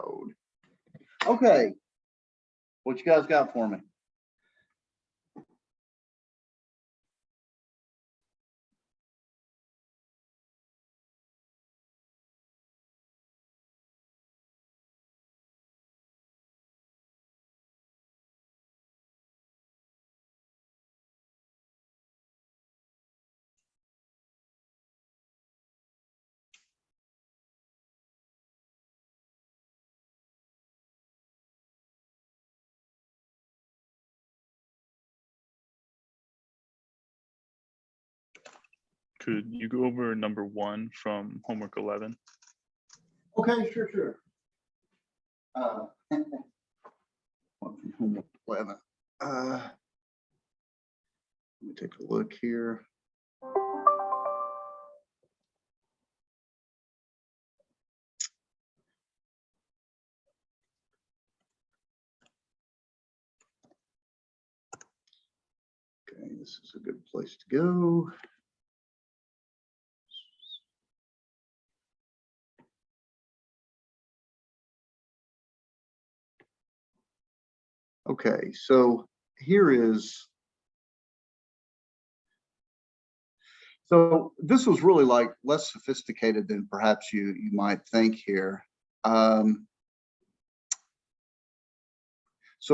code. Okay, what you guys got for me? Could you go over number 1 from homework 11? Okay, sure. One from homework 11. Let me take a look here. Okay, this is a good place to go. Okay, so here is, so this was really like less sophisticated than perhaps you might think here. So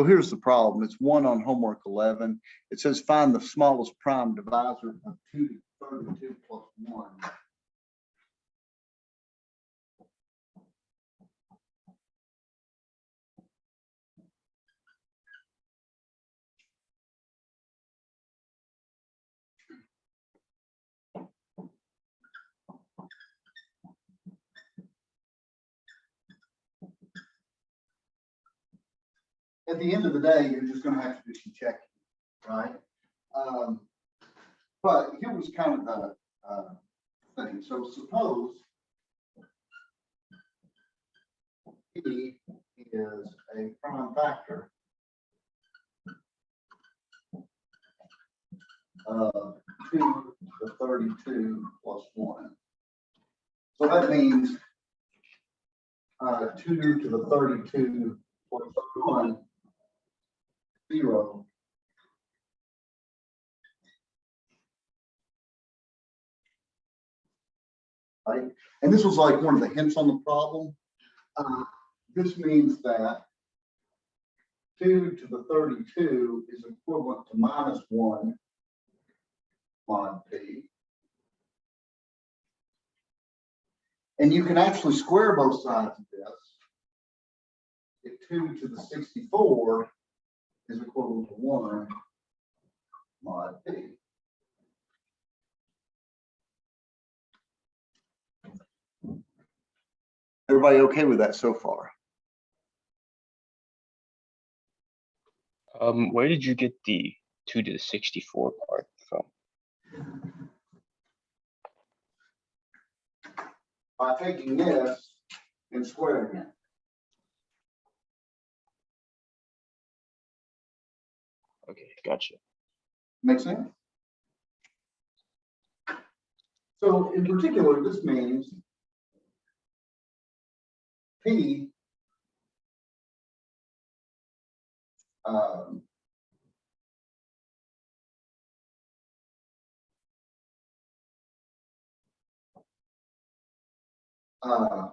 here's the problem. It's 1 on homework 11. It says find the smallest prime divisor of 2 to the 32 plus 1. At the end of the day, you're just going to have to do some checking, right? But here was kind of the thing. So suppose P is a prime factor of 2 to the 32 plus 1. So that means 2 to the 32 plus 1, 0. Right? And this was like one of the hints on the problem. This means that 2 to the 32 is equivalent to -1 mod P. And you can actually square both sides of this. If 2 to the 64 is equivalent to 1 mod P. Everybody okay with that so far? Where did you get the 2 to the 64 part from? By taking this and squaring it. Okay, gotcha. Make sense? So in particular, this means P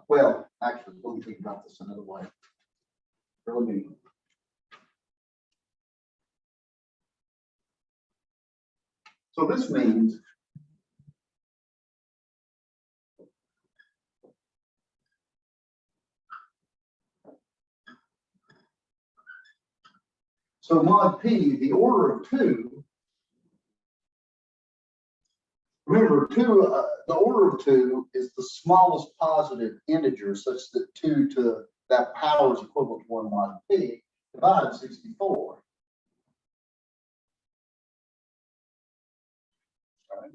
well, actually, let me think about this another way. Or let me. So this means so mod P, the order of 2. Remember, the order of 2 is the smallest positive integer, such that 2 to that power is equivalent to 1 mod P divided 64. Right?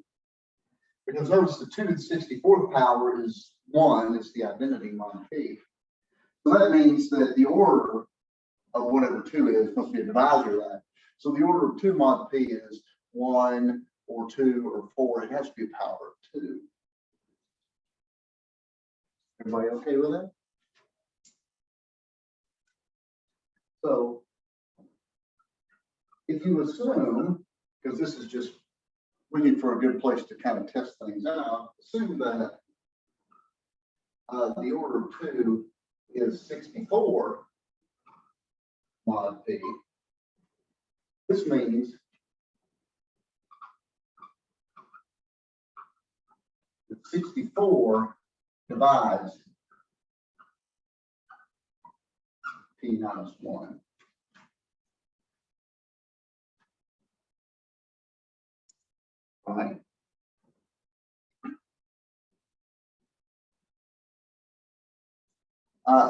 Because notice the 2 to the 64th power is 1, it's the identity mod P. So that means that the order of whatever 2 is must be a divisor of that. So the order of 2 mod P is 1 or 2 or 4. It has to be a power of 2. Everybody okay with that? So if you assume, because this is just looking for a good place to kind of test things out, assume that the order of 2 is 64 mod p. This means that 64 divides p minus 1. Right?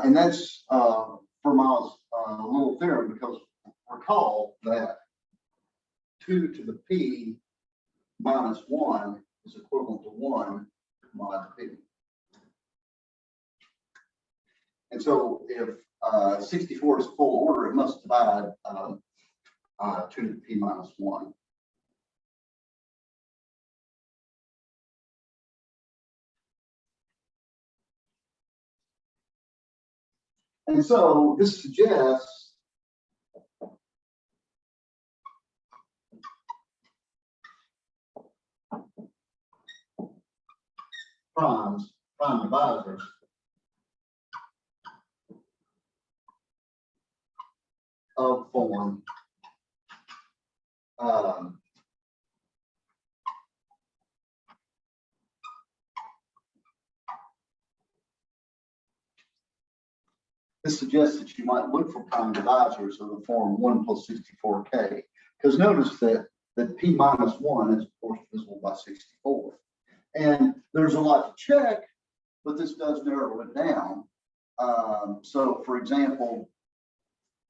And that's Fermat's little theorem, because recall that 2 to the p minus 1 is equivalent to 1 mod p. And so if 64 is full order, it must divide 2 to the p minus 1. And so this suggests prime divisors of form this suggests that you might look for prime divisors of the form 1 plus 64k, because notice that p minus 1 is of course divisible by 64. And there's a lot to check, but this does narrow it down. So for example,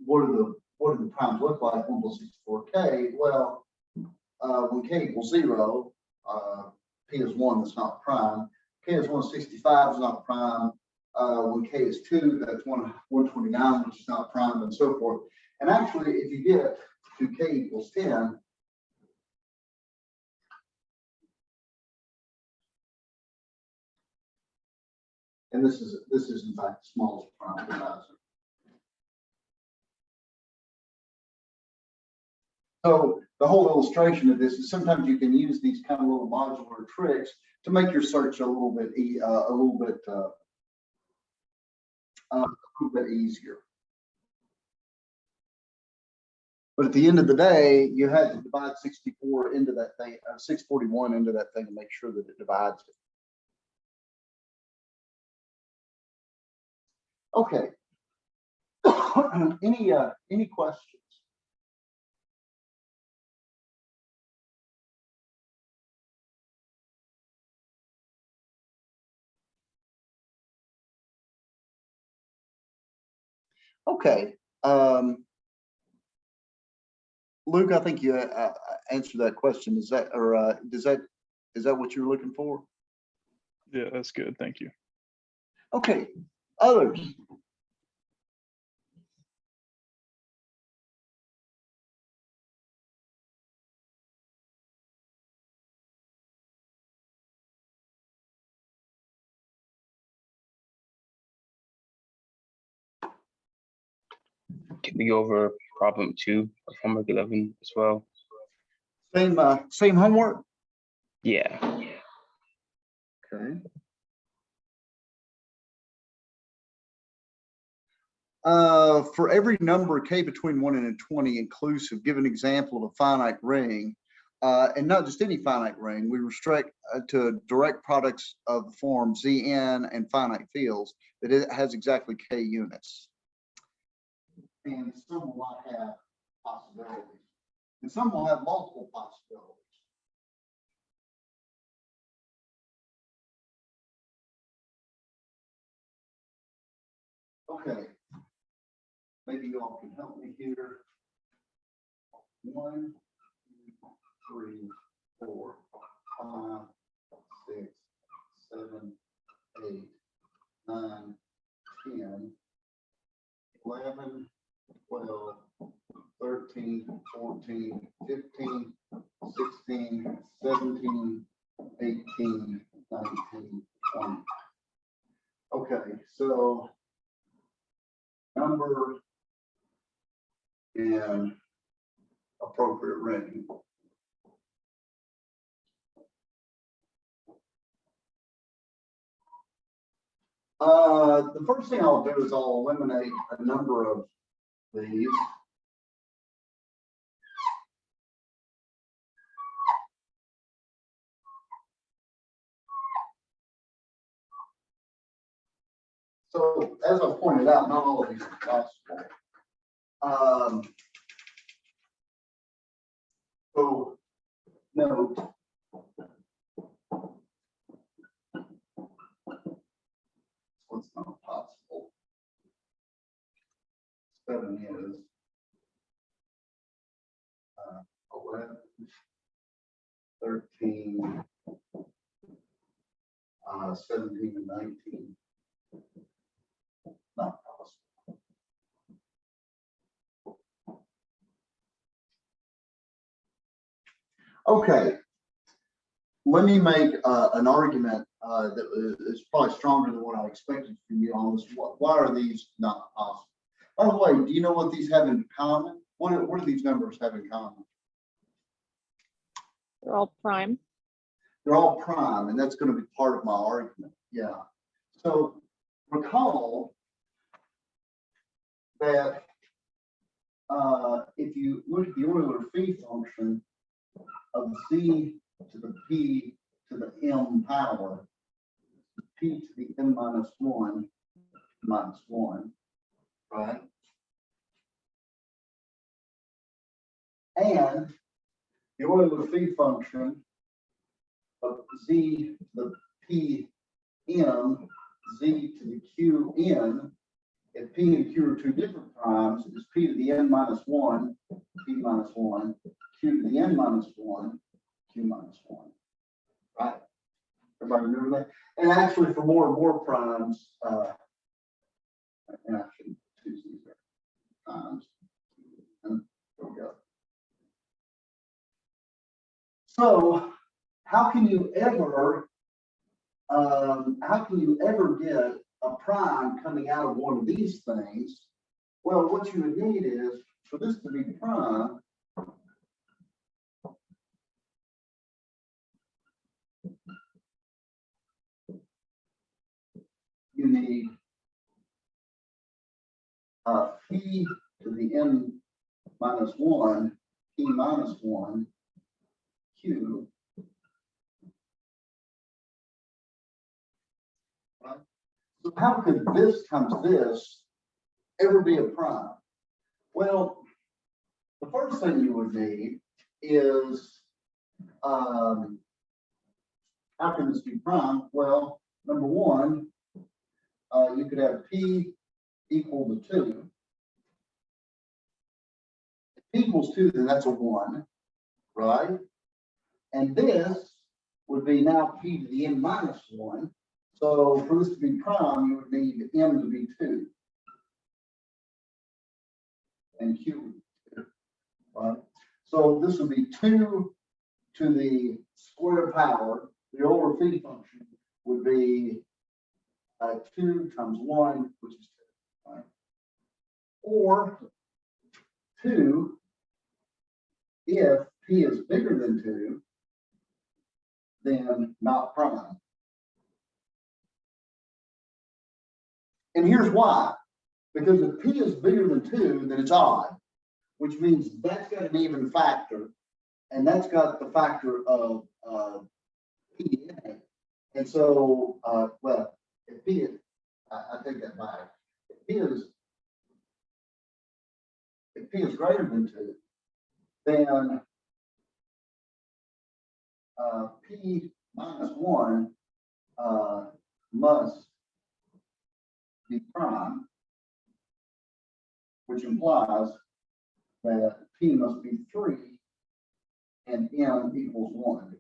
what do the primes look like 1 plus 64k? Well, when k equals 0, p is 1, that's not prime. K is 165 is not prime. When k is 2, that's 129, which is not prime, and so forth. And actually, if you get to k equals 10, and this is in fact the smallest prime divisor. So the whole illustration of this is sometimes you can use these kind of little modular tricks to make your search a little bit easier. But at the end of the day, you had to divide 64 into that thing, 641 into that thing, and make sure that it divides it. Okay. Any questions? Okay. Luke, I think you answered that question. Is that, or is that what you're looking for? Yeah, that's good. Thank you. Okay. Others? Can we go over problem 2 of homework 11 as well? Same homework? Yeah. Okay. For every number k between 1 and 20 inclusive, give an example of a finite ring, and not just any finite ring. We restrict to direct products of the form Zn and finite fields that it has exactly k units. And some will not have possibilities, and some will have multiple possibilities. Okay. Maybe you all can help me here. 1, 2, 3, 4, 5, 6, 7, 8, 9, 10, 11, 12, 13, 14, 15, 16, 17, 18, 19, 20. Okay, so number in appropriate range. The first thing I'll do is I'll eliminate a number of these. So as I pointed out, not all of these are possible. So note what's not possible. 7 is 11, 13, 17, and 19. Not possible. Okay, let me make an argument that is probably stronger than what I expected from you on this. Why are these not possible? By the way, do you know what these have in common? What do these numbers have in common? They're all prime. They're all prime, and that's going to be part of my argument. Yeah. So recall that if you look at the Euler phi function of z to the p to the m power, p to the n minus 1, right? And the Euler phi function of z to the p m, z to the q n, if p and q are two different primes, is p to the n minus 1, p minus 1, q to the n minus 1, q minus 1. Right? Everybody remember that? And actually, for more and more primes, and I shouldn't choose these times. And there we go. So, how can you ever get a prime coming out of one of these things? Well, what you would need is for this to be prime, you need p to the n minus 1, p minus 1, q. Right? So how could this times this ever be a prime? Well, the first thing you would need is, how can this be prime? Well, number one, you could have p equal to 2. If p equals 2, then that's a 1, right? And this would be now p to the n minus 1. So for this to be prime, you would need m to be 2. And q, right? So this would be 2 to the square power. The Euler phi function would be 2 times 1, which is 2, right? Or 2 if p is bigger than 2, then not prime. And here's why. Because if p is bigger than 2, then it's odd, which means that's got an even factor, and that's got the factor of p in it. And so, well, if p is, I take that back. If p is greater than 2, then p minus 1 must be prime, which implies that p must be 3 and m equals 1.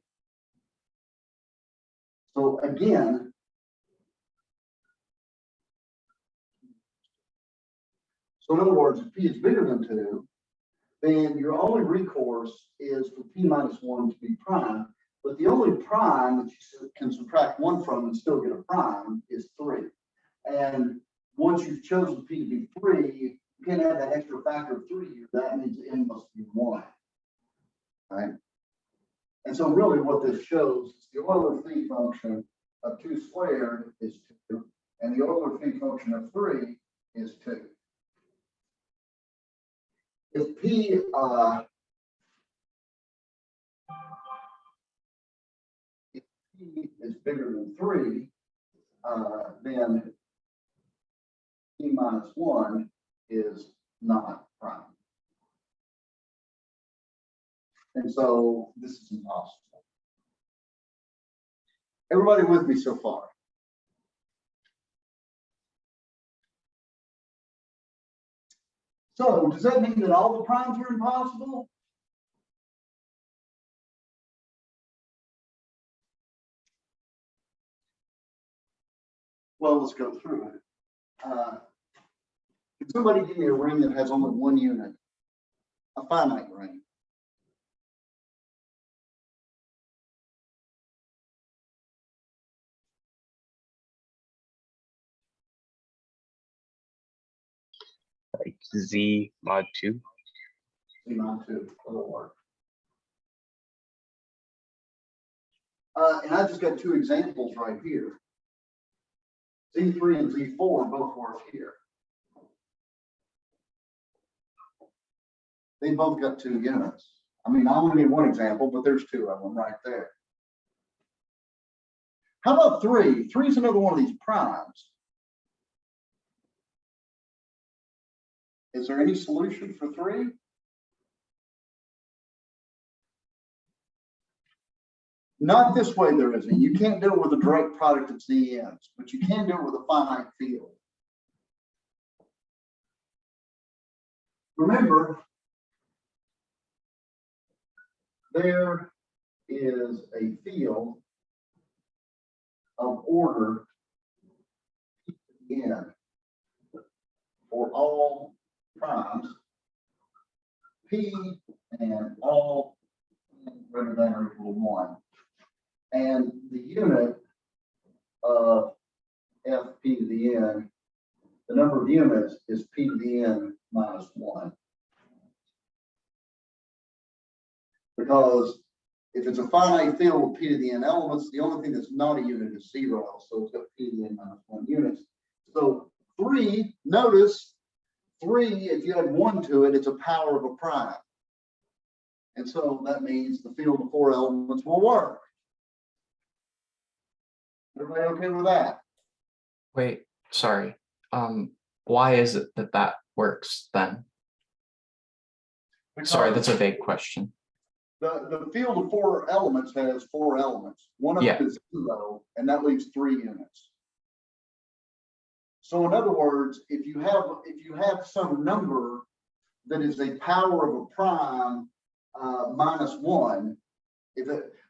So again, so in other words, if p is bigger than 2, then your only recourse is for p minus 1 to be prime, but the only prime that you can subtract 1 from and still get a prime is 3. And once you've chosen p to be 3, you can't have that extra factor of 3 here. That means n must be 1. Right? And so really what this shows is the Euler phi function of 2 squared is 2, and the Euler phi function of 3 is 2. If p is bigger than 3, then p minus 1 is not prime. And so this is impossible. Everybody with me so far? So does that mean that all the primes are impossible? Well, let's go through it. Can somebody give me a ring that has only 1 unit? A finite ring. Like Z mod 2. Z mod 2, that'll work. And I just got 2 examples right here. Z3 and Z4 both work here. They both got 2 units. I mean, I only need 1 example, but there's 2 of them right there. How about 3? 3 is another one of these primes. Is there any solution for 3? Not this way there isn't. You can't do it with a direct product of ZNs, but you can do it with a finite field. Remember, there is a field of order n for all primes, p and all n greater than or equal to 1. And the unit of fp to the n, the number of units is p to the n minus 1. Because if it's a finite field with p to the n elements, the only thing that's not a unit is 0. So it's got p to the n minus 1 units. So 3, notice 3, if you add 1 to it, it's a power of a prime. And so that means the field of 4 elements will work. Everybody okay with that? Wait, sorry. Why is it that that works then? Sorry, that's a vague question. The field of 4 elements has 4 elements. One of them is 0, and that leaves 3 units. So in other words, if you have some number that is a power of a prime minus 1,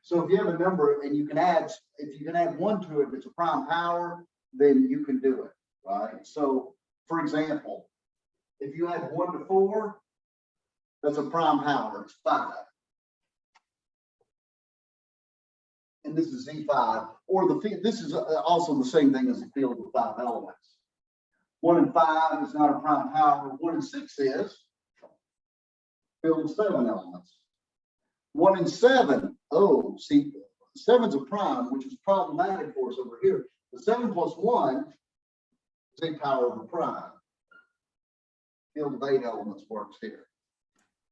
so if you have a number and you can add 1 to it, if it's a prime power, then you can do it, right? So for example, if you add 1 to 4, that's a prime power, it's 5. And this is Z5, or this is also the same thing as the field of 5 elements. 1 and 5 is not a prime power. 1 and 6 is. Field of 7 elements. 1 and 7, oh, see, 7's a prime, which is problematic for us over here. The 7 plus 1 is a power of a prime. Field of 8 elements works here.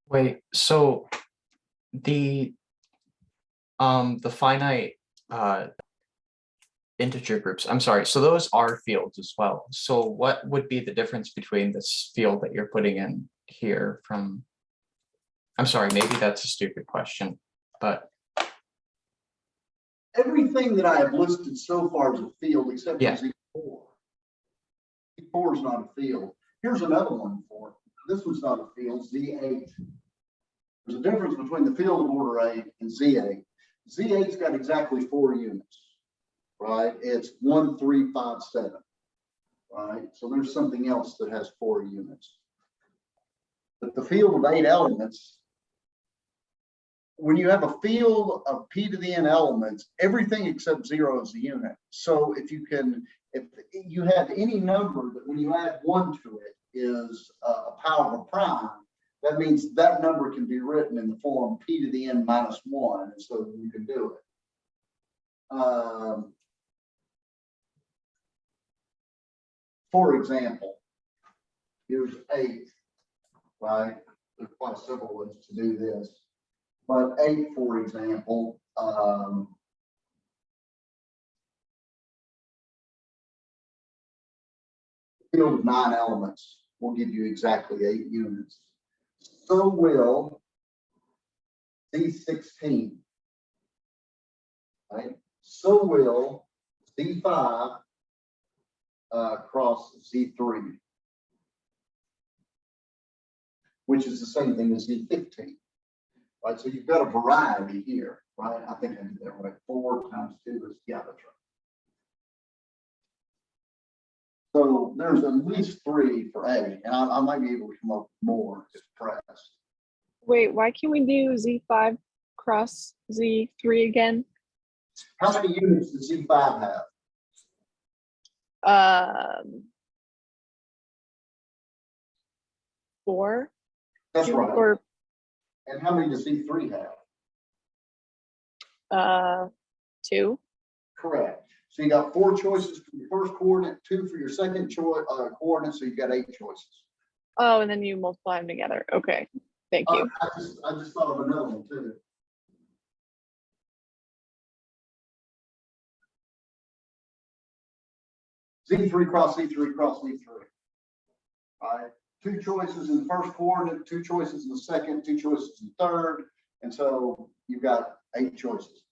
Wait, so the finite integer groups, I'm sorry, so those are fields as well. So what would be the difference between this field that you're putting in here from, I'm sorry, maybe that's a stupid question, but Everything that I have listed so far is a field except for Yeah. Z4. Z4 is not a field. Here's another one for it. This one's not a field, Z8. There's a difference between the field of order 8 and Z8. Z8's got exactly 4 units, right? It's 1, 3, 5, 7, right? So there's something else that has 4 units. But the field of 8 elements, when you have a field of p to the n elements, everything except 0 is a unit. So if you have any number that when you add 1 to it is a power of a prime, that means that number can be written in the form p to the n minus 1, and so you can do it. For example, here's 8, right? There's quite several ways to do this. But 8, for example, field of 9 elements will give you exactly 8 units. So will Z16, right? So will Z5 cross Z3, which is the same thing as Z15, right? So you've got a variety here, right? I think I did that right. 4 times 2 is, yeah, that's right. So there's at least 3 for A, and I might be able to come up with more if pressed. Wait, why can't we do Z5 cross Z3 again? How many units does Z5 have? 4 That's right. or And how many does Z3 have? 2. Correct. So you got 4 choices for your first coordinate, 2 for your second coordinate, so you've got 8 choices. Oh, and then you multiply them together. Okay, thank you. I just thought of another one too. Z3 cross Z3 cross Z3. All right. 2 choices in the first coordinate, 2 choices in the second, 2 choices in the third, and so you've got 8 choices.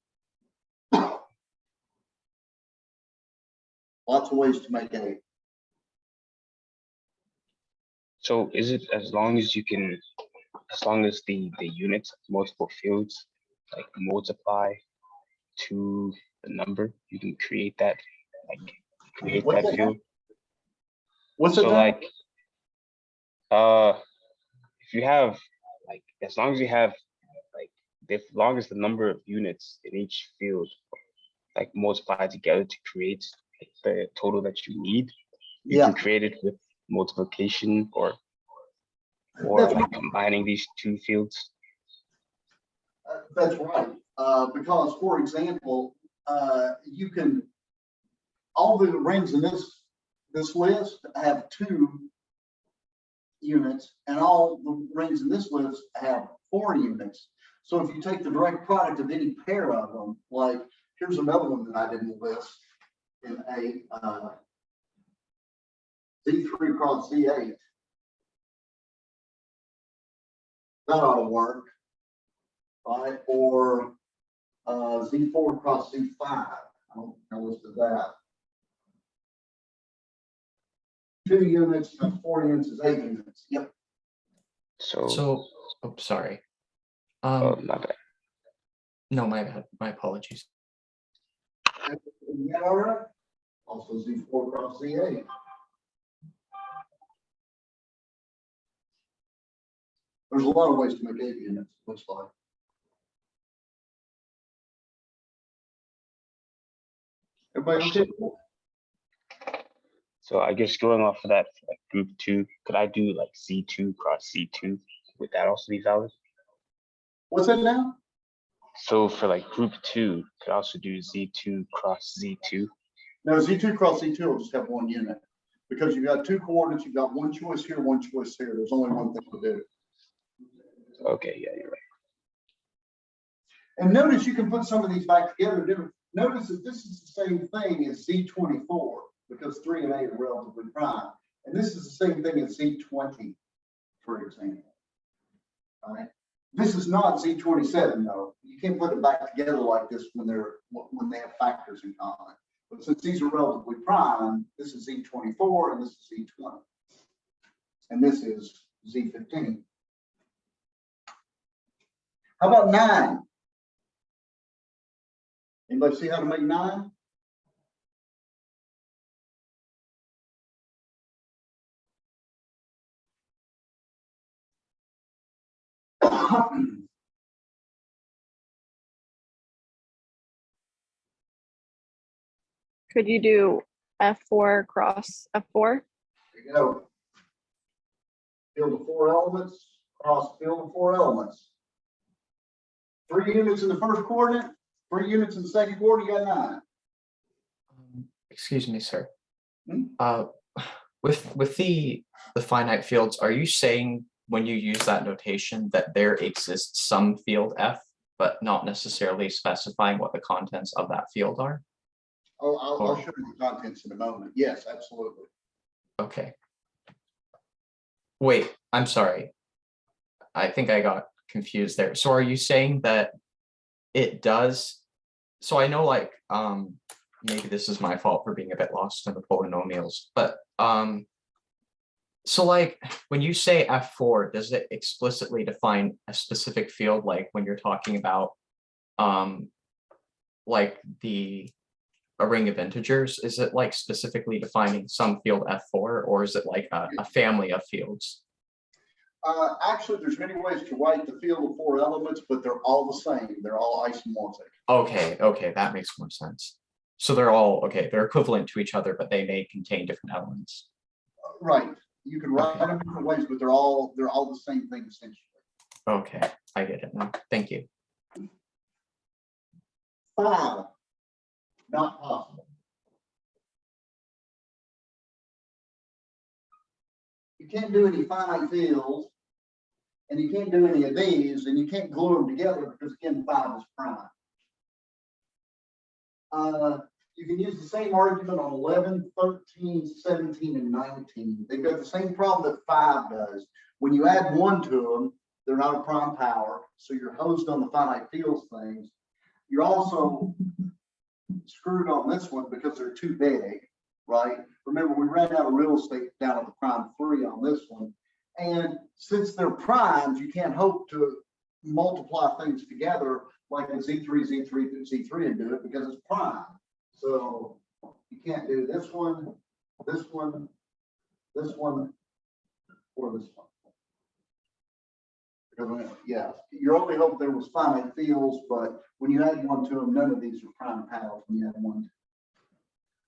Lots of ways to make 8. So is it as long as you can, as long as the units of multiple fields like multiply to the number, you can create that, like create What's that that? field? What's it So now? like, if you have like, as long as you have like, as long as the number of units in each field like multiply together to create like, the total that you need, you can create it with multiplication or like combining these 2 fields. That's right. Because, for example, you can, all the rings in this list have 2 units, and all the rings in this list have 4 units. So if you take the direct product of any pair of them, like here's another one that I didn't list in A, Z3 cross Z8. That ought to work, right? Or Z4 cross Z5. I don't know what's to that. 2 units and 4 units is 8 units. Yep. So, oh, sorry. oh, my bad. No, my bad. My apologies. Yeah, all right. Also Z4 cross Z8. There's a lot of ways to make 8 units, looks like. Everybody okay? So I guess going off of that, for like group 2, could I do like Z2 cross Z2? Would that also be valid? What's that now? So for like group 2, could I also do Z2 cross Z2? No, Z2 cross Z2 will just have 1 unit. Because you've got 2 coordinates, you've got 1 choice here, 1 choice here. There's only 1 thing to do. Okay, yeah, you're right. And notice you can put some of these back together different. Notice that this is the same thing as Z24, because 3 and 8 are relatively prime. And this is the same thing as Z20, for example. All right. This is not Z27 though. You can't put it back together like this when they have factors in common. But since these are relatively prime, this is Z24 and this is Z20. And this is Z15. How about 9? Anybody see how to make 9? Could you do F4 cross F4? There you go. field of 4 elements, cross field of 4 elements. 3 units in the first coordinate, 3 units in the second coordinate, you got 9. Excuse me, sir. Hmm? With the finite fields, are you saying when you use that notation that there exists some field F, but not necessarily specifying what the contents of that field are? Oh, I'll show you the contents in a moment. Yes, absolutely. Okay. Wait, I'm sorry. I think I got confused there. So are you saying that it does? So I know, like, maybe this is my fault for being a bit lost in the polynomials, but so like when you say F4, does it explicitly define a specific field, like when you're talking about like a ring of integers? Is it like specifically defining some field F4, or is it like a family of fields? Actually, there's many ways to write the field of 4 elements, but they're all the same. They're all isomorphic. Okay, that makes more sense. So they're all, okay, they're equivalent to each other, but they may contain different elements. Right. You can write them different ways, but they're all the same thing essentially. Okay, I get it now. Thank you. 5, not possible. You can't do any finite fields, and you can't do any of these, and you can't glue them together because again, 5 is prime. You can use the same argument on 11, 13, 17, and 19. They've got the same problem that 5 does. When you add 1 to them, they're not a prime power, so you're hosed on the finite fields things. You're also screwed on this one because they're too big, right? Remember, we ran out of real estate down at the prime 3 on this one. And since they're primes, you can't hope to multiply things together like a Z3, Z3, Z3 and do it because it's prime. So you can't do this one, this one, this one, or this one. Because, yeah, your only hope there was finite fields, but when you add 1 to them, none of these are prime powers when you add 1.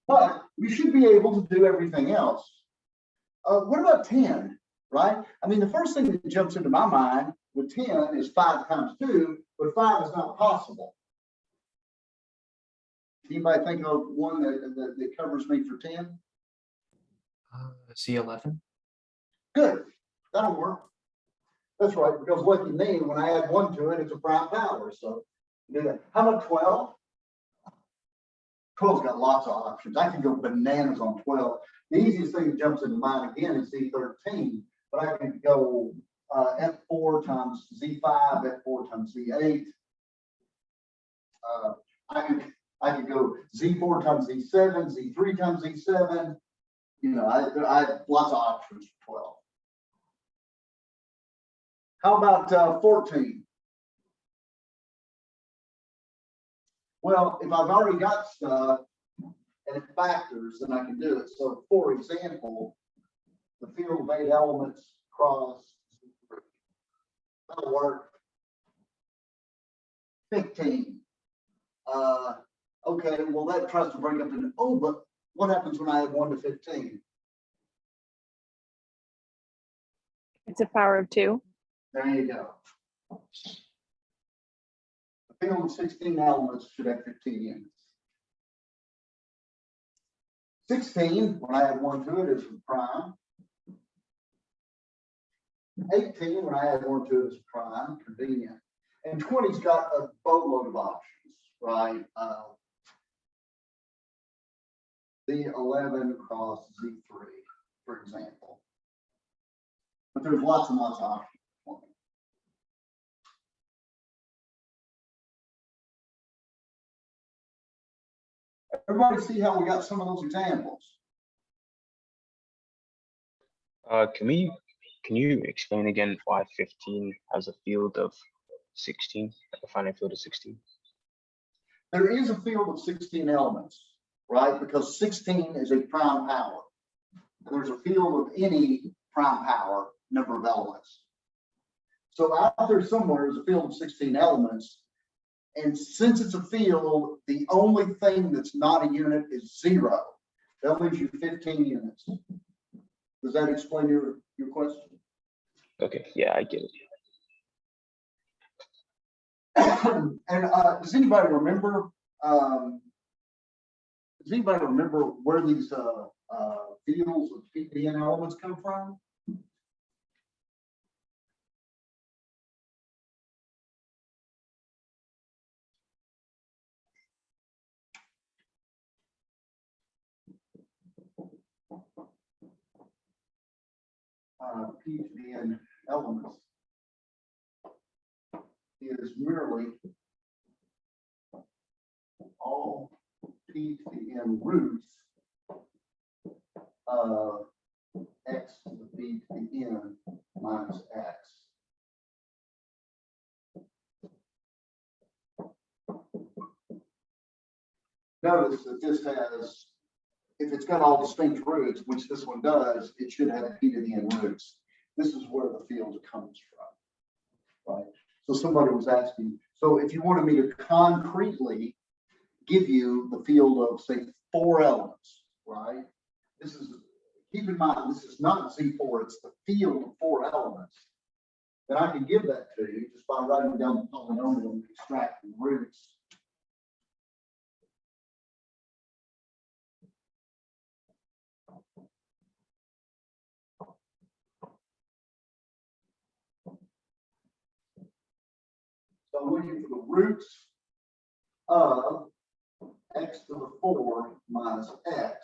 But you should be able to do everything else. What about 10, right? I mean, the first thing that jumps into my mind with 10 is 5 times 2, but 5 is not possible. Anybody think of one that covers me for 10? C11? Good, that'll work. That's right, because lucky me, when I add 1 to it, it's a prime power, so do that. How about 12? 12's got lots of options. I can go bananas on 12. The easiest thing that jumps into mind again is Z13, but I can go F4 times Z5, F4 times Z8. I could go Z4 times Z7, Z3 times Z7. You know, I have lots of options for 12. How about 14? Well, if I've already got stuff and it factors, then I can do it. So, for example, the field of 8 elements cross Z3. That'll work. 15. Okay, well, that tries to bring up an, oh, but what happens when I add 1 to 15? It's a power of 2. There you go. The field of 16 elements should have 15 units. 16, when I add 1 to it, is a prime. 18, when I add 1 to it, is a prime, convenient. And 20's got a boatload of options, right? Z11 cross Z3, for example. But there's lots and lots of options. Everybody see how we got some of those examples? Can you explain again why 15 has a field of 16, a finite field of 16? There is a field of 16 elements, right? Because 16 is a prime power. There's a field of any prime power number of elements. So out there somewhere is a field of 16 elements. And since it's a field, the only thing that's not a unit is 0. That leaves you 15 units. Does that explain your question? Okay, yeah, I get it. And does anybody remember? Does anybody remember where these fields of PPN elements come from? PPN elements is merely all PPN roots of x to the p to the n minus x. Notice that this has, if it's got all distinct roots, which this one does, it should have p to the n roots. This is where the field comes from, right? So somebody was asking, so if you wanted me to concretely give you the field of, say, 4 elements, right? This is, keep in mind, this is not Z4, it's the field of 4 elements. Then I can give that to you just by writing down the polynomial and extracting roots. So I'm looking for the roots of x to the 4 minus x.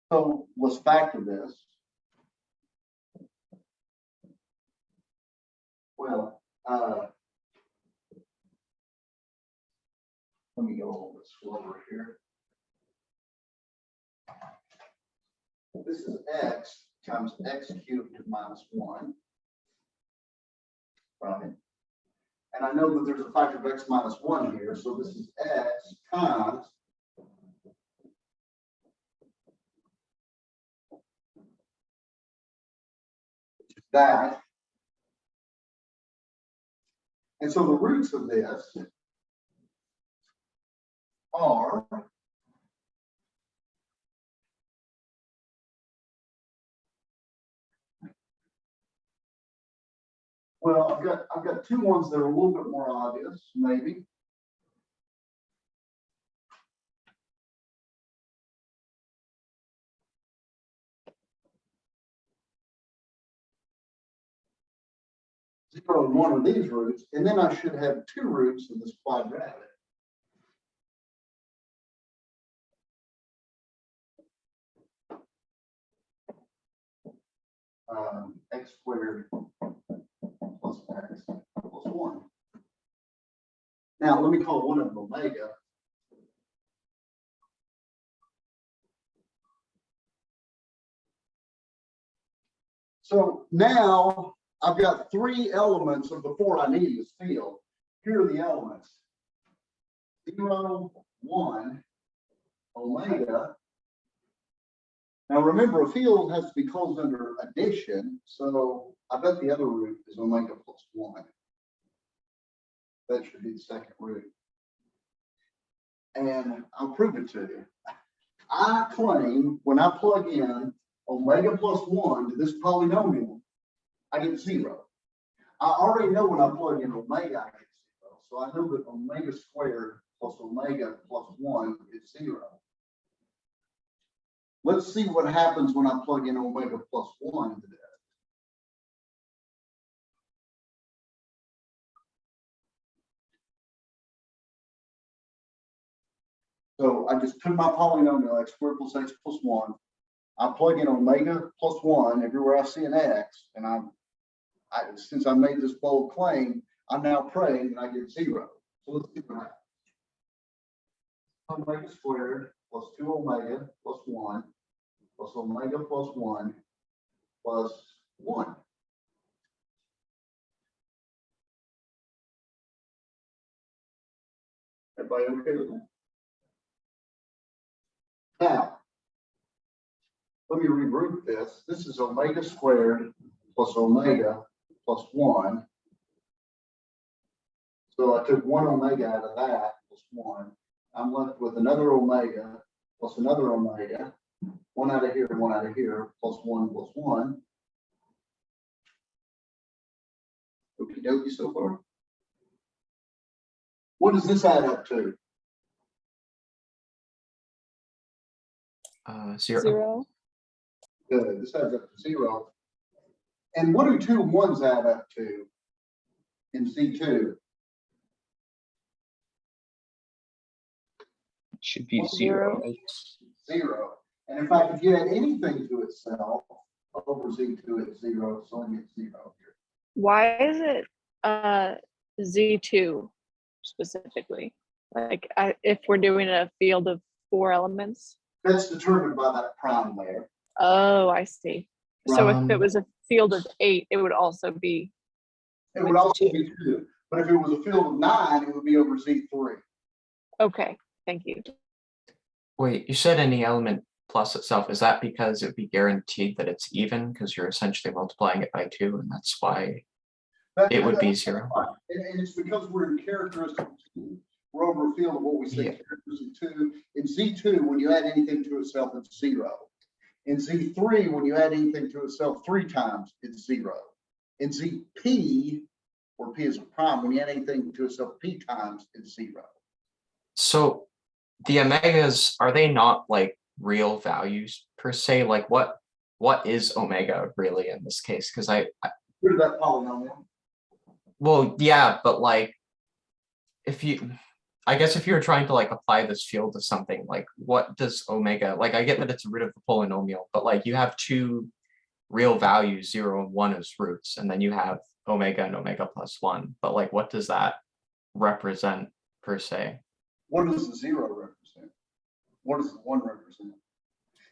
So let's factor this. Well, let me go a little bit slower here. This is x times x cubed minus 1. Right? And I know that there's a factor of x minus 1 here, so this is x times that. And so the roots of this are well, I've got 2 ones that are a little bit more obvious, maybe. Zero and 1 of these roots, and then I should have 2 roots of this quadratic. X squared plus x plus 1. Now, let me call one of them omega. So now I've got 3 elements of the 4 I need in this field. Here are the elements. 0, 1, omega. Now remember, a field has to be closed under addition, so I bet the other root is omega plus 1. That should be the second root. And I'll prove it to you. I claim when I plug in omega plus 1 to this polynomial, I get 0. I already know when I plug in omega, I get 0. So I know that omega squared plus omega plus 1 is 0. Let's see what happens when I plug in omega plus 1 into this. So I just took my polynomial x squared plus x plus 1. I plug in omega plus 1 everywhere I see an x, and since I made this bold claim, I'm now praying and I get 0. So let's see what happens. Omega squared plus 2 omega plus 1 plus omega plus 1 plus 1. Everybody okay with that? Now, let me regroup this. This is omega squared plus omega plus 1. So I took 1 omega out of that plus 1. I'm left with another omega plus another omega. 1 out of here, 1 out of here, plus 1 plus 1. dokey so far? What does this add up to? 0. 0. Good, this adds up to 0. And what do 2 1s add up to in Z2? Should be 0. 0. Right? 0. And in fact, if you add anything to itself over Z2, it's 0, so only it's 0 here. Why is it Z2 specifically? Like if we're doing a field of 4 elements? That's determined by that prime layer. Oh, I see. So if it Um, was a field of 8, it would also be. It would also be 2. But if it was a field of 9, it would be over Z3. Okay, thank you. Wait, you said any element plus itself. Is that because it would be guaranteed that it's even because you're essentially multiplying it by 2, and that's why it would be 0? And it's because we're in characteristic 2. We're over a field of what we say Yeah. characteristic 2. In Z2, when you add anything to itself, it's 0. In Z3, when you add anything to itself 3 times, it's 0. In ZP, where P is a prime, when you add anything to itself P times, it's 0. So the omegas, are they not like real values per se? Like what is omega really in this case? Because Rid of that polynomial. well, yeah, but like I guess if you're trying to like apply this field to something, like what does omega, like I get that it's a root of the polynomial, but like you have 2 real values, 0 and 1 as roots, and then you have omega and omega plus 1. But like what does that represent per se? What does the 0 represent? What does the 1 represent?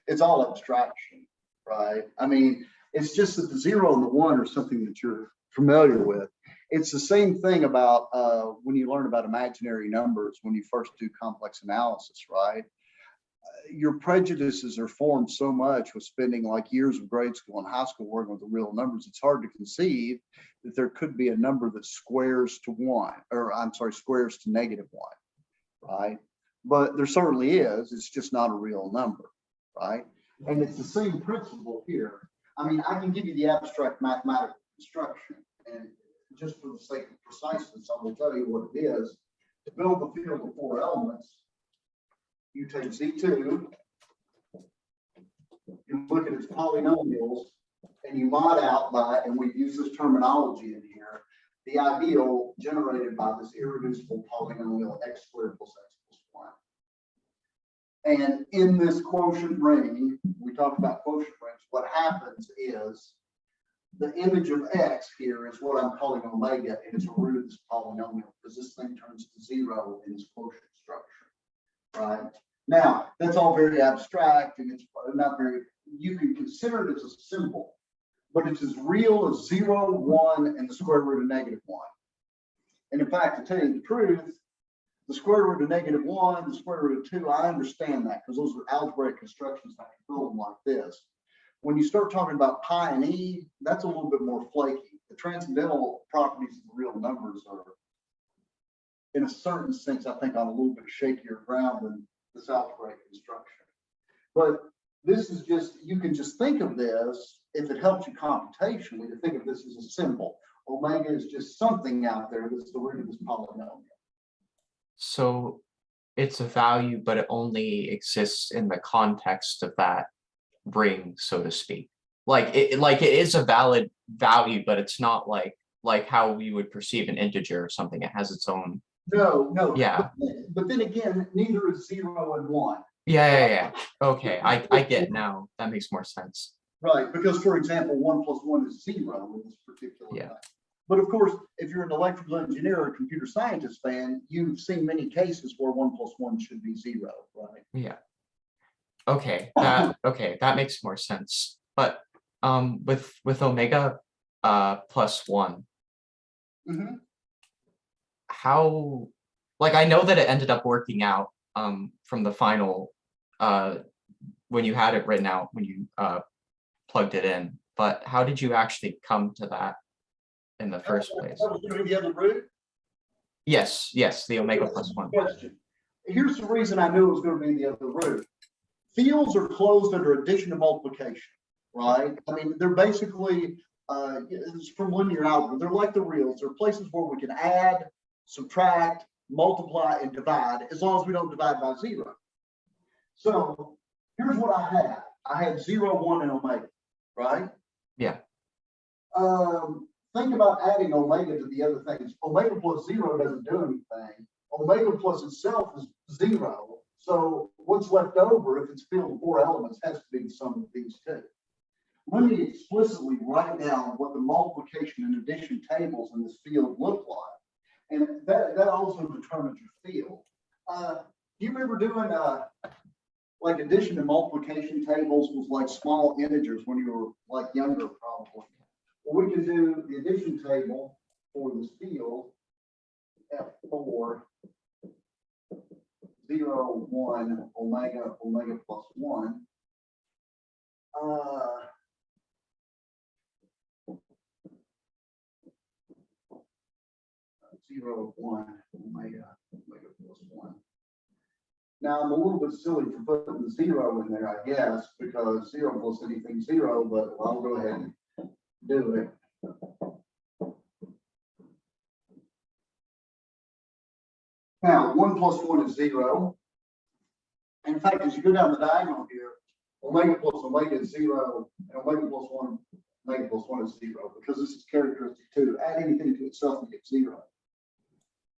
It's all abstraction, right? I mean, it's just that the 0 and the 1 are something that you're familiar with. It's the same thing about when you learn about imaginary numbers, when you first do complex analysis, right? Your prejudices are formed so much with spending like years of grade school and high school working with the real numbers. It's hard to conceive that there could be a number that squares to 1, or I'm sorry, squares to -1, right? But there certainly is. It's just not a real number, right? And it's the same principle here. I mean, I can give you the abstract mathematical construction, and just for the sake of preciseness, I will tell you what it is. To build the field of 4 elements, you take Z2, you look at its polynomials, and you mod out by, and we've used this terminology in here, the ideal generated by this irreducible polynomial x squared plus x plus 1. And in this quotient ring, we talk about quotient rings, what happens is the image of x here is what I'm calling omega, and it's a root of this polynomial because this thing turns to 0 in its quotient structure, right? Now, that's all very abstract, and it's not very, you can consider it as a symbol, but it's as real as 0, 1, and the square root of -1. And in fact, to tell you the truth, the square root of -1, the square root of 2, I understand that because those are algebraic constructions. I can build them like this. When you start talking about pi and e, that's a little bit more flaky. The transcendental properties of the real numbers are, in a certain sense, I think on a little bit shakier ground than this algebraic construction. But this is just, you can just think of this, if it helps you computationally, to think of this as a symbol. Omega is just something out there that's the root of this polynomial. So it's a value, but it only exists in the context of that ring, so to speak. Like it is a valid value, but it's not like how we would perceive an integer or something. It has its own. No. Yeah. But then again, neither is 0 and 1. Yeah. Okay, I get now. That makes more sense. Right, because for example, 1 plus 1 is 0 in this particular Yeah. case. But of course, if you're an electrical engineer or computer scientist fan, you've seen many cases where 1 plus 1 should be 0, right? Yeah. Okay, that makes more sense. But with omega plus 1, Mhm. how, like I know that it ended up working out from the final when you had it written out, when you plugged it in, but how did you actually come to that in the first place? That was going to be the other root? Yes, the omega plus 1. Question. Here's the reason I knew it was going to be the other root. Fields are closed under addition and multiplication, right? I mean, they're basically It's from linear algebra. They're like the reals. They're places where we can add, subtract, multiply, and divide, as long as we don't divide by 0. So here's what I had. I had 0, 1, and omega, right? Yeah. Think about adding omega to the other things. Omega plus 0 doesn't do anything. Omega plus itself is 0. So what's left over, if it's filled with 4 elements, has to be the sum of these two. Let me explicitly write down what the multiplication and addition tables in this field look like. And that also determines your field. Do you remember doing like addition and multiplication tables was like small integers when you were like younger, probably? Well, we can do the addition table for this field, F4, 0, 1, omega, omega plus 1. 0, 1, omega, omega plus 1. Now, I'm a little bit silly for putting the 0 in there, I guess, because 0 plus anything 0, but I'll go ahead and do it. Now, 1 plus 1 is 0. In fact, as you go down the diagonal here, omega plus omega is 0, and omega plus 1, omega plus 1 is 0, because this is characteristic 2. Add anything to itself and get 0.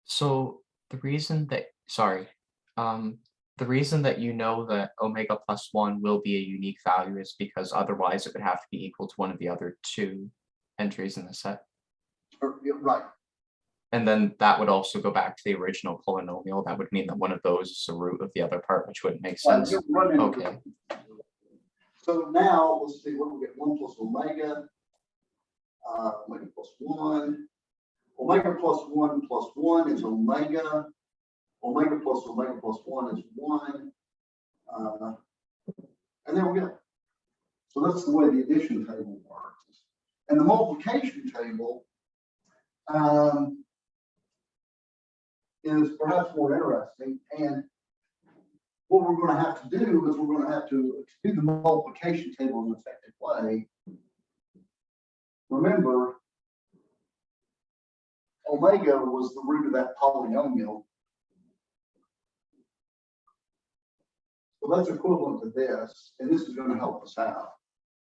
So the reason that, sorry, the reason that you know that omega plus 1 will be a unique value is because otherwise it would have to be equal to one of the other 2 entries in the set. Right. And then that would also go back to the original polynomial. That would mean that one of those is the root of the other part, which wouldn't make sense. Okay. So now let's see what we get. 1 plus omega, omega plus 1. Omega plus 1 is omega. Omega plus 1 is 1. And there we go. So that's the way the addition table works. And the multiplication table is perhaps more interesting. And what we're going to have to do is we're going to have to do the multiplication table in an effective way. Remember, omega was the root of that polynomial. So that's equivalent to this, and this is going to help us out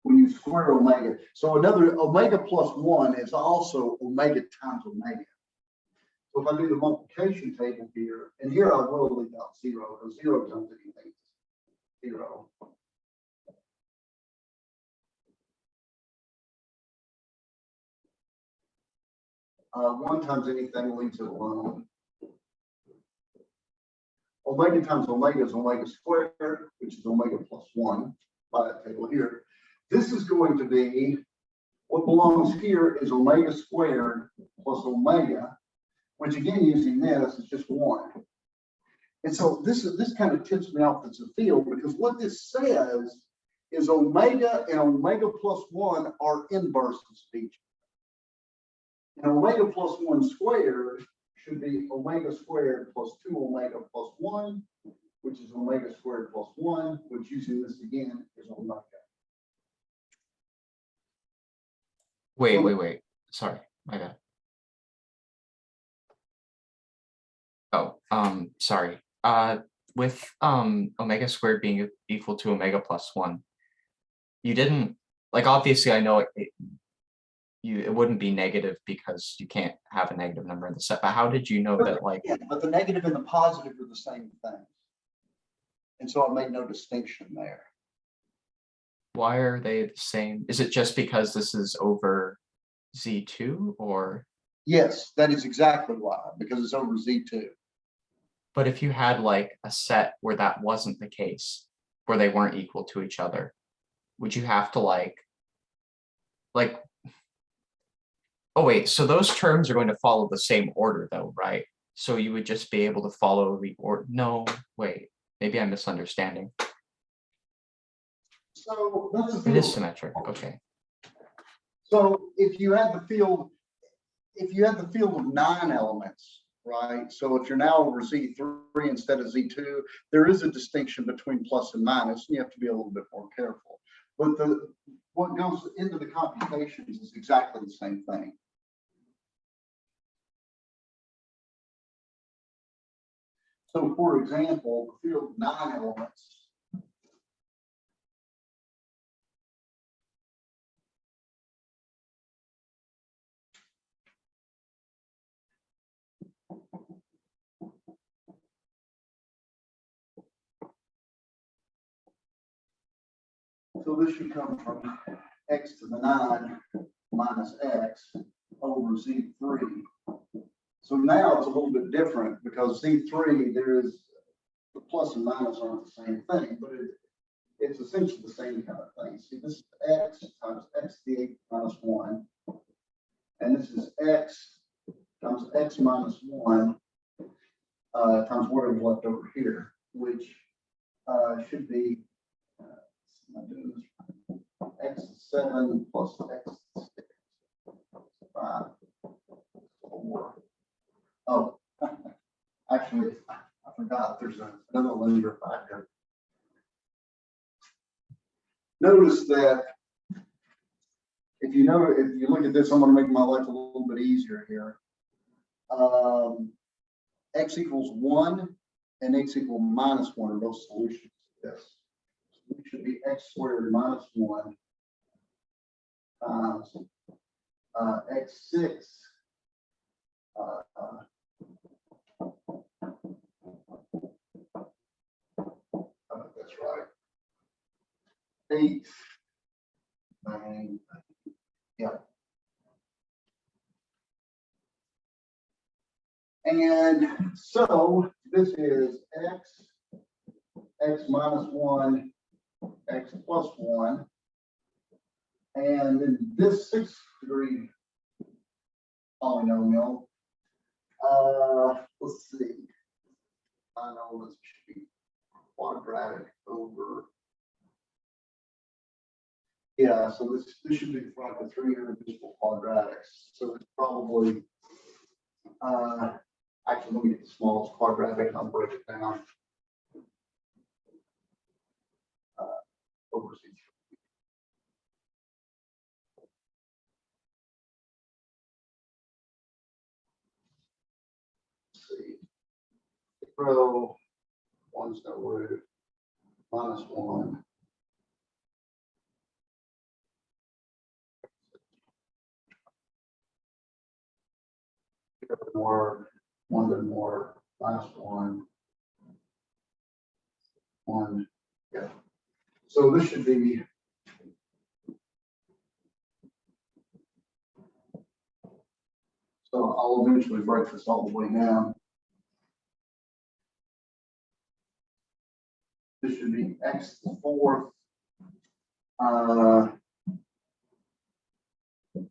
when you square omega. So another omega plus 1 is also omega times omega. So if I do the multiplication table here, and here I will leave out 0, because 0 times anything is 0. One times anything leaves it alone. Omega times omega is omega squared, which is omega plus 1 by that table here. This is going to be, what belongs here is omega squared plus omega, which again, using this is just 1. And so this kind of tips me off that's a field, because what this says is omega and omega plus 1 are inverses of each other. And omega plus 1 squared should be omega squared plus 2 omega plus 1, which is omega squared plus 1, which using this again is omega. Wait. Sorry, my bad. Oh, sorry. With omega squared being equal to omega plus 1, you didn't, like, obviously I know it wouldn't be negative because you can't have a negative number in the set, but how did you know that, like? Yeah, but the negative and the positive are the same thing. And so I made no distinction there. Why are they the same? Is it just because this is over Z2 or? Yes, that is exactly why, because it's over Z2. But if you had like a set where that wasn't the case, where they weren't equal to each other, would you have to like, oh wait, so those terms are going to follow the same order though, right? So you would just be able to follow the order. No, wait, maybe I'm misunderstanding. So that's a It field. is symmetric, okay. So if you had the field of 9 elements, right? So if you're now over Z3 instead of Z2, there is a distinction between plus and minus, and you have to be a little bit more careful. But what goes into the computations is exactly the same thing. So for example, the field of 9 elements. So this should come from x to the 9 minus x over Z3. So now it's a little bit different because Z3, there is the plus and minus aren't the same thing, but it's essentially the same kind of thing. See, this is x times x to the 8 minus 1. And this is x times x minus 1 times whatever's left over here, which should be x is 7 plus x is 6, 5, 4. Oh, actually, I forgot there's another linear factor. Notice that if you look at this, I'm going to make my life a little bit easier here. X equals 1 and x equals minus 1 are both solutions to this. So it should be x squared minus 1 times x6 that's right. 8, 9, yeah. And so this is x minus 1, x plus 1. And then this 6th degree polynomial, let's see. I know this should be quadratic over. Yeah, so this should be like the 3 irreducible quadratics. So it's probably actually let me get the smallest quadratic and I'll break it down. Over Z3. See, 0, 1's no root, minus 1. More, 1 to more, minus 1, 1. Yeah. So this should be so I'll eventually break this all the way down. This should be x to the 4th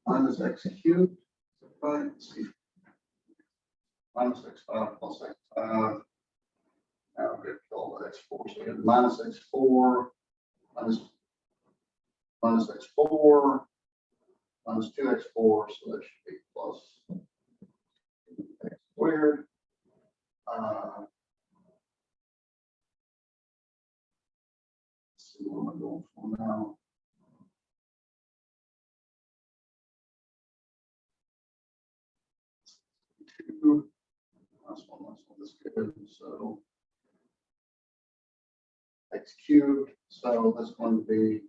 minus x cubed. Right? Let's see. Minus x5 plus x5. Now we're going to kill the x4. So we have minus x4 minus x4 minus 2x4. So that should be plus x squared. Let's see what I'm going for now. Last one is good. So x cubed. So that's going to be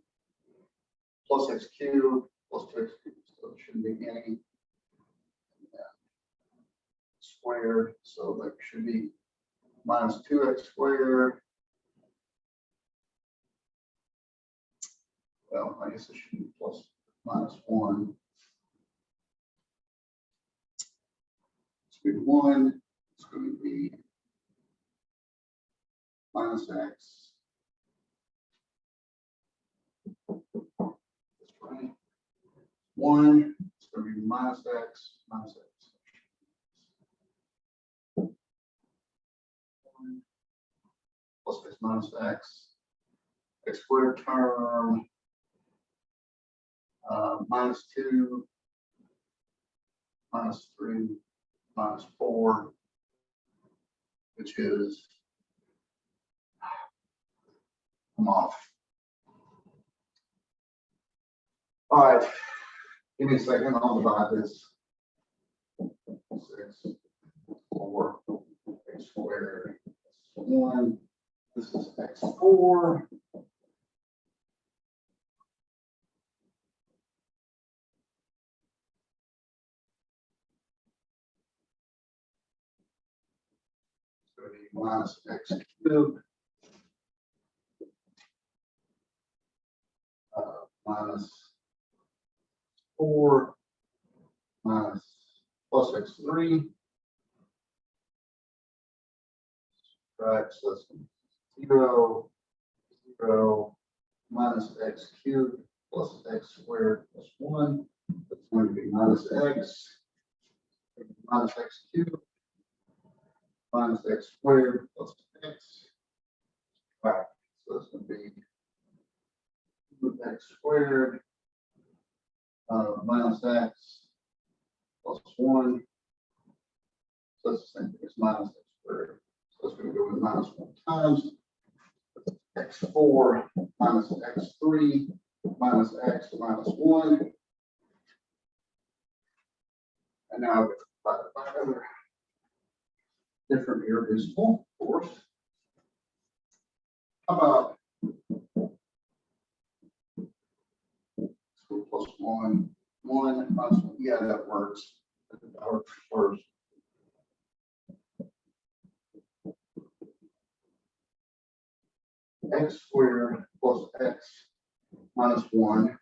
plus x cubed plus 2x cubed. So it shouldn't be any squared. So that should be minus 2x squared. Well, I guess it should be plus minus 1. It's going to be 1. It's going to be minus x. That's right. 1. It's going to be minus x minus x. 1 plus x minus x. X squared term. Minus 2, minus 3, minus 4, which is, I'm off. All right, give me a second, I'll divide this. 6, 4, x squared, 1, this is x4. It's going to be minus x cubed. Minus 4 minus plus x3. Right, so that's 0, 0 minus x cubed plus x squared plus 1. That's going to be minus x cubed minus x squared plus x. Right, so that's going to be x squared minus x plus 1. So that's the same thing as minus x squared. So it's going to go with minus 1 times x4 minus x3 minus x minus 1. And now by another different irreducible force. How about plus 1 minus 1? Yeah, that works. That works first. X squared plus x minus 1.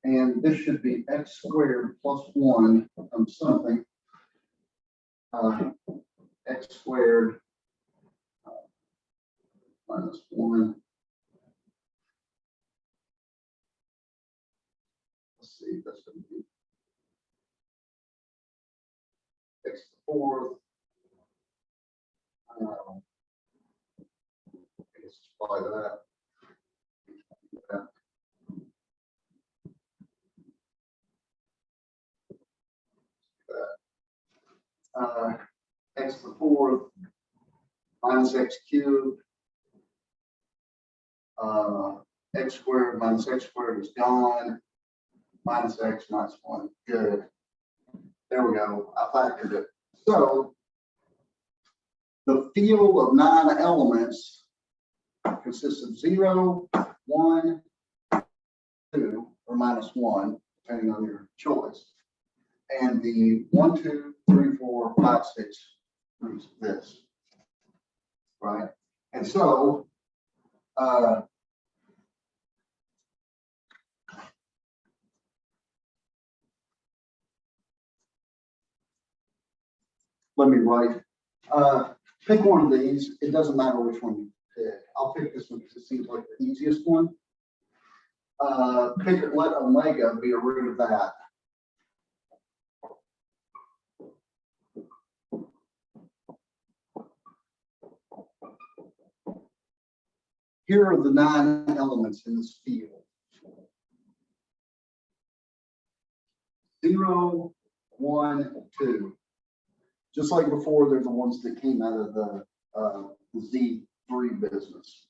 And this should be x squared plus 1 something. X squared minus 1. Let's see, that's going to be x to the 4th. Let's apply that. X to the 4th minus x cubed. X squared minus x squared is gone. Minus x minus 1. Good. There we go. I factored it. So the field of 9 elements consists of 0, 1, 2, or minus 1, depending on your choice. And the 1, 2, 3, 4, 5, 6 roots of this. Right? And so let me write. Pick one of these. It doesn't matter which one you pick. I'll pick this one because it seems like the easiest one. Pick it, let omega be a root of that. Here are the 9 elements in this field. 0, 1, 2. Just like before, they're the ones that came out of the Z3 business.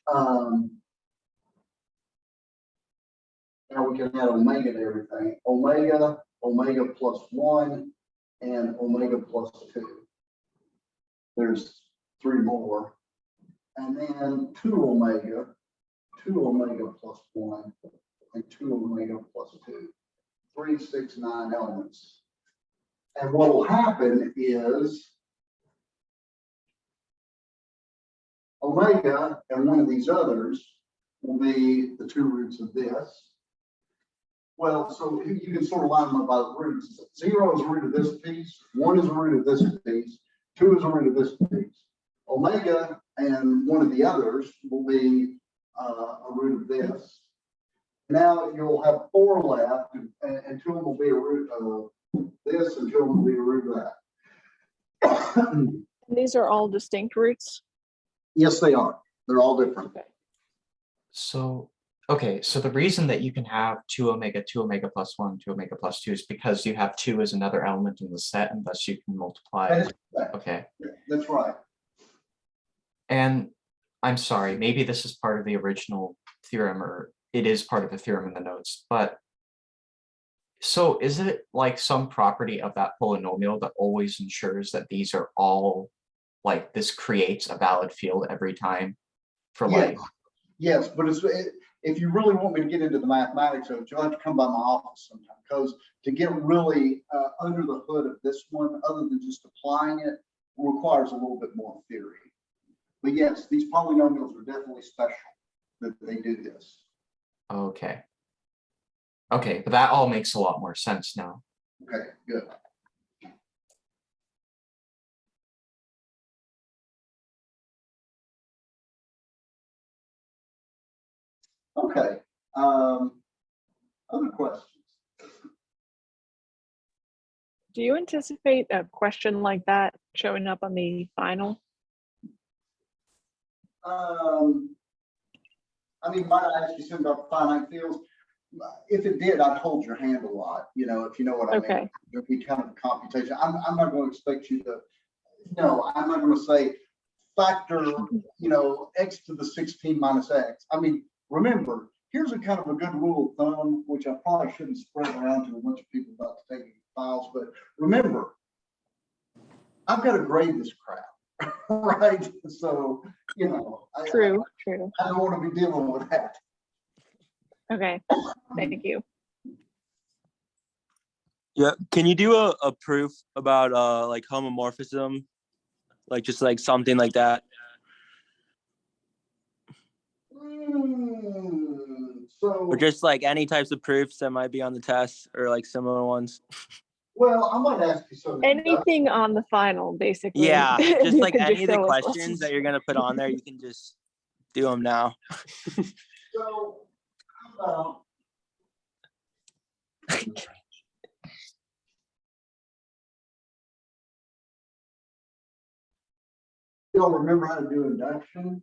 Now we can add omega to everything. Omega, omega plus 1, and omega plus 2. There's 3 more. And then 2 omega plus 1, and 2 omega plus 2. 3, 6, 9 elements. And what will happen is omega and one of these others will be the 2 roots of this. Well, so you can sort of line them up by the roots. 0 is a root of this piece, 1 is a root of this piece, 2 is a root of this piece. Omega and one of the others will be a root of this. Now you'll have 4 left, and 2 of them will be a root of this, and 2 of them will be a root of that. These are all distinct roots. Yes, they are. They're all different. Okay. So, okay, so the reason that you can have 2 omega plus 1, 2 omega plus 2 is because you have 2 as another element in the set, and thus you can multiply. That is correct. Okay. That's right. And I'm sorry, maybe this is part of the original theorem, or it is part of the theorem in the notes, but so is it like some property of that polynomial that always ensures that these are all, like, this creates a valid field every time for like, Yes, but if you really want me to get into the mathematics of it, you'll have to come by my office sometime, because to get really under the hood of this one, other than just applying it, requires a little bit more theory. But yes, these polynomials are definitely special that they do this. okay. Okay, but that all makes a lot more sense now. Okay, good. Okay, other questions? Do you anticipate a question like that showing up on the final? I mean, might I ask you something about finite fields? If it did, I'd hold your hand a lot, you know, if you know what I mean. Okay. There'd be kind of a computation. I'm not going to expect you to, no, I'm not going to say factor, you know, x to the 16 minus x. I mean, remember, here's a kind of a good rule of thumb, which I probably shouldn't spread around to a bunch of people about to take files, but remember, I've got to grade this crap, right? So, you know, True. I don't want to be dealing with that. Okay, thank you. Yeah, can you do a proof about like homomorphism, like just like something like that? So, Or just like any types of proofs that might be on the test or like similar ones? well, I might ask you something. Anything on the final, basically. Yeah, If just you like could any of the show us questions ones. that you're gonna put on there, you can just do them now. So, how about y'all remember how to do induction?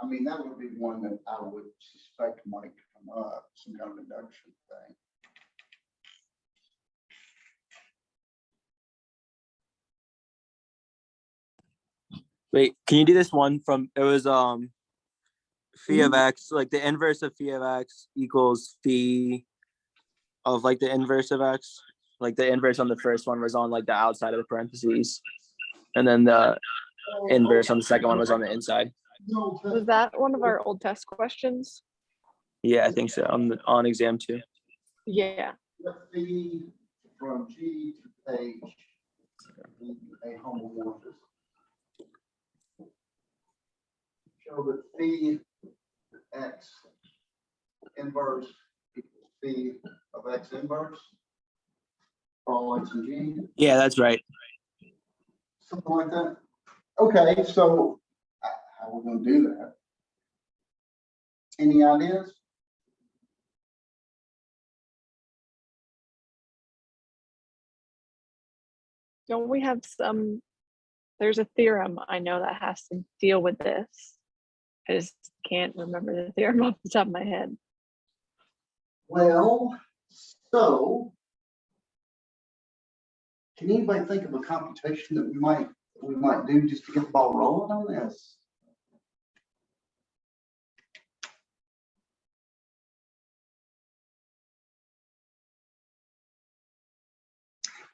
I mean, that would be one that I would suspect might come up, some kind of induction thing. Wait, can you do this one from, it was phi of x, like the inverse of phi of x equals phi of like the inverse of x. Like the inverse on the first one was on like the outside of the parentheses. And then the inverse on the second one was on the inside. Was that one of our old test questions? Yeah, I think so, on exam 2. Yeah. Phi from G to H, a homomorphism. Show that phi x inverse equals phi of x inverse for all x and G. Yeah, that's right. Something like that. Okay, so how are we going to do that? Any ideas? Don't we have some, there's a theorem I know that has to deal with this. I just can't remember the theorem off the top of my head. Well, so can anybody think of a computation that we might do just to get the ball rolling on this?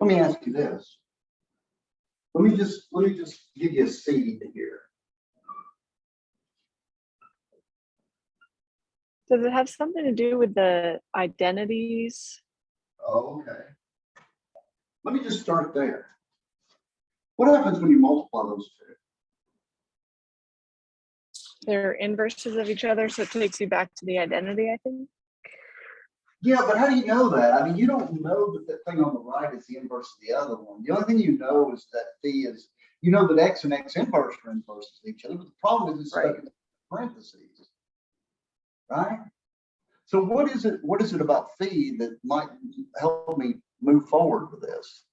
Let me ask you this. Let me just give you a seed here. Does it have something to do with the identities? Oh, okay. Let me just start there. What happens when you multiply those two? They're inverses of each other, so it takes you back to the identity, I think. Yeah, but how do you know that? I mean, you don't know that that thing on the right is the inverse of the other one. The only thing you know is that phi is, you know that x and x inverse are inverses of each other, but the problem is it's stuck in parentheses, right? So what is it about phi that might help me move forward with this?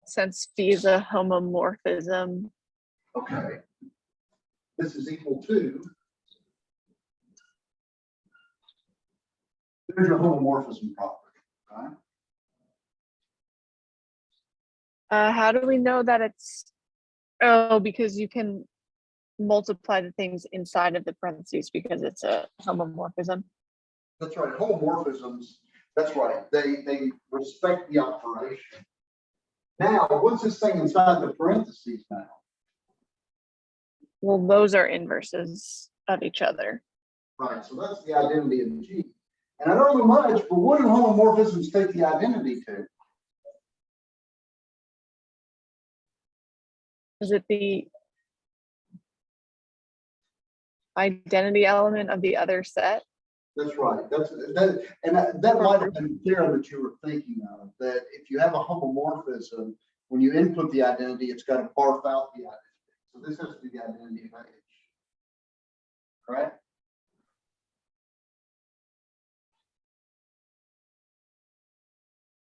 Since phi is a homomorphism. Okay. This is equal to, there's your homomorphism property, right? How do we know that it's, oh, because you can multiply the things inside of the parentheses because it's a homomorphism. That's right, homomorphisms, that's right, they respect the operation. Now, what's this thing inside the parentheses now? Well, those are inverses of each other. Right, so that's the identity of G. And I don't know much, but what do homomorphisms take the identity to? Is it the identity element of the other set? That's right. That might have been the theorem that you were thinking of, that if you have a homomorphism, when you input the identity, it's got to barf out the identity. So this has to be the identity of H. Correct?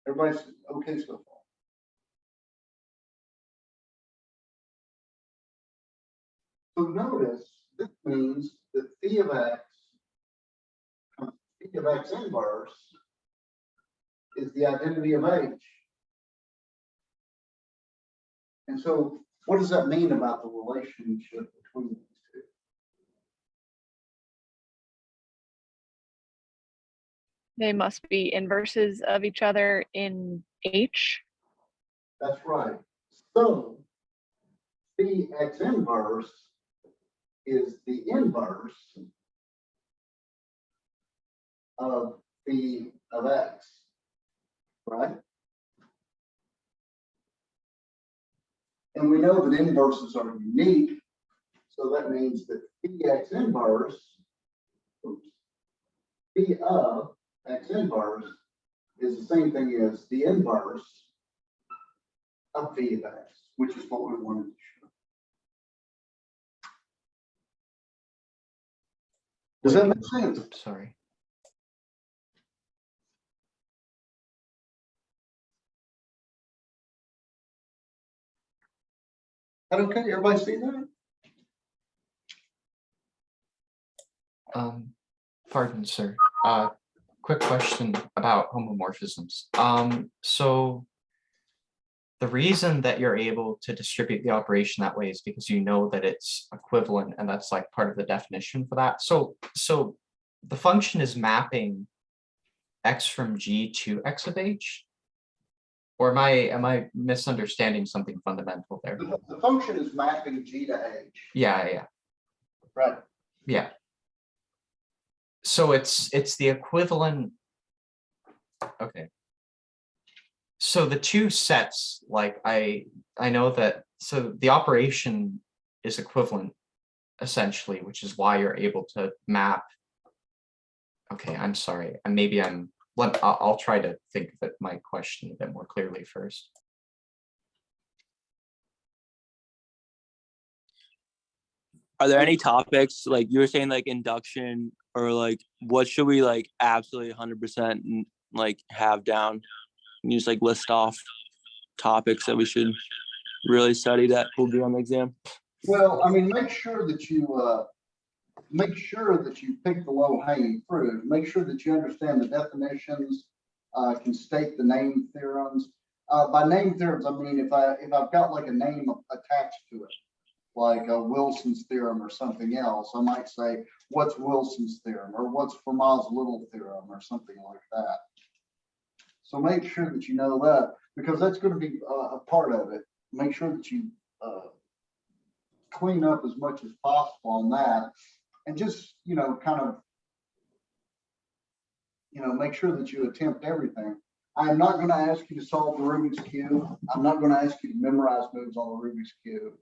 Everybody's okay so far? So notice this means that phi of x inverse is the identity of H. And so what does that mean about the relationship between these two? They must be inverses of each other in H. That's right. So phi x inverse is the inverse of phi of x, right? And we know that inverses are unique, so that means that phi x inverse, phi of x inverse is the same thing as the inverse of phi of x, which is what we wanted to show. Does that make sense? Oops, sorry. That okay? Everybody see that? Pardon, sir. Quick question about homomorphisms. So the reason that you're able to distribute the operation that way is because you know that it's equivalent, and that's like part of the definition for that. So the function is mapping x from G to x of H? Or am I misunderstanding something fundamental there? The function is mapping G to H. Yeah. Right. Yeah. So it's the equivalent. Okay. So the two sets, like I know that, so the operation is equivalent essentially, which is why you're able to map. Okay, I'm sorry. And maybe I'll try to think of my question a bit more clearly first. Are there any topics like you were saying, like induction, or like what should we like absolutely 100% like have down? Can you just like list off topics that we should really study that will be on the exam? Well, I mean, make sure that you pick the low hanging fruit. Make sure that you understand the definitions, can state the name theorems. By name theorems, I mean if I've got like a name attached to it, like a Wilson's theorem or something else, I might say, what's Wilson's theorem, or what's Fermat's little theorem, or something like that. So make sure that you know that, because that's going to be a part of it. Make sure that you clean up as much as possible on that, and just, kind of, make sure that you attempt everything. I am not going to ask you to solve the Rubik's Cube. I'm not going to ask you to memorize moves on the Rubik's Cube.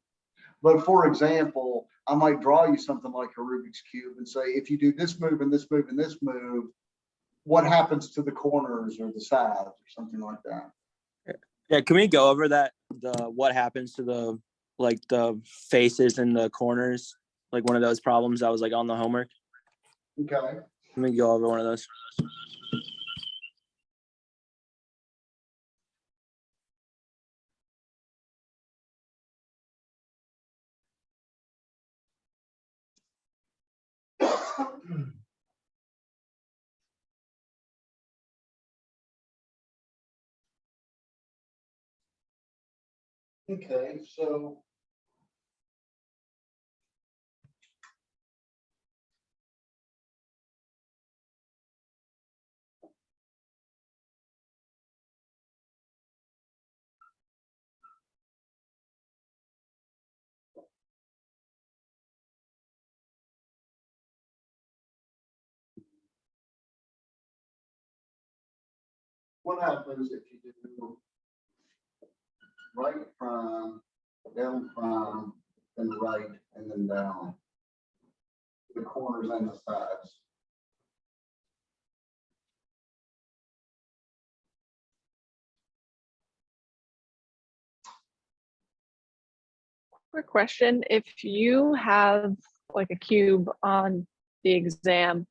But for example, I might draw you something like a Rubik's Cube and say, if you do this move and this move and this move, what happens to the corners or the sides or something like that? Yeah, can we go over that? What happens to the faces and the corners? Like one of those problems that was like on the homework. Okay. Let me go over one of those. Okay, so what happens if you do right prime, down prime, then right, and then down? The corners and the sides. Quick question, if you have like a cube on the exam,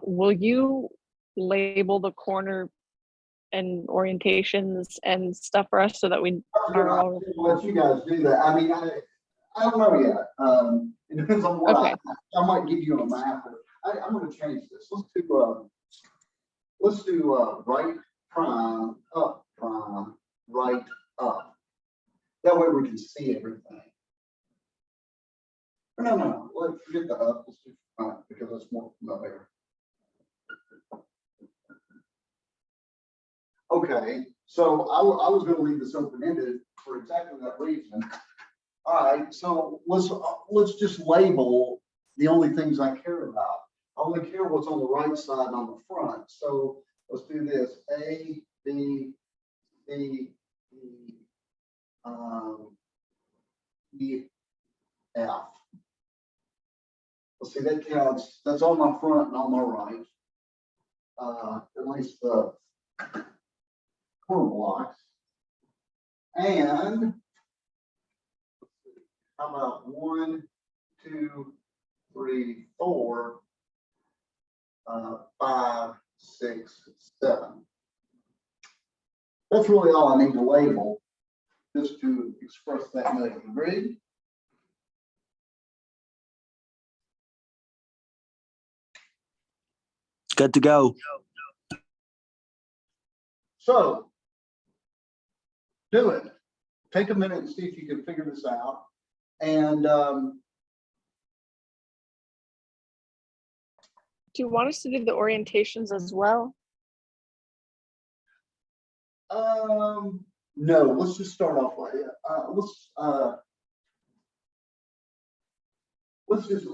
will you label the corner and orientations and stuff for us so that we are all Let you guys do that. I mean, I don't know yet. It depends on what okay? I might give you a map. I'm going to change this. Let's do right prime, up prime, right up. That way we can see everything. No. Let's forget the up. Let's do front because that's more familiar. Okay, so I was going to leave this open-ended for exactly that reason. All right, so let's just label the only things I care about. I only care what's on the right side on the front. So let's do this: A, B, C, E, E, F. Let's see, that counts. That's on my front and on my right. At least the corner blocks. And how about 1, 2, 3, 4, 5, 6, 7. That's really all I need to label just to express that measure. Agreed? Good to go. So do it. Take a minute and see if you can figure this out. And Do you want us to do the orientations as well? no, let's just start off like let's just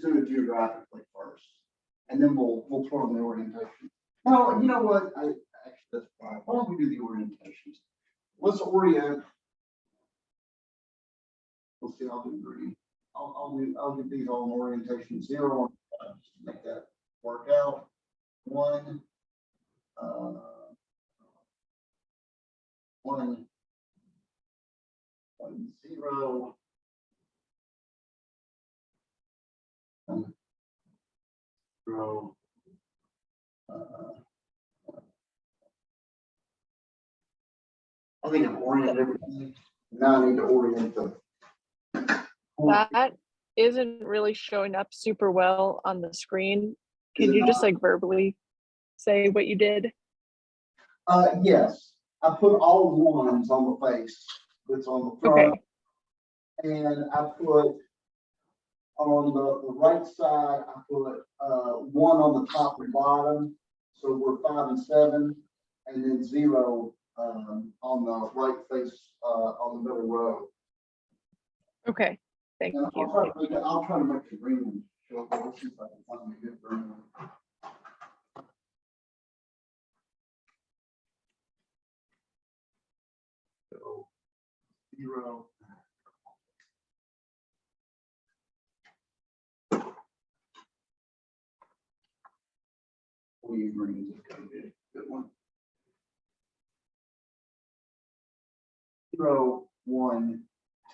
do it geographically first, and then we'll throw in the orientation. No, you know what? Actually that's fine. Why don't we do the orientations? Let's orient. Let's see. I'll do green. I'll do these all in orientation 0. Just to make that work out. 1. 1, 0. 1, 0. I think I've oriented everything. Now I need to orient the. That isn't really showing up super well on the screen. Can you just like verbally say what you did? Yes, I put all ones on the face that's on the front. Okay. And I put on the right side, I put 1 on the top and bottom. So we're 5 and 7, and then 0 on the right face on the middle row. Okay. Thank And you. I'll try to make the green one show up. Let's see if I can find a good green one. So 0. Greens is going to be a good one. 0, 1,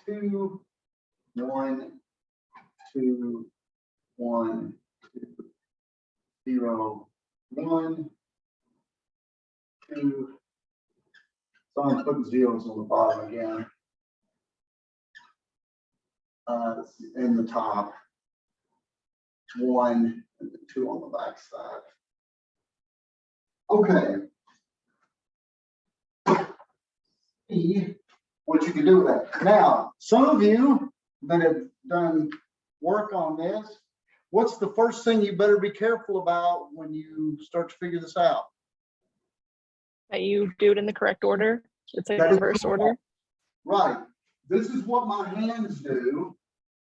2, 1, 2, 1, 2, 0, 1, 2. So I'm putting zeros on the bottom again. In the top. 1 and 2 on the back side. Okay. See what you can do with that. Now, some of you that have done work on this, what's the first thing you better be careful about when you start to figure this out? That you do it in the correct order. It's like That is reverse order. Right. This is what my hands do.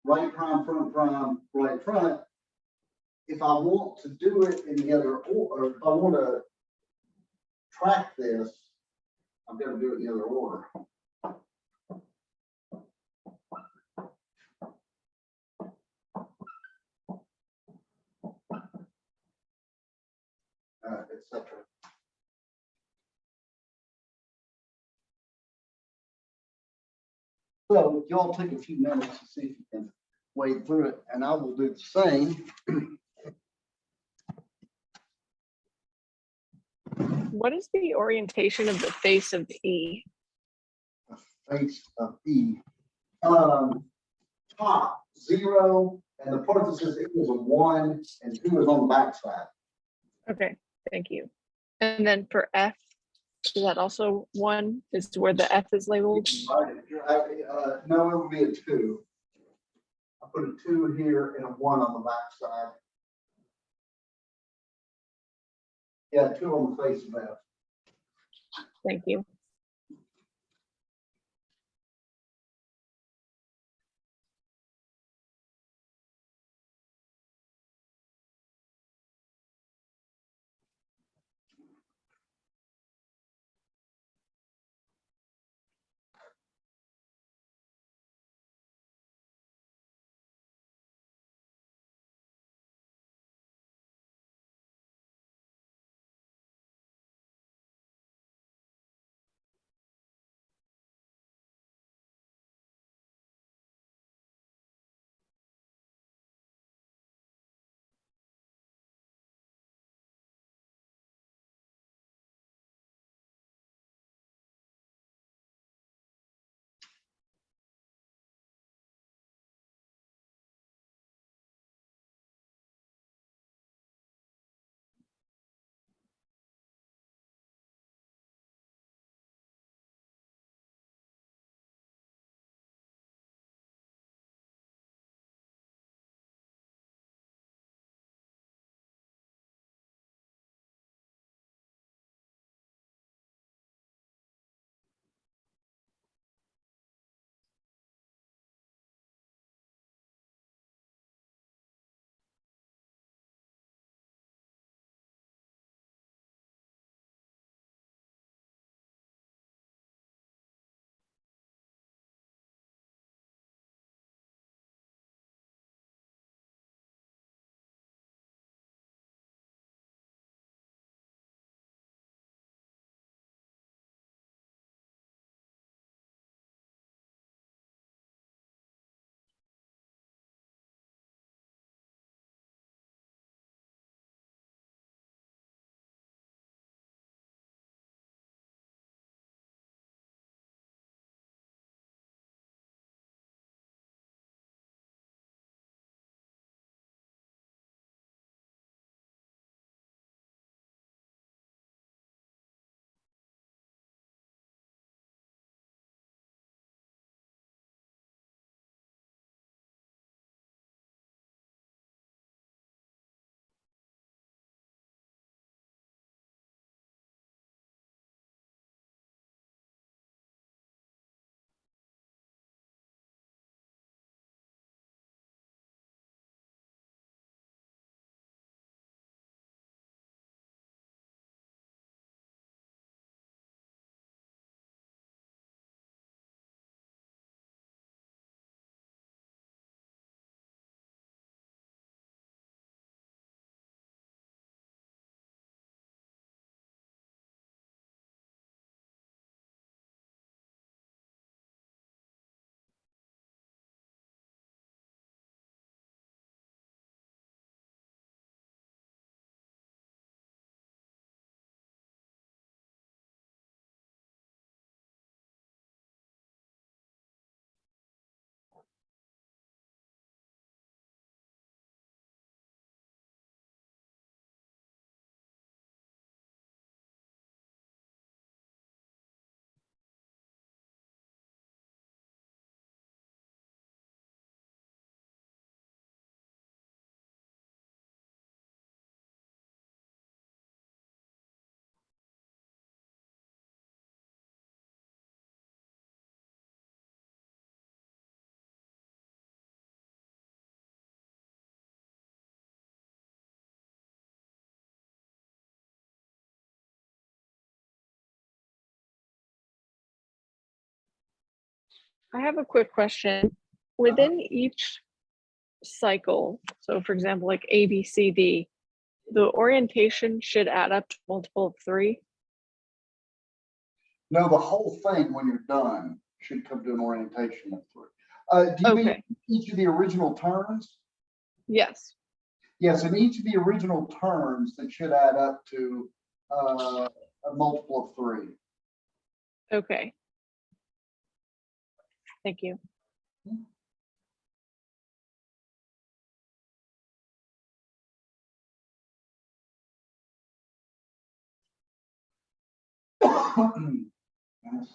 Right prime, right front. If I want to do it in the other order, or if I want to track this, I'm gonna do it in the other order. Et cetera. So y'all take a few minutes to see if you can wade through it, and I will do the same. What is the orientation of the face of E? Face of E. Top 0, and the part that says equals a 1 and 2 is on the backside. Okay, thank you. And then for F, is that also 1? Is where the F is labeled? No, it would be a 2. I put a 2 here and a 1 on the backside. Yeah, 2 on the face of F. Thank you. I have a quick question. Within each cycle, so for example, like A, B, C, D, the orientation should add up to a multiple of 3. No, the whole thing, when you're done, should come to an orientation of 3. Do you mean Okay. each of the original terms? Yes. Yes, in each of the original terms, that should add up to a multiple of 3. Okay. Thank you. Yes.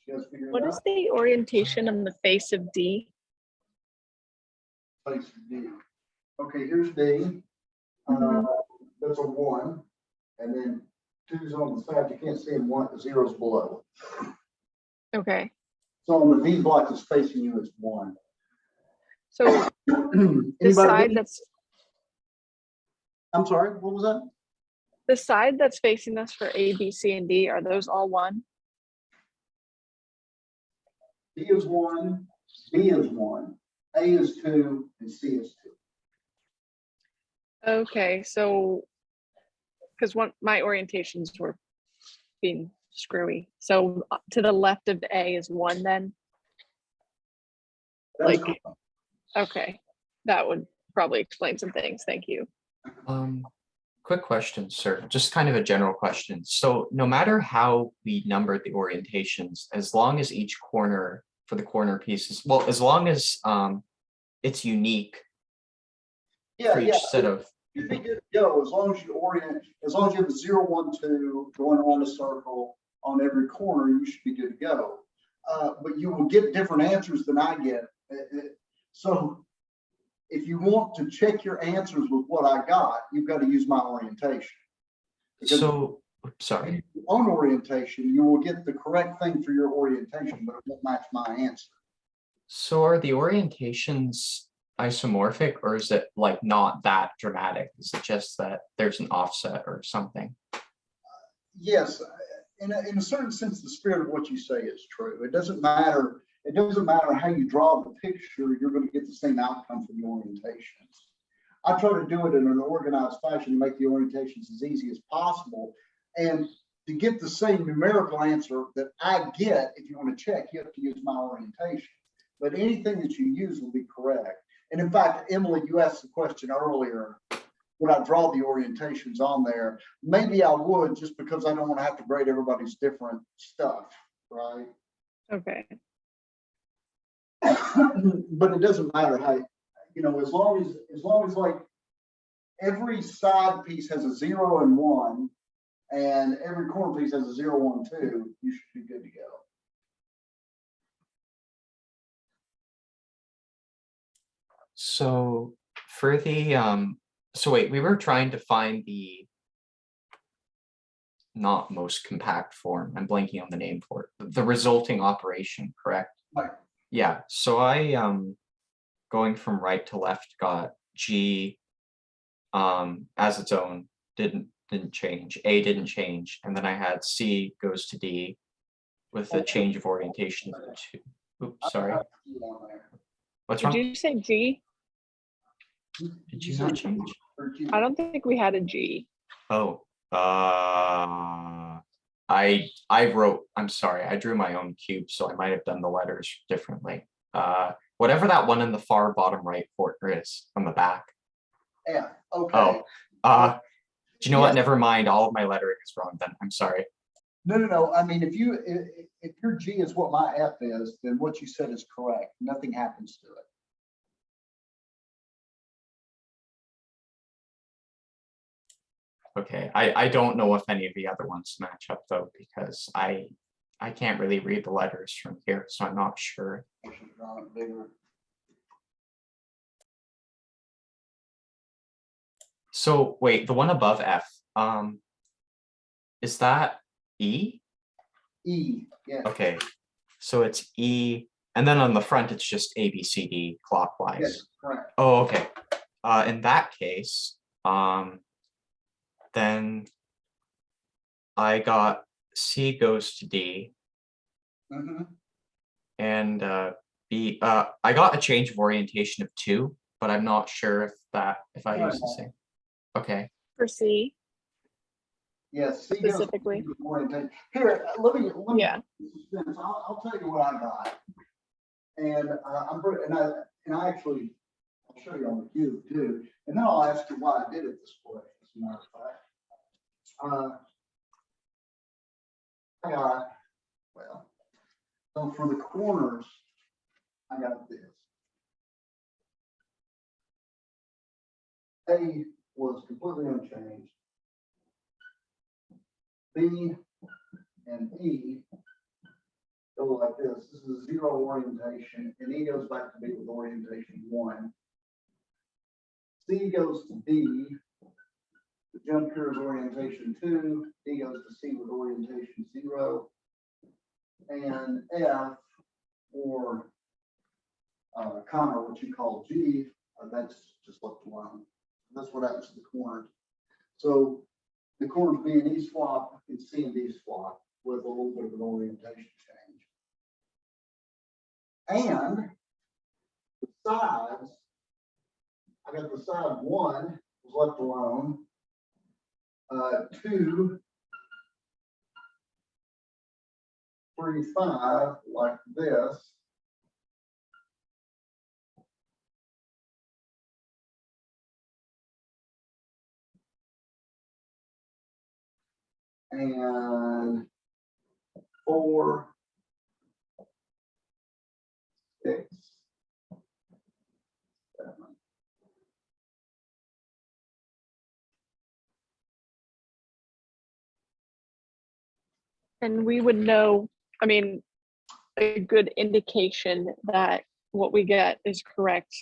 You guys figure it What out? is the orientation on the face of D? Place D. Okay, here's D. Mhm. That's a 1. And then 2's on the side. You can't see him. 1, 0's below. Okay, So on the D block that's facing you, it's 1. so the Anybody? side that's I'm sorry, what was that? the side that's facing us for A, B, C, and D, are those all 1? D is 1, B is 1, A is 2, and C is 2. Okay, so because my orientations were being screwy. So to the left of A is 1 then? That's Like, correct. okay, that would probably explain some things. Thank you. Quick question, sir. Just kind of a general question. So no matter how we number the orientations, as long as each corner for the corner pieces, well, as long as it's unique for each set of. You'd be good to go as long as you orient, as long as you have a 0, 1, 2 going around a circle on every corner, you should be good to go. But you will get different answers than I get. So if you want to check your answers with what I got, you've got to use my orientation. Because So, sorry. on orientation, you will get the correct thing for your orientation, but it won't match my answer. So are the orientations isomorphic, or is it like not that dramatic? Is it just that there's an offset or something? Yes, in a certain sense, the spirit of what you say is true. It doesn't matter. It doesn't matter how you draw the picture, you're going to get the same outcome from the orientations. I try to do it in an organized fashion to make the orientations as easy as possible. And to get the same numerical answer that I get, if you want to check, you have to use my orientation. But anything that you use will be correct. And in fact, Emily, you asked the question earlier, would I draw the orientations on there? Maybe I would, just because I don't want to have to grade everybody's different stuff, right? Okay. But it doesn't matter how, you know, as long as like every side piece has a 0 and 1, and every corner piece has a 0, 1, 2, you should be good to go. So for the so wait, we were trying to find the not most compact form. I'm blanking on the name for it. The resulting operation, correct? Right. Yeah. So I going from right to left got G as its own, didn't change. A didn't change, and then I had C goes to D with the change of orientation of the 2. Oops, sorry. What's Did wrong? you say G? Did you not change? I don't think we had a G. Oh, I wrote, I'm sorry, I drew my own cube, so I might have done the letters differently. Whatever that one in the far bottom right corner is on the back. Yeah, okay. Oh, do you know what? Yes. Never mind. All of my lettering is wrong then. I'm sorry. No. I mean, if your G is what my F is, then what you said is correct. Nothing happens to it. Okay, I don't know if any of the other ones match up though, because I can't really read the letters from here, so I'm not sure. I should draw it bigger. So wait, the one above F, is that E? E, yeah. Okay, so it's E, and then on the front, it's just A, B, C, D clockwise. Yes, correct. Oh, okay. In that case, then I got C goes to D, Mm-hmm. and B, I got a change of orientation of 2, but I'm not sure if I use the same. Okay. For C, Yes, C specifically. goes to orientation. Here, let me Yeah. I'll tell you what I got. And I actually, I'll show you on the cube too. And then I'll ask you why I did it this way, as a matter of fact. I got, well, so for the corners, I got this. A was completely unchanged. B and E go like this. This is 0 orientation, and E goes back to B with orientation 1. C goes to D. The jump here is orientation 2. D goes to C with orientation 0. And F, or comma, what you call G, that's just left alone. That's what happens to the corners. So the corners B and E swap, and C and D swap with a little bit of an orientation change. And the sides, I got the side 1 was left alone. 2, 3, 5, like this. And 4, 6, 7. And we would know, I mean, a good indication that what we get is correct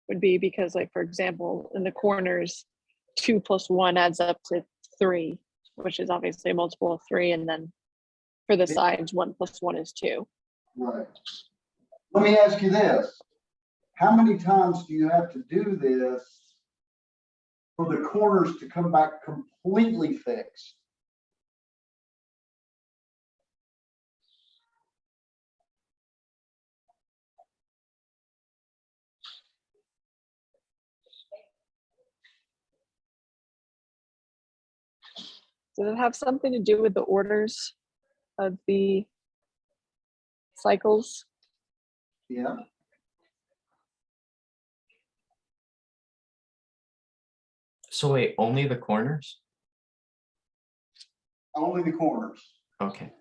would be because, like, for example, in the corners, 2 plus 1 adds up to 3, which is obviously a multiple of 3. And then for the sides, 1 plus 1 is 2. Right. Let me ask you this. How many times do you have to do this for the corners to come back completely fixed? Does it have something to do with the orders of the cycles? Yeah. So wait, only the corners? Only the corners. Okay.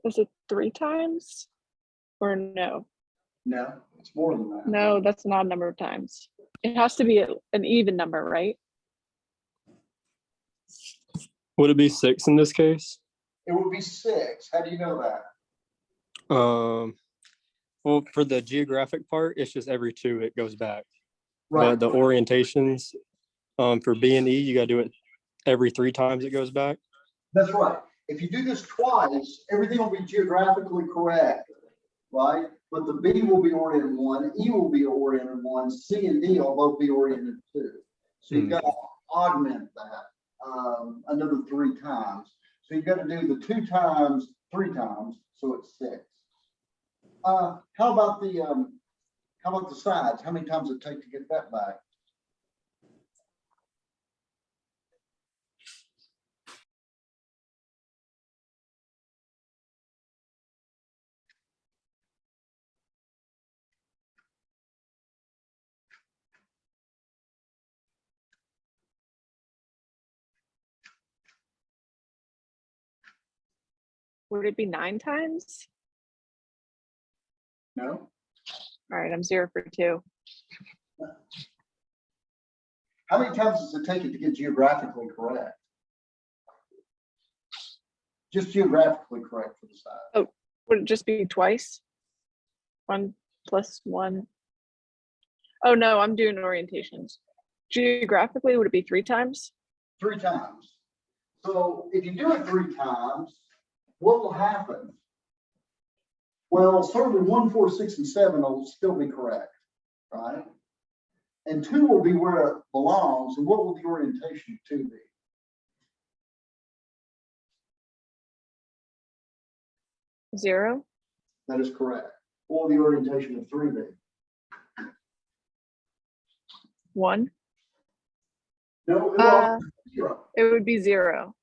Is it 3 times or no? No, it's more than that. No, that's not a number of times. It has to be an even number, right? Would it be 6 in this case? It would be 6. How do you know that? Well, for the geographic part, it's just every 2 it goes back. Right. But the orientations, for B and E, you gotta do it every 3 times it goes back. That's right. If you do this twice, everything will be geographically correct, right? But the B will be oriented 1, E will be oriented 1, C and D will both be oriented 2. So you've got to augment that another 3 times. So you've got to do the 2 times 3 times, so it's 6. How about the sides? How many times does it take to get that back? Would it be 9 times? No. All right, I'm 0 for 2. How many times does it take it to get geographically correct? Just geographically correct for the side. Oh, would it just be twice? 1 plus 1. Oh no, I'm doing orientations. Geographically, would it be 3 times? 3 times. So if you do it 3 times, what will happen? Well, certainly 1, 4, 6, and 7 will still be correct, right? And 2 will be where it belongs. And what will the orientation of 2 be? Zero? That is correct. What will the orientation of 3 be? 1? No, it will be 0. It would be 0.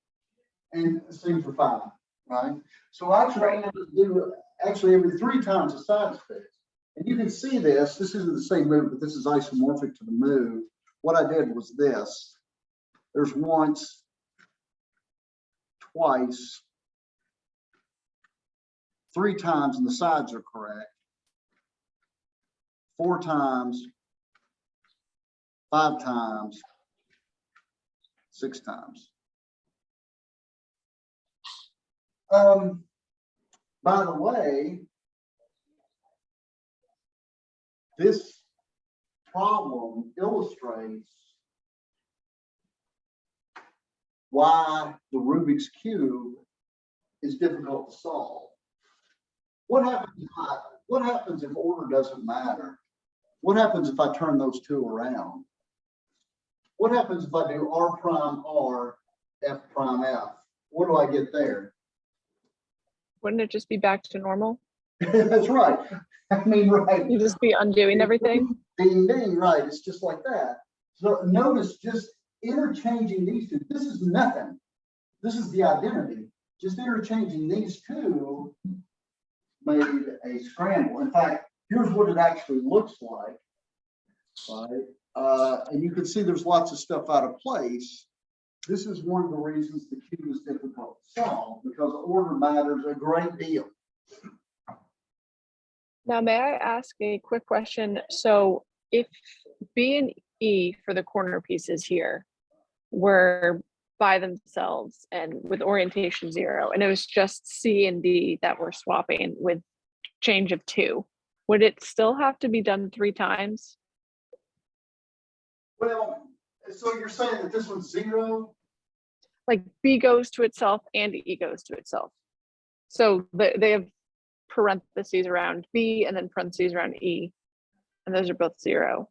And same for 5, right? So actually, I'm going to do actually every 3 times the side's fixed. And you can see this. This isn't the same move, but this is isomorphic to the move. What I did was this. There's once, twice, 3 times and the sides are correct, 4 times, 5 times, 6 times. By the way, this problem illustrates why the Rubik's Cube is difficult to solve. What happens if order doesn't matter? What happens if I turn those two around? What happens if I do R prime R, F prime F? What do I get there? Wouldn't it just be back to normal? That's right. I mean, right. You just be undoing everything? Ding, ding, right. It's just like that. So notice just interchanging these two. This is nothing. This is the identity. Just interchanging these two made a scramble. In fact, here's what it actually looks like, right? And you can see there's lots of stuff out of place. This is one of the reasons the cube is difficult to solve, because order matters a great deal. Now, may I ask a quick question? So if B and E for the corner pieces here were by themselves and with orientation 0, and it was just C and D that were swapping with change of 2, would it still have to be done 3 times? Well, so you're saying that this one's 0? Like B goes to itself and E goes to itself. So they have parentheses around B and then parentheses around E, and those are both 0.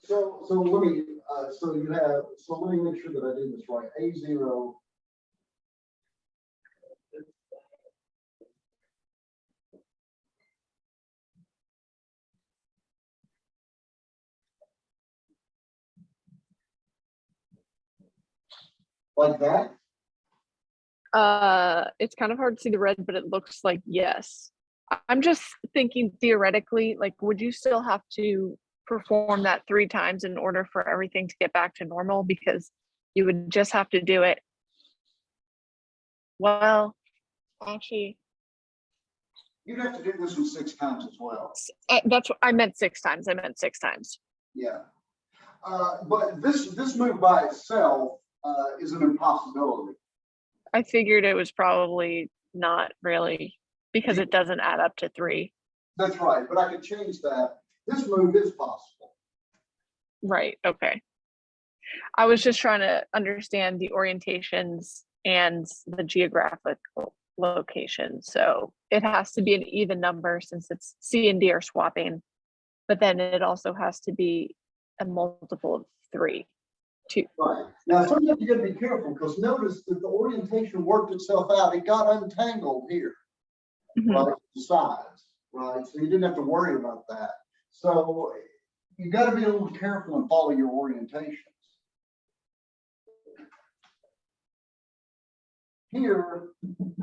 So let me, let me make sure that I did this right. A0. Like that? It's kind of hard to see the red, but it looks like yes. I'm just thinking theoretically, like, would you still have to perform that 3 times in order for everything to get back to normal? Because you would just have to do it. Well, actually, You'd have to do this one 6 times as well. that's what I meant. 6 times. I meant 6 times. Yeah. But this move by itself is an impossibility. I figured it was probably not really, because it doesn't add up to 3. That's right, but I could change that. This move is possible. Right. Okay. I was just trying to understand the orientations and the geographical location. So it has to be an even number since it's C and D are swapping, but then it also has to be a multiple of 3, 2. Right. Now, sometimes you got to be careful, because notice that the orientation worked itself out. It got untangled here, right? The sides, right? So you didn't have to worry about that. So you got to be a little careful and follow your orientations. Here,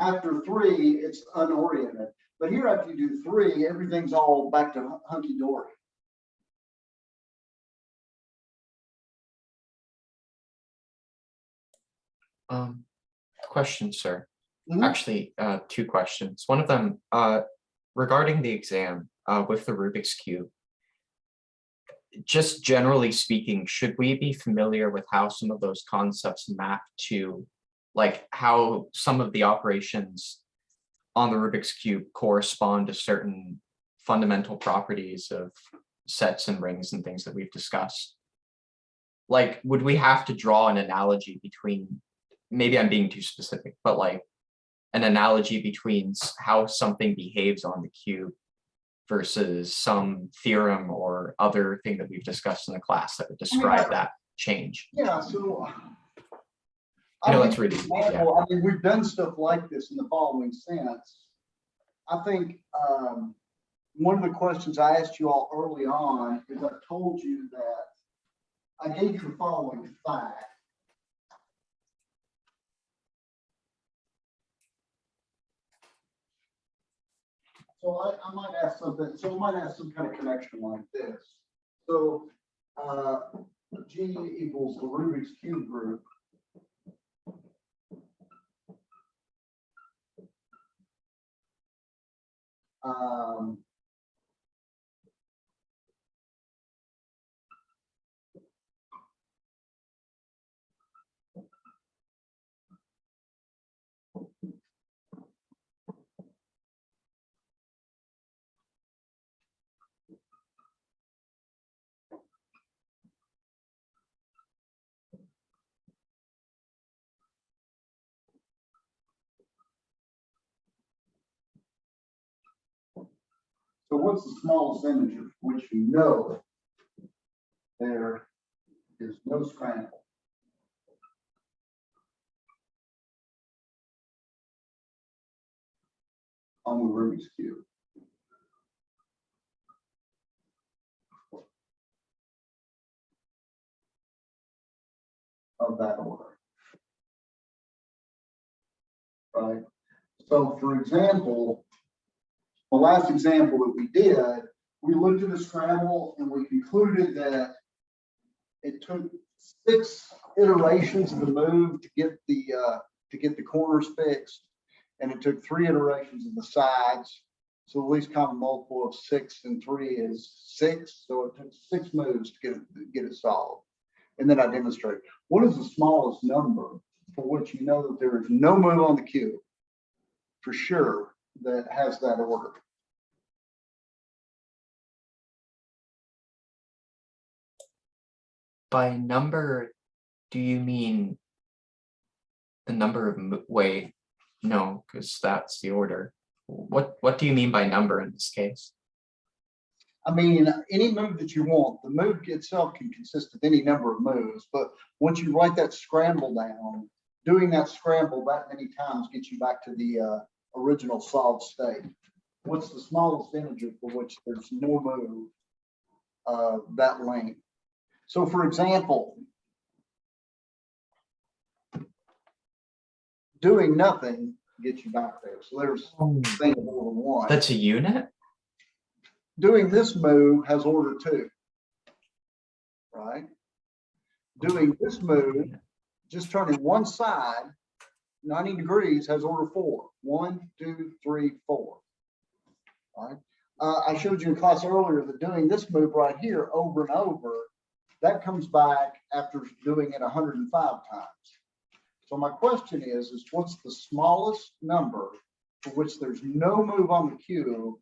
after 3, it's unoriented. But here, after you do 3, everything's all back to hunky-dory. Question, sir. Mhm. Actually, 2 questions. One of them, regarding the exam with the Rubik's Cube. Just generally speaking, should we be familiar with how some of those concepts map to, like, how some of the operations on the Rubik's Cube correspond to certain fundamental properties of sets and rings and things that we've discussed? Like, would we have to draw an analogy between, maybe I'm being too specific, but like an analogy between how something behaves on the cube versus some theorem or other thing that we've discussed in the class that would describe that change? Yeah, so I know it's really, I mean, we've done stuff like this in the following sense. I think one of the questions I asked you all early on is I told you that I gave you the following fact. So I might ask something, so I might ask some kind of connection like this. So G equals the Rubik's Cube group. Um, So what's the smallest integer for which you know there is no scramble? On the Rubik's Cube. Of that order. Right? So for example, the last example that we did, we looked at a scramble and we concluded that it took 6 iterations of the move to get the corners fixed, and it took 3 iterations of the sides. So the least common multiple of 6 and 3 is 6. So it took 6 moves to get it solved. And then I demonstrate what is the smallest number for which you know that there is no move on the cube for sure that has that order. By number, do you mean the number of wait, no, because that's the order. What do you mean by number in this case? I mean, any move that you want, the move itself can consist of any number of moves, but once you write that scramble down, doing that scramble that many times gets you back to the original solved state. What's the smallest integer for which there's no move that length? So for example, doing nothing gets you back there. So there's thing of order 1. That's a unit? Doing this move has order 2, right? Doing this move, just turning one side 90 degrees has order 4. 1, 2, 3, 4. All right. I showed you in class earlier that doing this move right here over and over, that comes back after doing it 105 times. So my question is what's the smallest number for which there's no move on the cube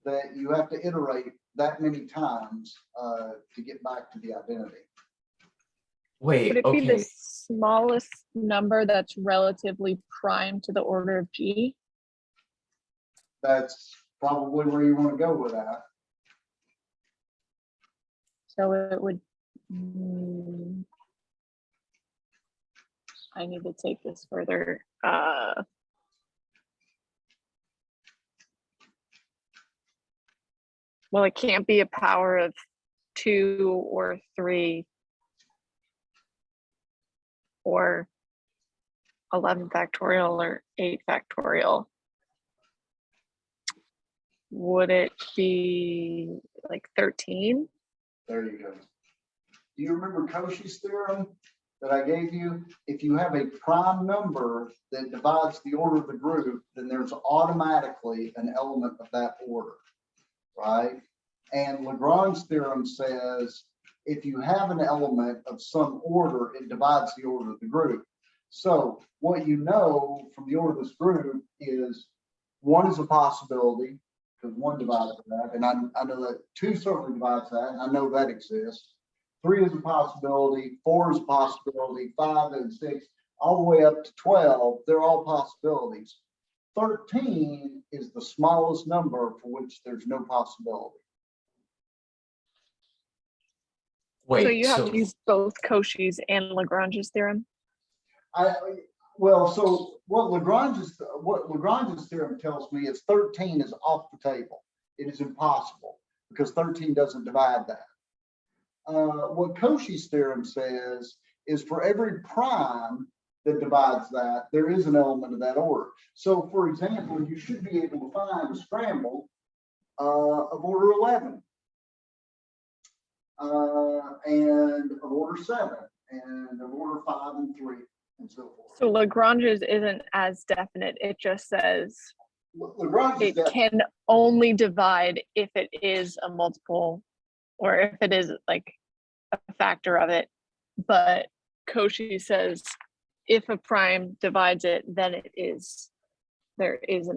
that you have to iterate that many times to get back to the identity? Wait, Would it be the okay. smallest number that's relatively prime to the order of G? That's probably where you want to go with that. So it would, I need to take this further. Well, it can't be a power of 2 or 3 or 11 factorial or 8 factorial. Would it be like 13? There you go. Do you remember Cauchy's theorem that I gave you? If you have a prime number that divides the order of the group, then there's automatically an element of that order, right? And Lagrange's theorem says if you have an element of some order, it divides the order of the group. So what you know from the order of this group is 1 is a possibility, because 1 divides that, and I know that 2 certainly divides that, and I know that exists. 3 is a possibility, 4 is a possibility, 5 and 6, all the way up to 12, they're all possibilities. 13 is the smallest number for which there's no possibility. Wait, So you have to use both Cauchy's and Lagrange's theorem? Well, so what Lagrange's theorem tells me is 13 is off the table. It is impossible because 13 doesn't divide that. What Cauchy's theorem says is for every prime that divides that, there is an element of that order. So for example, you should be able to find a scramble of order 11 and of order 7 and of order 5 and 3 and so forth. So Lagrange's isn't as definite. It just says Lagrange is It that, can only divide if it is a multiple or if it is like a factor of it. But Cauchy says if a prime divides it, then there is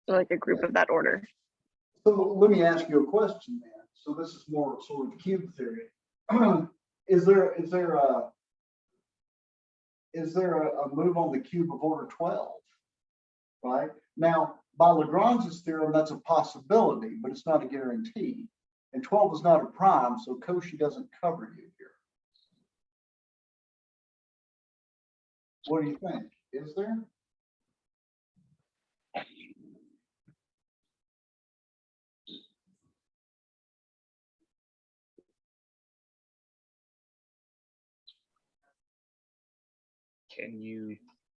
like a group of that order. so let me ask you a question then. So this is more sort of cube theory. Is there a move on the cube of order 12? Right? Now, by Lagrange's theorem, that's a possibility, but it's not a guarantee. And 12 is not a prime, so Cauchy doesn't cover you here. What do you think? Is there? Can you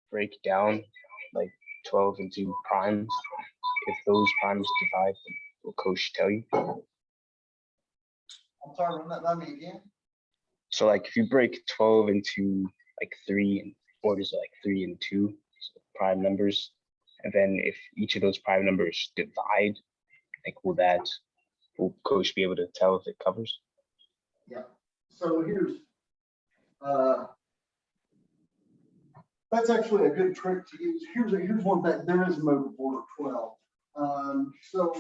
break down like 12 into primes? If those primes divide, will Cauchy tell you? I'm sorry, run that by me again. So like if you break 12 into like 3 and orders of like 3 and 2 so prime numbers, and then if each of those prime numbers divide, like will Cauchy be able to tell if it covers? Yeah. So here's that's actually a good trick to use. Here's one that there is a move of order 12. So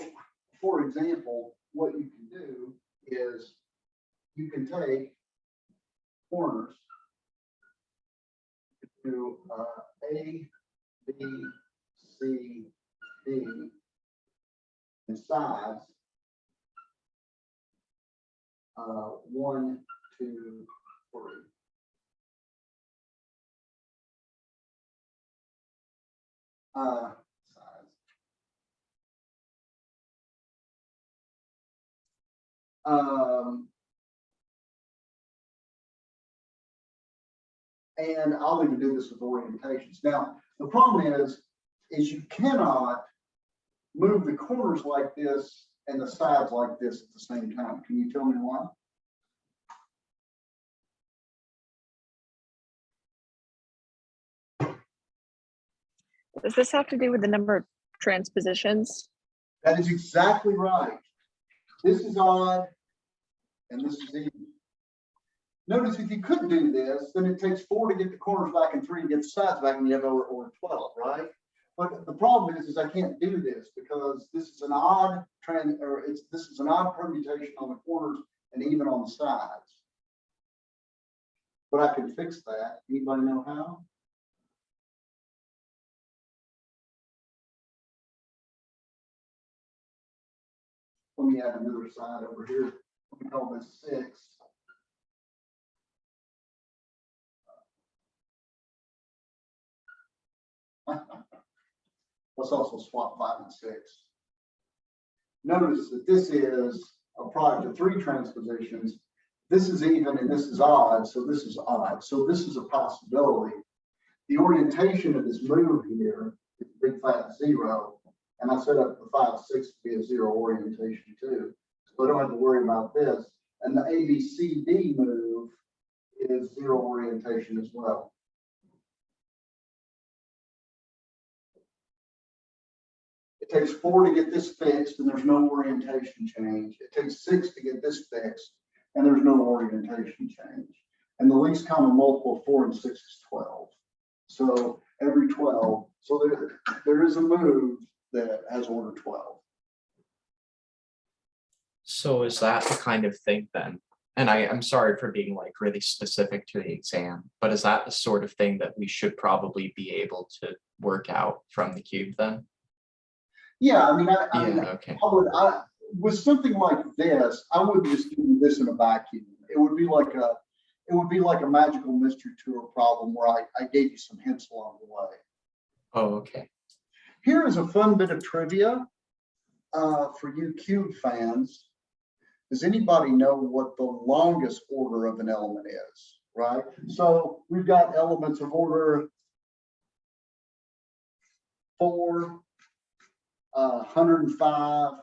for example, what you can do is you can take corners to A, B, C, D, and sides 1, 2, 3. Size. And I'll even do this with orientations. Now, the problem is you cannot move the corners like this and the sides like this at the same time. Can you tell me why? Does this have to do with the number of transpositions? That is exactly right. This is odd, and this is even. Notice if you could do this, then it takes 4 to get the corners back and 3 to get the sides back, and you have order 12, right? But the problem is I can't do this because this is an odd this is an odd permutation on the corners and even on the sides. But I can fix that. Anybody know how? Let me add another side over here. Let me call this 6. Let's also swap 5 and 6. Notice that this is a product of 3 transpositions. This is even and this is odd, so this is odd. So this is a possibility. The orientation of this move here is big fat 0. And I set up the 5, 6 to be a 0 orientation too. So I don't have to worry about this. And the ABCD move is 0 orientation as well. It takes 4 to get this fixed and there's no orientation change. It takes 6 to get this fixed and there's no orientation change. And the least common multiple of 4 and 6 is 12. So every 12, so there is a move that has order 12. So is that the kind of thing then? And I'm sorry for being like really specific to the exam, but is that the sort of thing that we should probably be able to work out from the cube then? Yeah, I mean, Okay. With something like this, I wouldn't just do this in a vacuum. It would be like a magical mystery tour problem where I gave you some hints along the way. Oh, okay. Here is a fun bit of trivia for you cube fans. Does anybody know what the longest order of an element is? Right? So we've got elements of order 4, 105.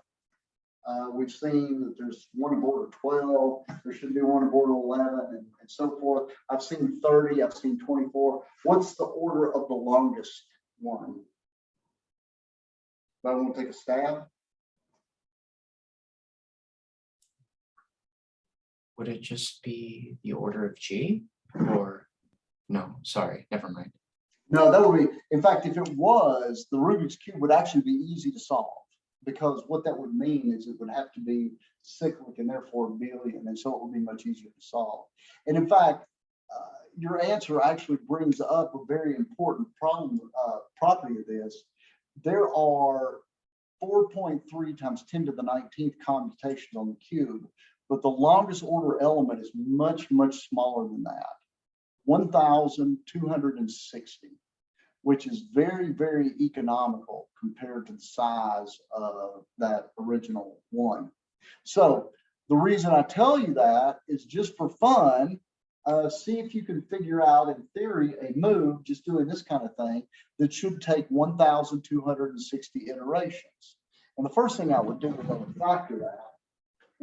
We've seen that there's one of order 12. There should be one of order 11 and so forth. I've seen 30. I've seen 24. What's the order of the longest one? I want to take a stab. Would it just be the order of G? Or, no, sorry, never mind. No, that would be, in fact, if it was, the Rubik's Cube would actually be easy to solve. Because what that would mean is it would have to be cyclic and therefore abelian, and so it would be much easier to solve. And in fact, your answer actually brings up a very important problem, property of this. There are 4.3 times 10 to the 19th commutations on the cube, but the longest order element is much, much smaller than that, 1,260. Which is very, very economical compared to the size of that original one. So the reason I tell you that is just for fun. See if you can figure out in theory a move, just doing this kind of thing, that should take 1,260 iterations. And the first thing I would do is I would factor that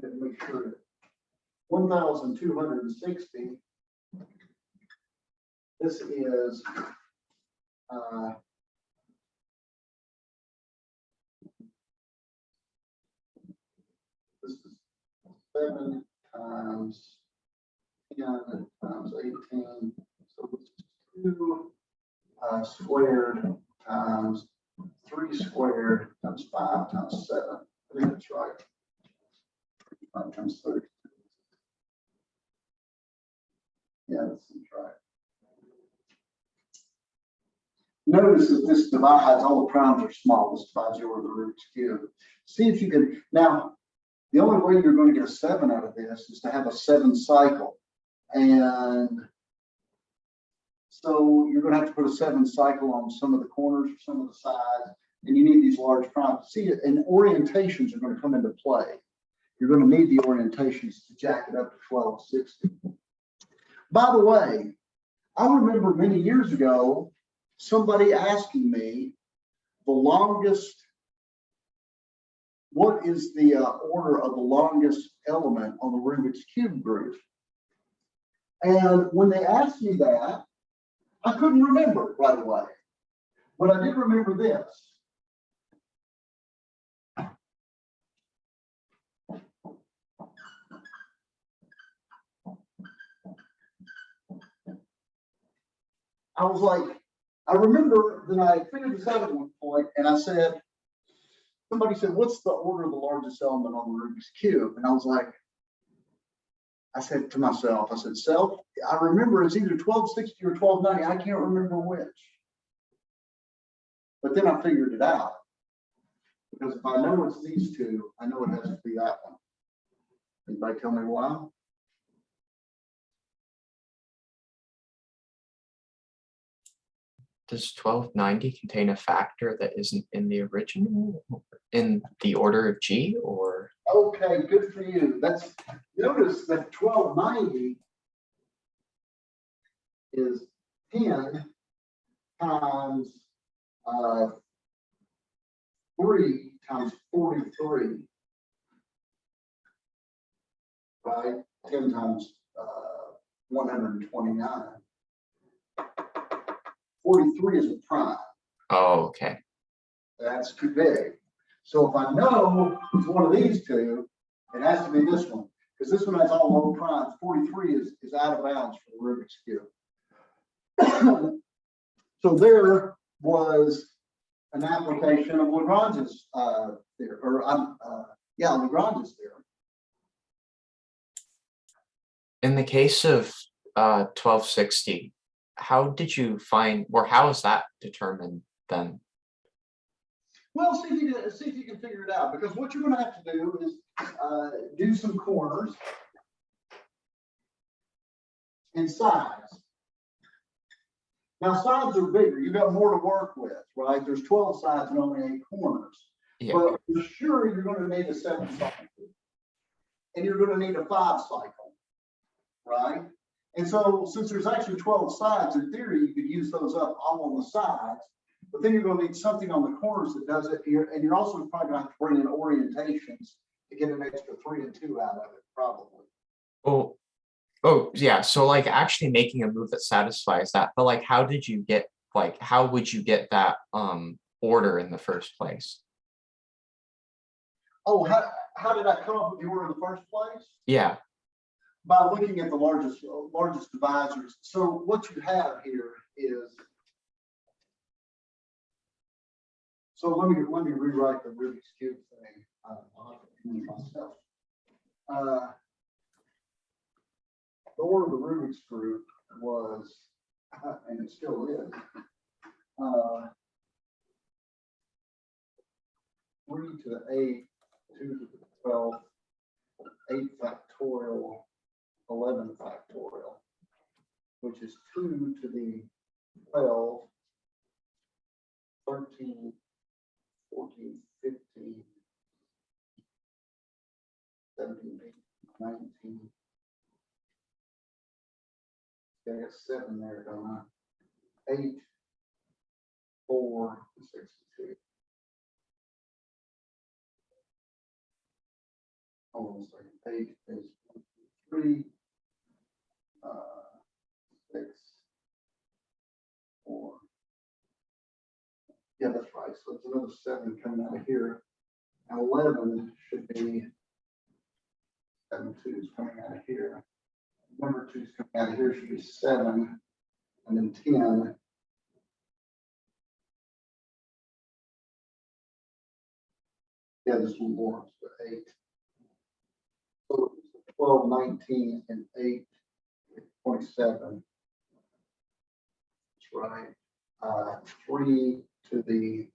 and make sure that 1,260, this is this is 7 times 10 times 18, so this is 2 squared times 3 squared times 5 times 7. I think that's right. 5 times 30. Yeah, that seems right. Notice that this divides, all the primes are small. This divides over the Rubik's Cube. See if you can, now, the only way you're going to get a 7 out of this is to have a 7 cycle. And so you're going to have to put a 7 cycle on some of the corners or some of the sides, and you need these large primes. See, and orientations are going to come into play. You're going to need the orientations to jack it up to 1260. By the way, I remember many years ago, somebody asking me the longest, what is the order of the longest element on the Rubik's Cube group? And when they asked me that, I couldn't remember right away, but I did remember this. I was like, I remember that I figured this out at one point, and I said, somebody said, what's the order of the largest element on the Rubik's Cube? And I was like, I said to myself, I said, self, I remember it's either 1260 or 1290. I can't remember which. But then I figured it out. Because if I know it's these two, I know it has to be that one. Anybody tell me why? Does 1290 contain a factor that isn't in the original, in the order of G, or? Okay, good for you. That's, notice that 1290 is 10 times 3 times 43, right? 10 times 129. 43 is a prime. Oh, okay. That's too big. So if I know it's one of these two, it has to be this one, because this one has all low primes. 43 is out of bounds for the Rubik's Cube. So there was an application of Lagrange's theorem, or Lagrange's theorem. In the case of 1260, how did you find, or how is that determined then? Well, see if you can figure it out, because what you're going to have to do is do some corners and sides. Now, sides are bigger. You've got more to work with, right? There's 12 sides and only 8 corners. Yeah. But for sure, you're going to need a 7 cycle. And you're going to need a 5 cycle, right? And so, since there's actually 12 sides, in theory, you could use those up all on the sides. But then you're going to need something on the corners that does it. And you're also probably going to have to bring in orientations to get an extra 3 and 2 out of it, probably. Oh, yeah. So like actually making a move that satisfies that, but like, how did you get, like, how would you get that order in the first place? Oh, how did I come up with the order in the first place? Yeah, By looking at the largest divisors. So what you have here is, so let me rewrite the Rubik's Cube thing. I'll have to do it myself. The order of the Rubik's group was, and it still is, 3 to the 8, 2 to the 12, 8 factorial, 11 factorial, which is 2 to the 12, 13, 14, 15, 17, 18, 19. Okay, I got 7 there, don't I? 8, 4, 62. Hold on a second. 8 is 1, 2, 3, 6, 4. Yeah, that's right. So it's another 7 coming out of here. And 11 should be 7 2s coming out of here. Number 2's coming out of here should be 7, and then 10. Yeah, this one more, so 8. So 12, 19, and 8, 27. That's right. 3 to the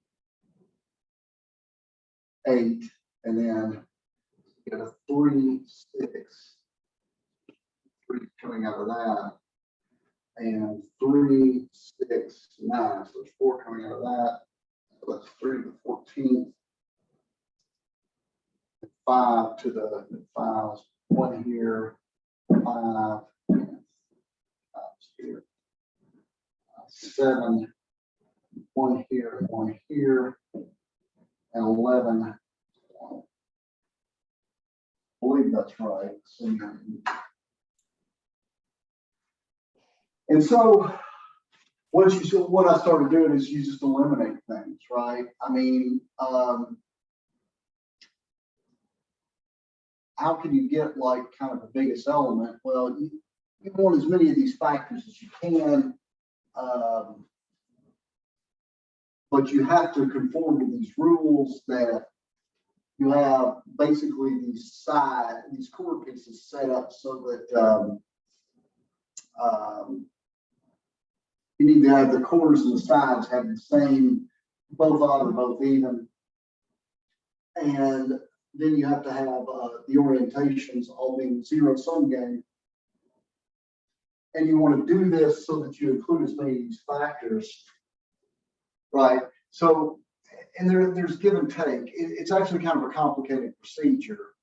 8, and then get a 3, 6. 3 coming out of that, and 3, 6, 9. So there's 4 coming out of that. So that's 3 to the 14th. 5 to the 5, 1 here, 5, and 5 here. 7, 1 here, 1 here, and 11. I believe that's right. And so what I started doing is you just eliminate things, right? I mean, how can you get like kind of the biggest element? Well, you want as many of these factors as you can, but you have to conform to these rules that you have basically these core pieces set up so that you need to have the corners and the sides have the same, both odd or both even. And then you have to have the orientations all being zero-sum game. And you want to do this so that you include as many of these factors, right? So, and there's give and take. It's actually kind of a complicated procedure.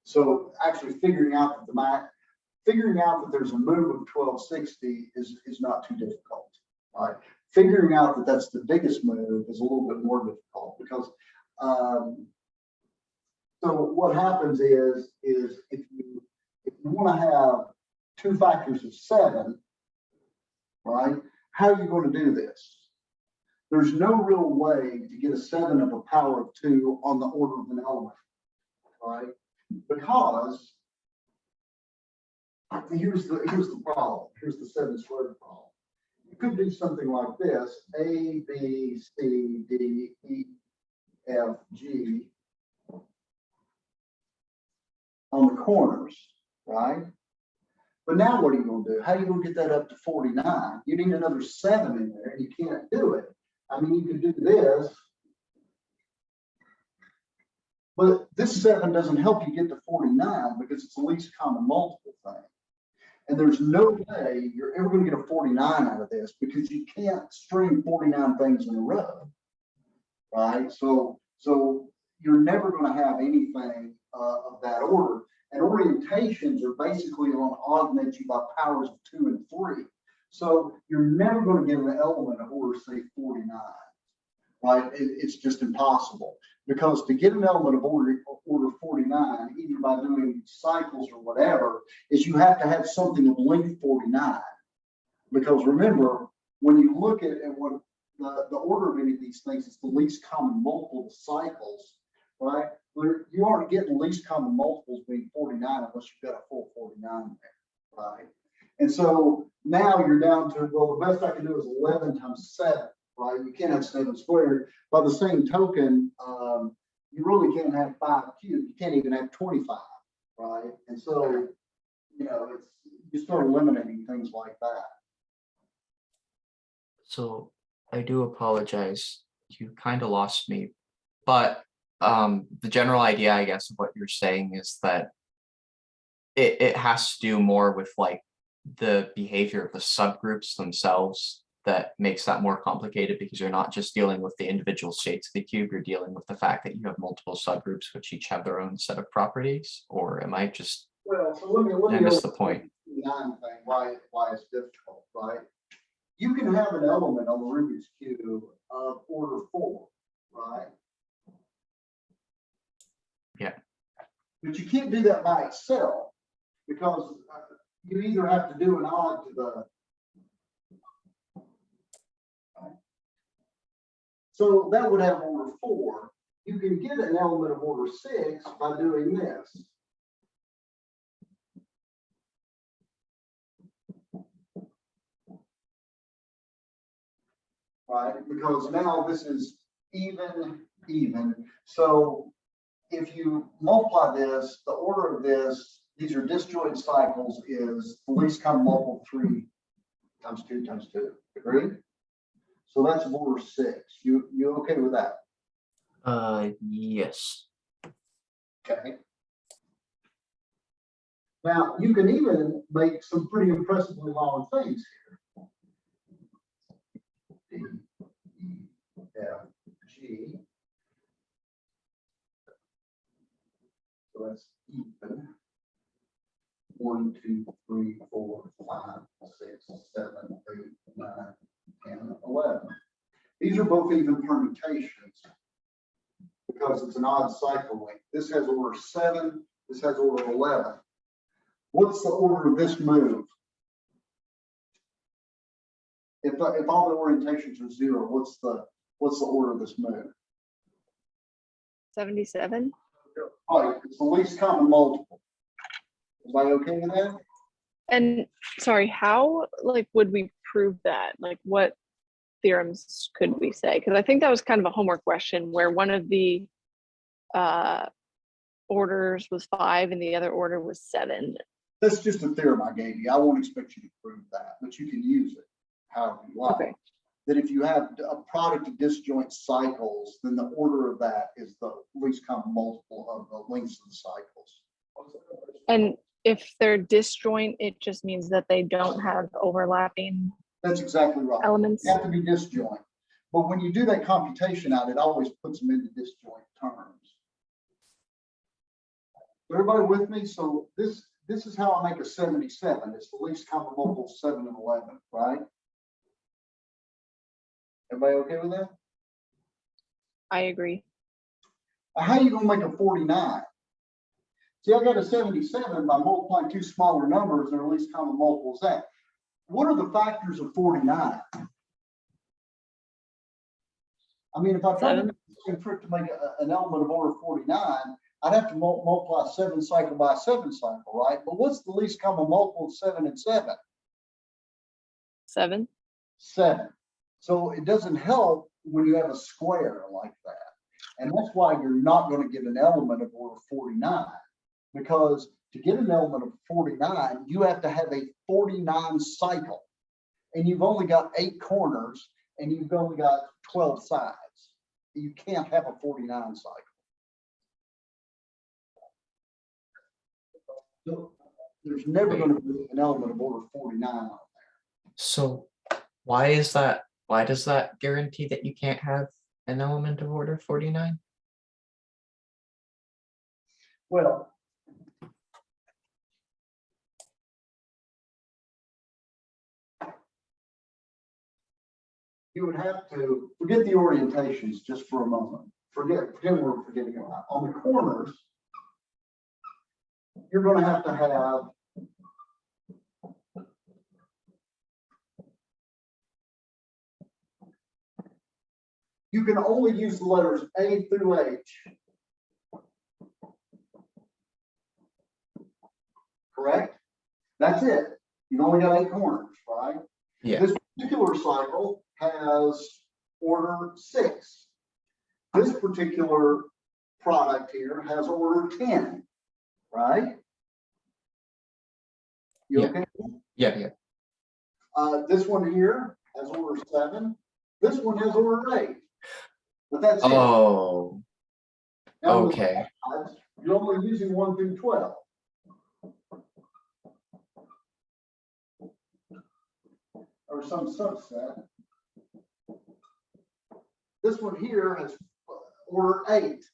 So actually figuring out that there's a move of 1260 is not too difficult, right? Figuring out that that's the biggest move is a little bit more difficult because so what happens is if you want to have 2 factors of 7, right? How are you going to do this? There's no real way to get a 7 of a power of 2 on the order of an element, right? Because here's the problem. Here's the 7 squared problem. You could do something like this: A, B, C, D, E, F, G on the corners, right? But now what are you going to do? How are you going to get that up to 49? You need another 7 in there, and you can't do it. I mean, you could do this, but this 7 doesn't help you get to 49 because it's the least common multiple thing. And there's no way you're ever going to get a 49 out of this because you can't string 49 things in a row, right? So you're never going to have anything of that order. And orientations are basically going to augment you by powers of 2 and 3. So you're never going to get an element of order, say 49, right? It's just impossible, because to get an element of order 49, either by doing cycles or whatever, is you have to have something of length 49. Because remember, when you look at what the order of any of these things is the least common multiple of cycles, right? You aren't getting least common multiples being 49 unless you've got a full 49 there, right? And so now you're down to, well, the best I can do is 11 times 7, right? You can't have 7 squared. By the same token, you really can't have 5 cubed. You can't even have 25, right? And so, you know, you start eliminating things like that. So I do apologize. You kind of lost me, but the general idea, I guess, of what you're saying is that it has to do more with like the behavior of the subgroups themselves that makes that more complicated, because you're not just dealing with the individual states of the cube, you're dealing with the fact that you have multiple subgroups which each have their own set of properties. Or am I just, Well, so let me I missed the point. Thing, why it's difficult, right? You can have an element on the Rubik's Cube of order 4, right? Yeah. But you can't do that by itself, because you either have to do an odd to the. Right? So that would have order 4. You can get an element of order 6 by doing this. Right, because now this is even. So if you multiply this, the order of this, these are disjoint cycles, is the least common multiple 3 times 2 times 2. Agree? So that's order 6. You okay with that? Yes. Okay. Now you can even make some pretty impressively long things here. D, E, F, G. So that's even. 1, 2, 3, 4, 5, 6, 7, 8, 9, 10, 11. These are both even permutations because it's an odd cycle length. This has order 7, this has order 11. What's the order of this move? If all the orientations are 0, what's the order of this move? 77. Right, it's the least common multiple. Is I okay with that? And sorry, how like would we prove that? Like what theorems could we say? Because I think that was kind of a homework question where one of the orders was 5 and the other order was 7. That's just a theorem I gave you. I won't expect you to prove that, but you can use it however you like. Okay. That if you have a product of disjoint cycles, then the order of that is the least common multiple of the lengths of the cycles. And if they're disjoint, it just means that they don't have overlapping That's exactly right. elements. They have to be disjoint. But when you do that computation out, it always puts them into disjoint terms. Everybody with me? So this is how I make a 77. It's the least common multiple of 7 and 11, right? Everybody okay with that? I agree. How are you going to make a 49? See, I got a 77 by multiplying 2 smaller numbers, and the least common multiple is that. What are the factors of 49? I mean, if I try to do the same trick to make an element of order 49, I'd have to multiply 7 cycle by 7 cycle, right? But what's the least common multiple of 7 and 7? 7. 7. So it doesn't help when you have a square like that. And that's why you're not going to get an element of order 49. Because to get an element of 49, you have to have a 49 cycle. And you've only got 8 corners and you've only got 12 sides. You can't have a 49 cycle. So there's never going to be an element of order 49 on there. So why is that? Why does that guarantee that you can't have an element of order 49? Well, you would have to forget the orientations just for a moment. Forget what we're forgetting about. On the corners, you're going to have you can only use the letters A through H correct? That's it. You've only got 8 corners, right? Yeah. This particular cycle has order 6. This particular product here has order 10, right? You Yeah. okay? Yeah. This one here has order 7. This one has order 8. But that's it. Oh, Now, with okay. odds, you're only using 1 through 12. Or some subset. This one here has order 8.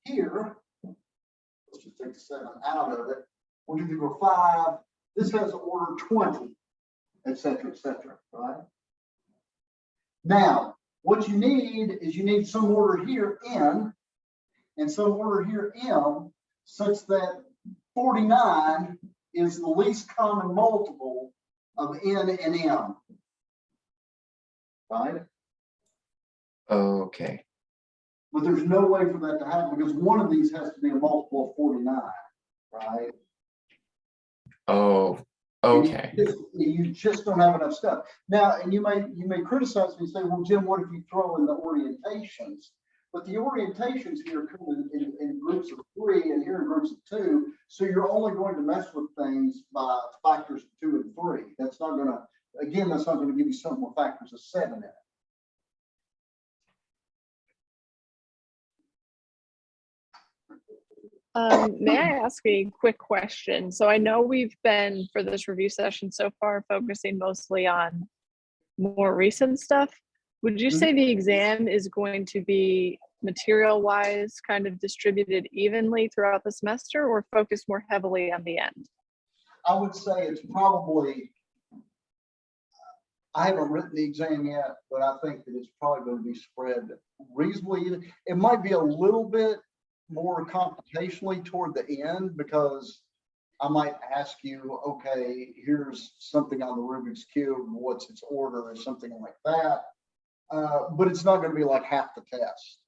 Here, let's just take 7 out of it. 1, 2, 3, 4, 5. This has order 20, etc., right? Now, what you need is you need some order here n and some order here m, such that 49 is the least common multiple of n and m. Right? Okay. But there's no way for that to happen because one of these has to be a multiple of 49, right? Oh, okay. You just don't have enough stuff. Now, and you may criticize me and say, well, Jim, what if you throw in the orientations? But the orientations here come in groups of 3 and here in groups of 2. So you're only going to mess with things by factors of 2 and 3. That's not going to, again, that's not going to give you something with factors of 7 in it. May I ask a quick question? So I know we've been, for this review session so far, focusing mostly on more recent stuff. Would you say the exam is going to be material-wise kind of distributed evenly throughout the semester or focus more heavily on the end? I would say it's probably, I haven't written the exam yet, but I think that it's probably going to be spread reasonably even. It might be a little bit more computationally toward the end because I might ask you, okay, here's something on the Rubik's Cube, what's its order or something like that. But it's not going to be like half the test.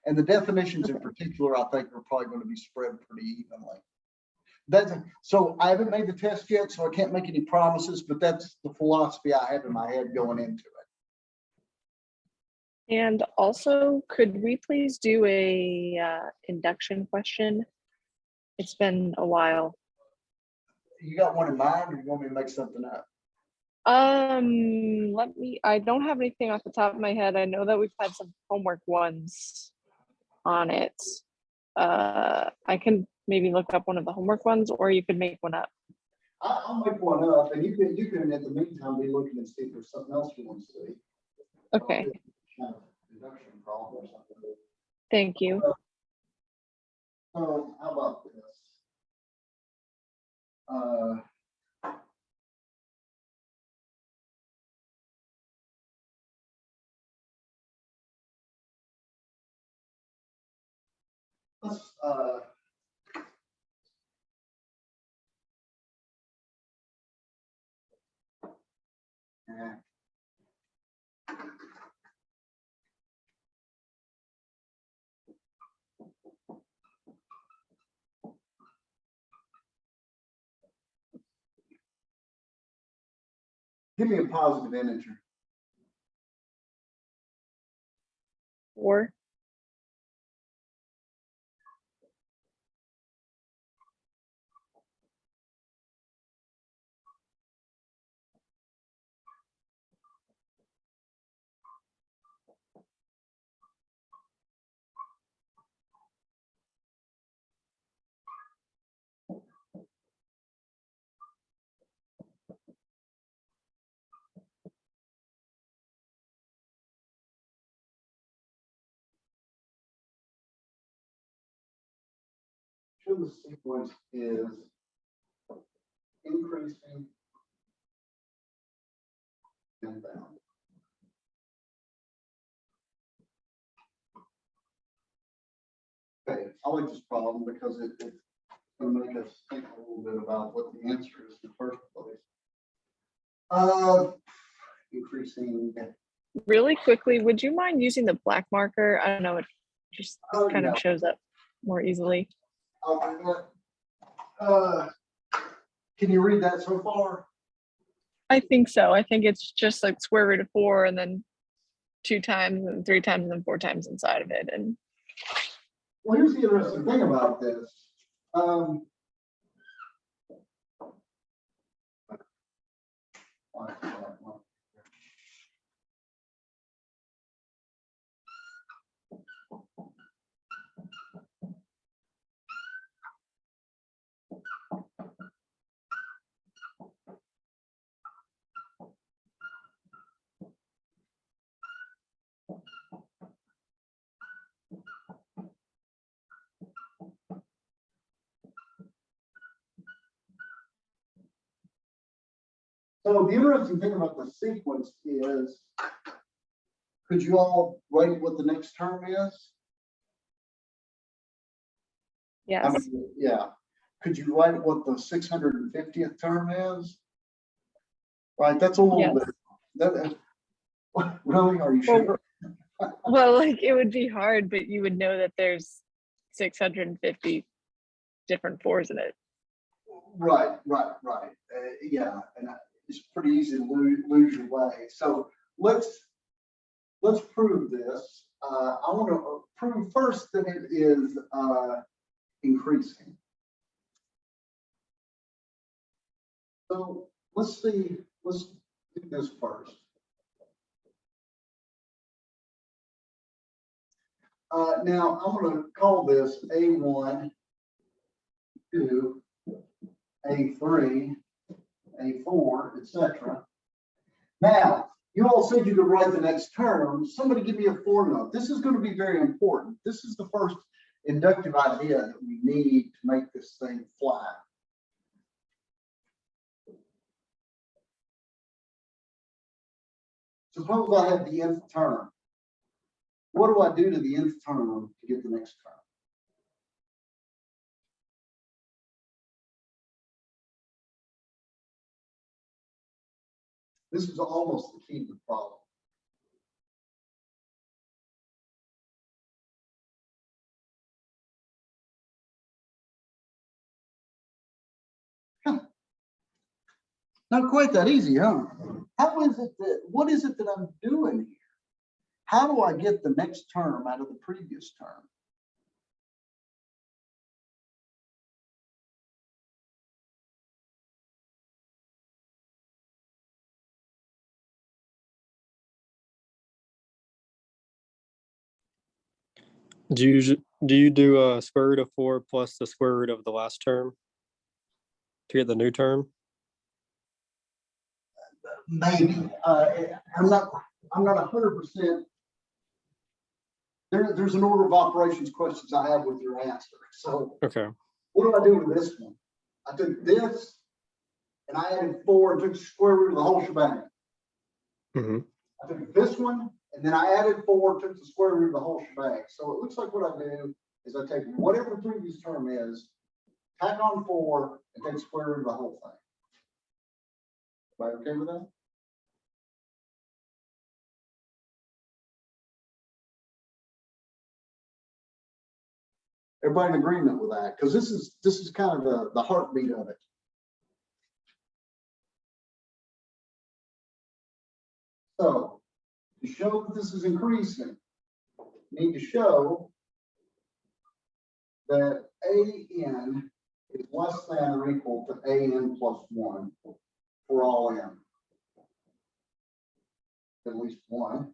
And the definitions in particular, I think are probably going to be spread pretty evenly. So I haven't made the test yet, so I can't make any promises, but that's the philosophy I have in my head going into it. And also, could we please do a induction question? It's been a while. You got one in mind, or you want me to make something up? I don't have anything off the top of my head. I know that we've had some homework ones on it. I can maybe look up one of the homework ones, or you could make one up. I'll make one up, and you can in the meantime be looking and see if there's something else you want to see. Okay, Kind of induction problem or something. thank you. So how about this? Let's yeah. Give me a positive integer. 4. Show the sequence is increasing and bound. Okay, I like this problem because it's going to make us think a little bit about what the answer is in the first place. Increasing. Really quickly, would you mind using the black marker? I don't know, it just kind Yeah. of shows up more easily. I'll do that. Can you read that so far? I think so. I think it's just like square root of 4 and then 2 times and 3 times and then 4 times inside of it. And Well, here's the interesting thing about this. So the interesting thing about the sequence is, could you all write what the next term is? yes, I mean, yeah. Could you write what the 650th term is? Right, that's a little Yes. bit. Really? Are you sure? well, like it would be hard, but you would know that there's 650 different 4s in it. Right. Yeah, and it's pretty easy to lose your way. So let's prove this. I want to prove first that it is increasing. So let's do this first. Now I'm going to call this A1, 2, A3, A4, etc. Now, you all said you could write the next term. Somebody give me a formula. This is going to be very important. This is the first inductive idea that we need to make this thing fly. Suppose I have the nth term. What do I do to the nth term to get the next term? This is almost the key to the problem. Not quite that easy, huh? How is it that, what is it that I'm doing here? How do I get the next term out of the previous term? Do you do square root of 4 plus the square root of the last term to get the new term? Maybe. I'm not 100%. There's an order of operations questions I have with your answer. So Okay. what do I do with this one? I took this and I added 4 and took the square root of the whole shebang. Mm-hmm. I took this one and then I added 4 and took the square root of the whole shebang. So it looks like what I do is I take whatever the previous term is, tack on 4 and take the square root of the whole thing. Everybody okay with that? Everybody in agreement with that? Because this is kind of the heartbeat of it. So to show that this is increasing, you need to show that AN is less than or equal to AN plus 1 for all n. At least 1.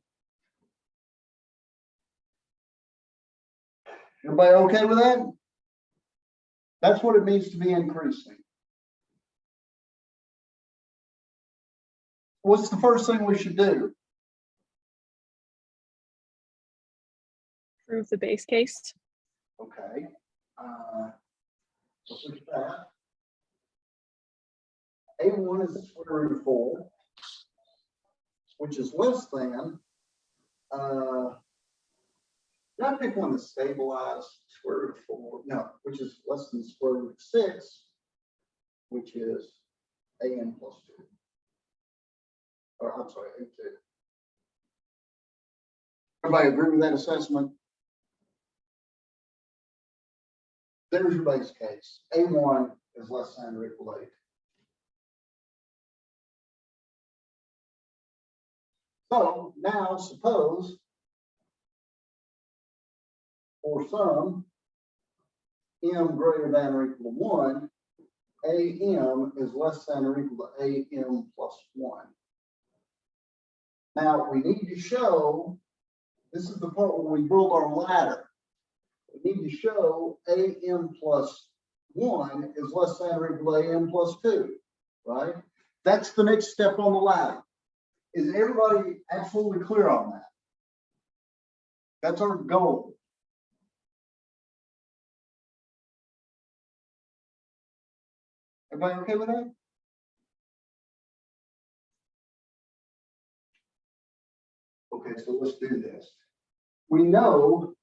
Everybody okay with that? That's what it means to be increasing. What's the first thing we should do? Prove the base case. Okay. So look at that. A1 is the square root of 4, which is less than, did I pick one that's stabilized? Square root of 4, no, which is less than the square root of 6, which is AN plus 2. Or I'm sorry, A2. Everybody agree with that assessment? There's your base case. A1 is less than or equal to 8. So now suppose for some m greater than or equal to 1, am is less than or equal to am plus 1. Now we need to show, this is the part where we build our ladder. We need to show am plus 1 is less than or equal to am plus 2, right? That's the next step on the ladder. Is everybody absolutely clear on that? That's our goal. Everybody okay with that? Okay, so let's do this. We know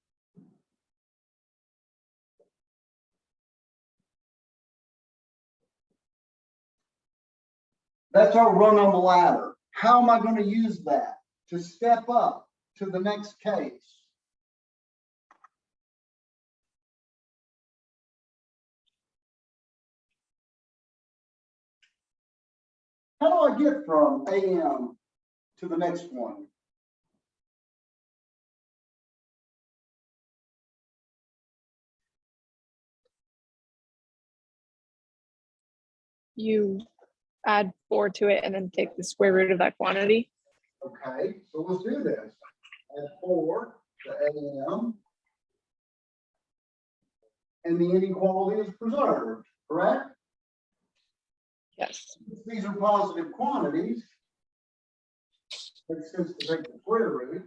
that's our rung on the ladder. How am I going to use that to step up to the next case? How do I get from am to the next one? You add 4 to it and then take the square root of that quantity. Okay, so let's do this. Add 4 to am, and the inequality is preserved, correct? Yes. These are positive quantities. Makes sense to take the square root.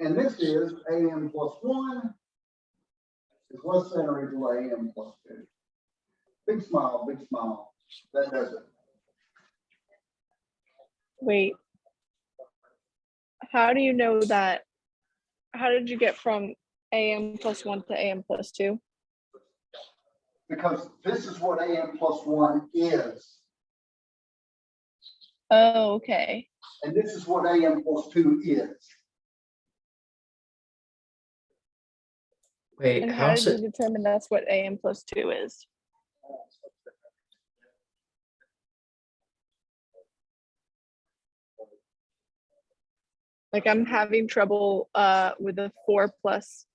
And this is am plus 1 is less than or equal to am plus 2. Big smile, big smile. That does it. Wait. How do you know that? How did you get from am plus 1 to am plus 2? Because this is what am plus 1 is. Oh, okay. And this is what am plus 2 is. Wait, And how how's did it? you determine that's what am plus 2 is? Like I'm having trouble with the 4 plus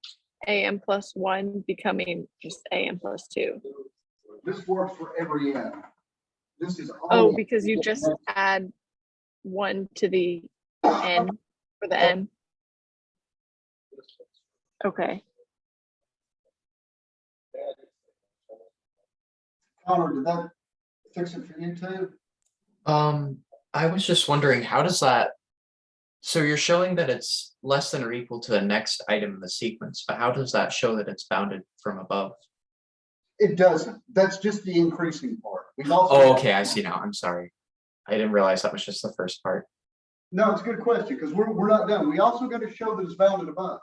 am plus 1 becoming just am plus 2. This works for every m. This is Oh, always because you just add 1 to the n for the n. Okay. Connor, did that fix it for you too? I was just wondering, how does that, so you're showing that it's less than or equal to the next item in the sequence, but how does that show that it's bounded from above? It doesn't. That's just the increasing part. We've also Oh, okay, I see now. I'm sorry. I didn't realize that was just the first part. No, it's a good question because we're not done. We also got to show that it's bounded above.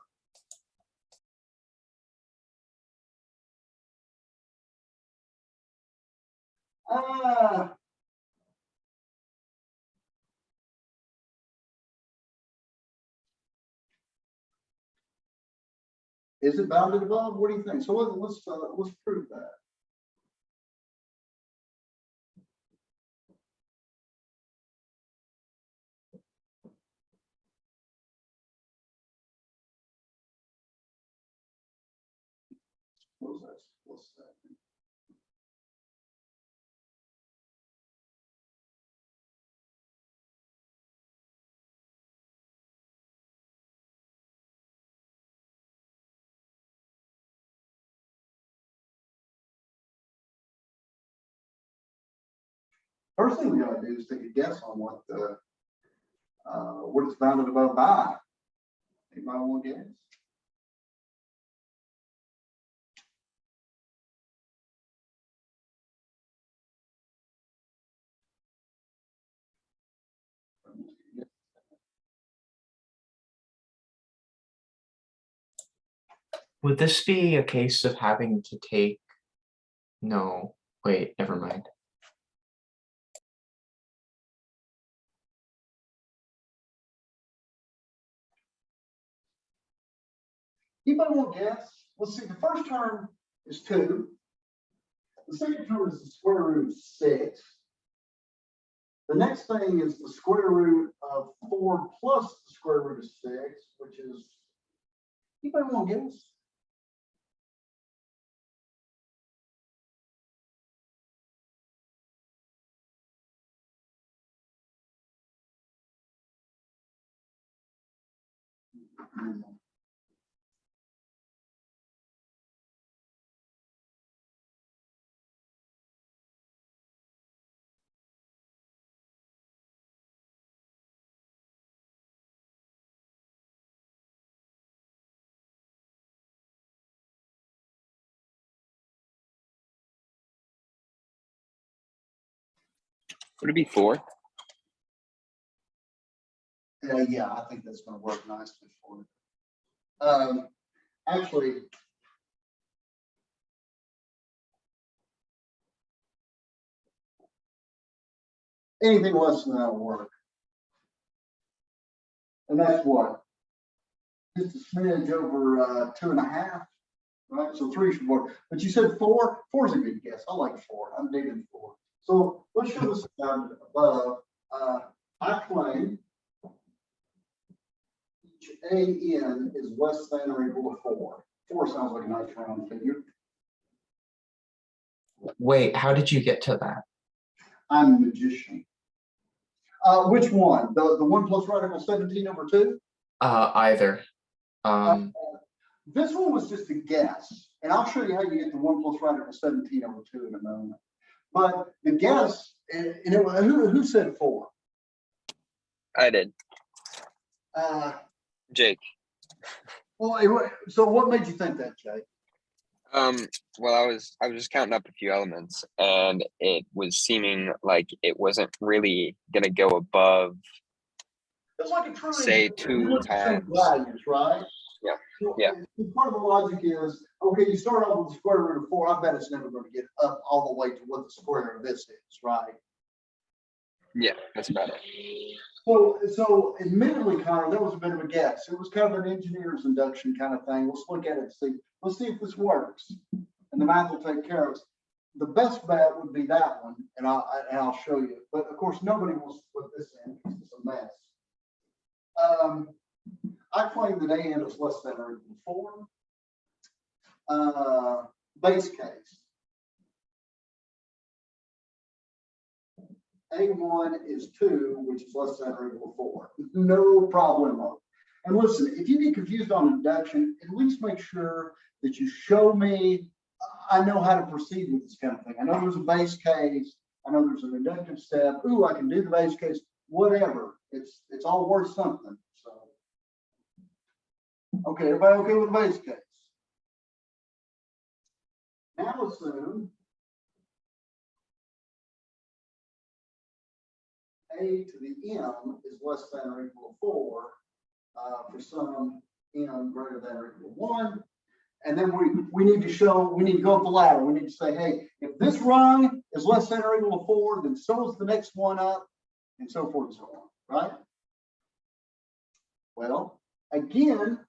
Is it bounded above? What do you think? So let's prove that. What was that? What's that? First thing we gotta do is take a guess on what it's bounded above by. Anybody want to guess? Would this be a case of having to take, no, wait, never mind. Anybody want to guess? Let's see, the first term is 2. The second term is the square root of 6. The next thing is the square root of 4 plus the square root of 6, which is, anybody want to guess? Would it be 4? Yeah, I think that's going to work nicely for it. Actually, anything less than that will work. And that's what? Just a smidge over 2.5, right? So 3 should work. But you said 4? 4 is a good guess. I like 4. I'm digging 4. So let's show this down above. I claim each AN is less than or equal to 4. 4 sounds like a nice round figure. Wait, how did you get to that? I'm a magician. Which one? The 1 plus radical 17 over 2? Either. This one was just a guess, and I'll show you how you get the 1 plus radical 17 over 2 in a moment. But the guess, and who said 4? I did. Jake. Well, so what made you think that, Jake? Well, I was just counting up a few elements, and it was seeming like it wasn't really gonna go above, It's like a true say, engineer. 2 You look at some times. values, right? Yeah, So, yeah. Part of the logic is, okay, you start off with the square root of 4. I bet it's never going to get up all the way to what the square of this is, right? Yeah, that's about it. So admittedly, Connor, that was a bit of a guess. It was kind of an engineer's induction kind of thing. Let's look at it and see. Let's see if this works, and the math will take care of us. The best bet would be that one, and I'll show you. But of course, nobody wants to put this in because it's a mess. I claim that AN is less than or equal to 4. Base case. A1 is 2, which is less than or equal to 4. No problem. And listen, if you get confused on induction, at least make sure that you show me, I know how to proceed with this kind of thing. I know there's a base case. I know there's an inductive step. Ooh, I can do the base case, whatever. It's all worth something. So, okay, everybody okay with the base case? Now assume A to the M is less than or equal to 4 for some M greater than or equal to 1. And then we need to go up the ladder. We need to say, hey, if this rung is less than or equal to 4, then so is the next one up, and so forth and so on, right? Well, again,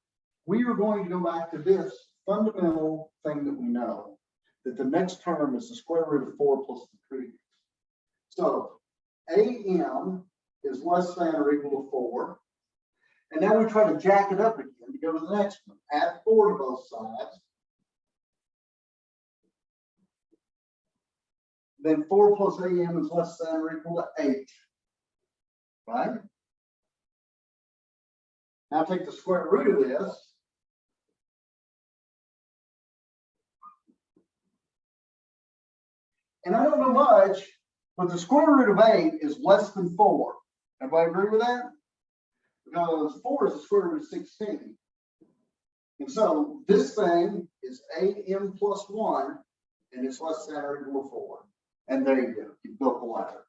we are going to go back to this fundamental thing that we know, that the next term is the square root of 4 plus the previous. So AM is less than or equal to 4. And now we try to jack it up again to go to the next one. Add 4 to both sides. Then 4 plus AM is less than or equal to 8. Right? Now take the square root of this. And I don't know much, but the square root of 8 is less than 4. Everybody agree with that? Because 4 is the square root of 16. And so this thing is 8m plus 1, and it's less than or equal to 4. And there you go. You built the ladder.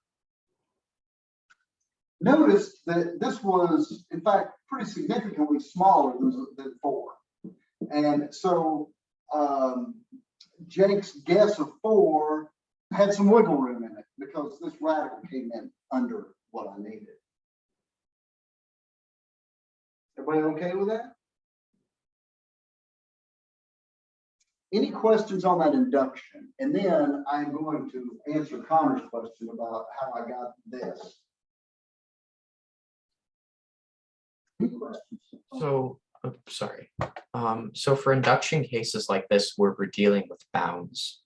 Notice that this was, in fact, pretty significantly smaller than 4. And so Jake's guess of 4 had some wiggle room in it because this radical came in under what I needed. Everybody okay with that? Any questions on that induction? And then I'm going to answer Connor's question about how I got this. Any questions? So, oh, sorry. So for induction cases like this, where we're dealing with bounds,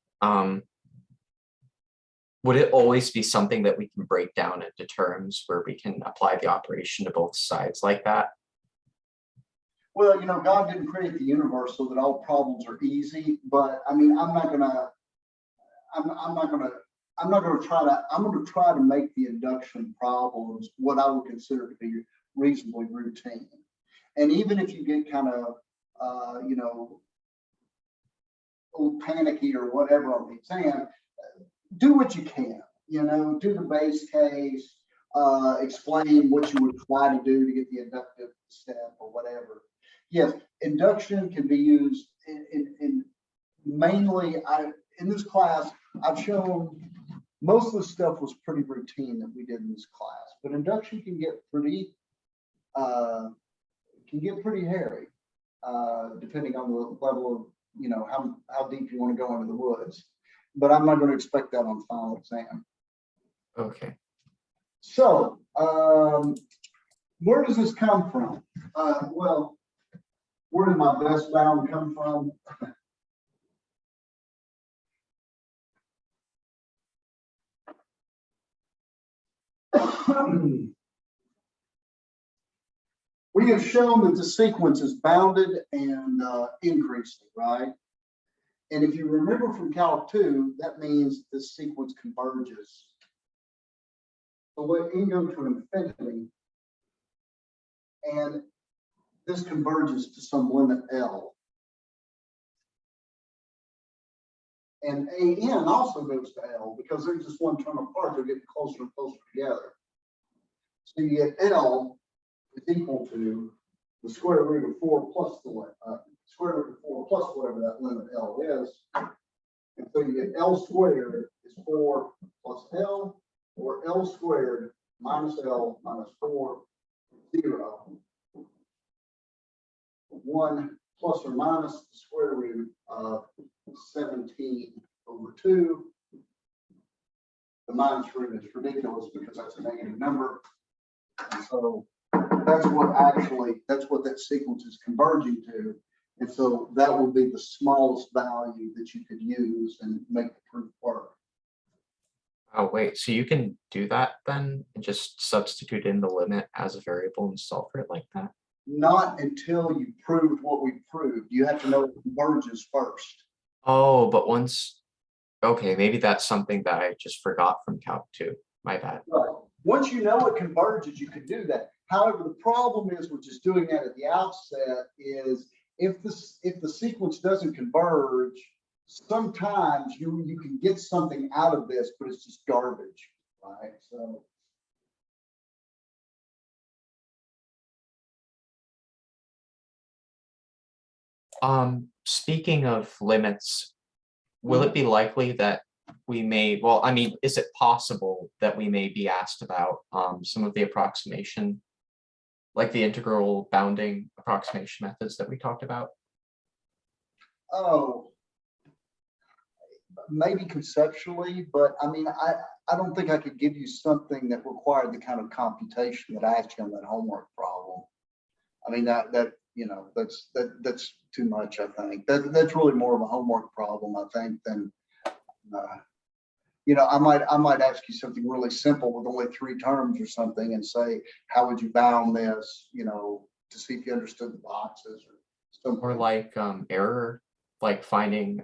would it always be something that we can break down into terms where we can apply the operation to both sides like that? Well, you know, God didn't create the universe so that all problems are easy, but I mean, I'm gonna try to make the induction problems what I would consider to be reasonably routine. And even if you get kind of, you know, a little panicky or whatever on the exam, do what you can, you know, do the base case, explain what you would try to do to get the inductive step or whatever. Yes, induction can be used in mainly, in this class, I've shown most of the stuff was pretty routine that we did in this class, but induction can get pretty hairy, depending on the level of, you know, how deep you want to go into the woods. But I'm not going to expect that on final exam. Okay. So, where does this come from? Well, where did my best bound come from? We have shown that the sequence is bounded and increasing, right? And if you remember from Calc 2, that means the sequence converges. So let n go to infinity, and this converges to some limit L. And AN also goes to L because they're just one term apart, they're getting closer and closer together. So you get L is equal to the square root of 4 plus the square root of 4 plus whatever that limit L is. And so you get L squared is 4 plus L, or L squared minus L minus 4, 0. 1 plus or minus the square root of 17 over 2. The minus root is ridiculous because that's a negative number. And so that's what that sequence is converging to. And so that would be the smallest value that you could use and make the proof work. Oh, wait, so you can do that then and just substitute in the limit as a variable and solve for it like that? Not until you proved what we proved. You have to know it converges first. Oh, but once, okay, maybe that's something that I just forgot from Calc 2. My bad. Right. Once you know it converges, you can do that. However, the problem is with just doing that at the outset is if the sequence doesn't converge, sometimes you can get something out of this, but it's just garbage, right? So. Speaking of limits, will it be likely that we may, well, I mean, is it possible that we may be asked about some of the approximation, like the integral bounding approximation methods that we talked about? Oh, maybe conceptually, but I mean, I don't think I could give you something that required the kind of computation that I asked you on that homework problem. I mean, that you know, that's too much. I think that's really more of a homework problem, I think, than you know, I might ask you something really simple with only 3 terms or something and say, how would you bound this, you know, to see if you understood the boxes or something. Or like error, like finding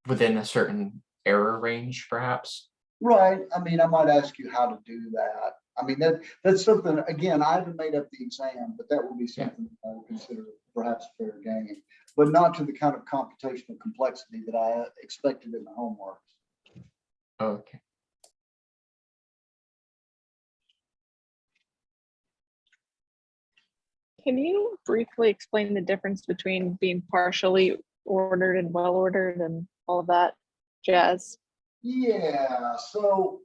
within a certain error range, perhaps? Right. I mean, I might ask you how to do that. I mean, that's something, again, I haven't made up the exam, but that would be something I would consider perhaps fair game, but not to the kind of computational complexity that I expected in the homework. Okay. Can you briefly explain the difference between being partially ordered and well ordered and all of that jazz? Yeah, so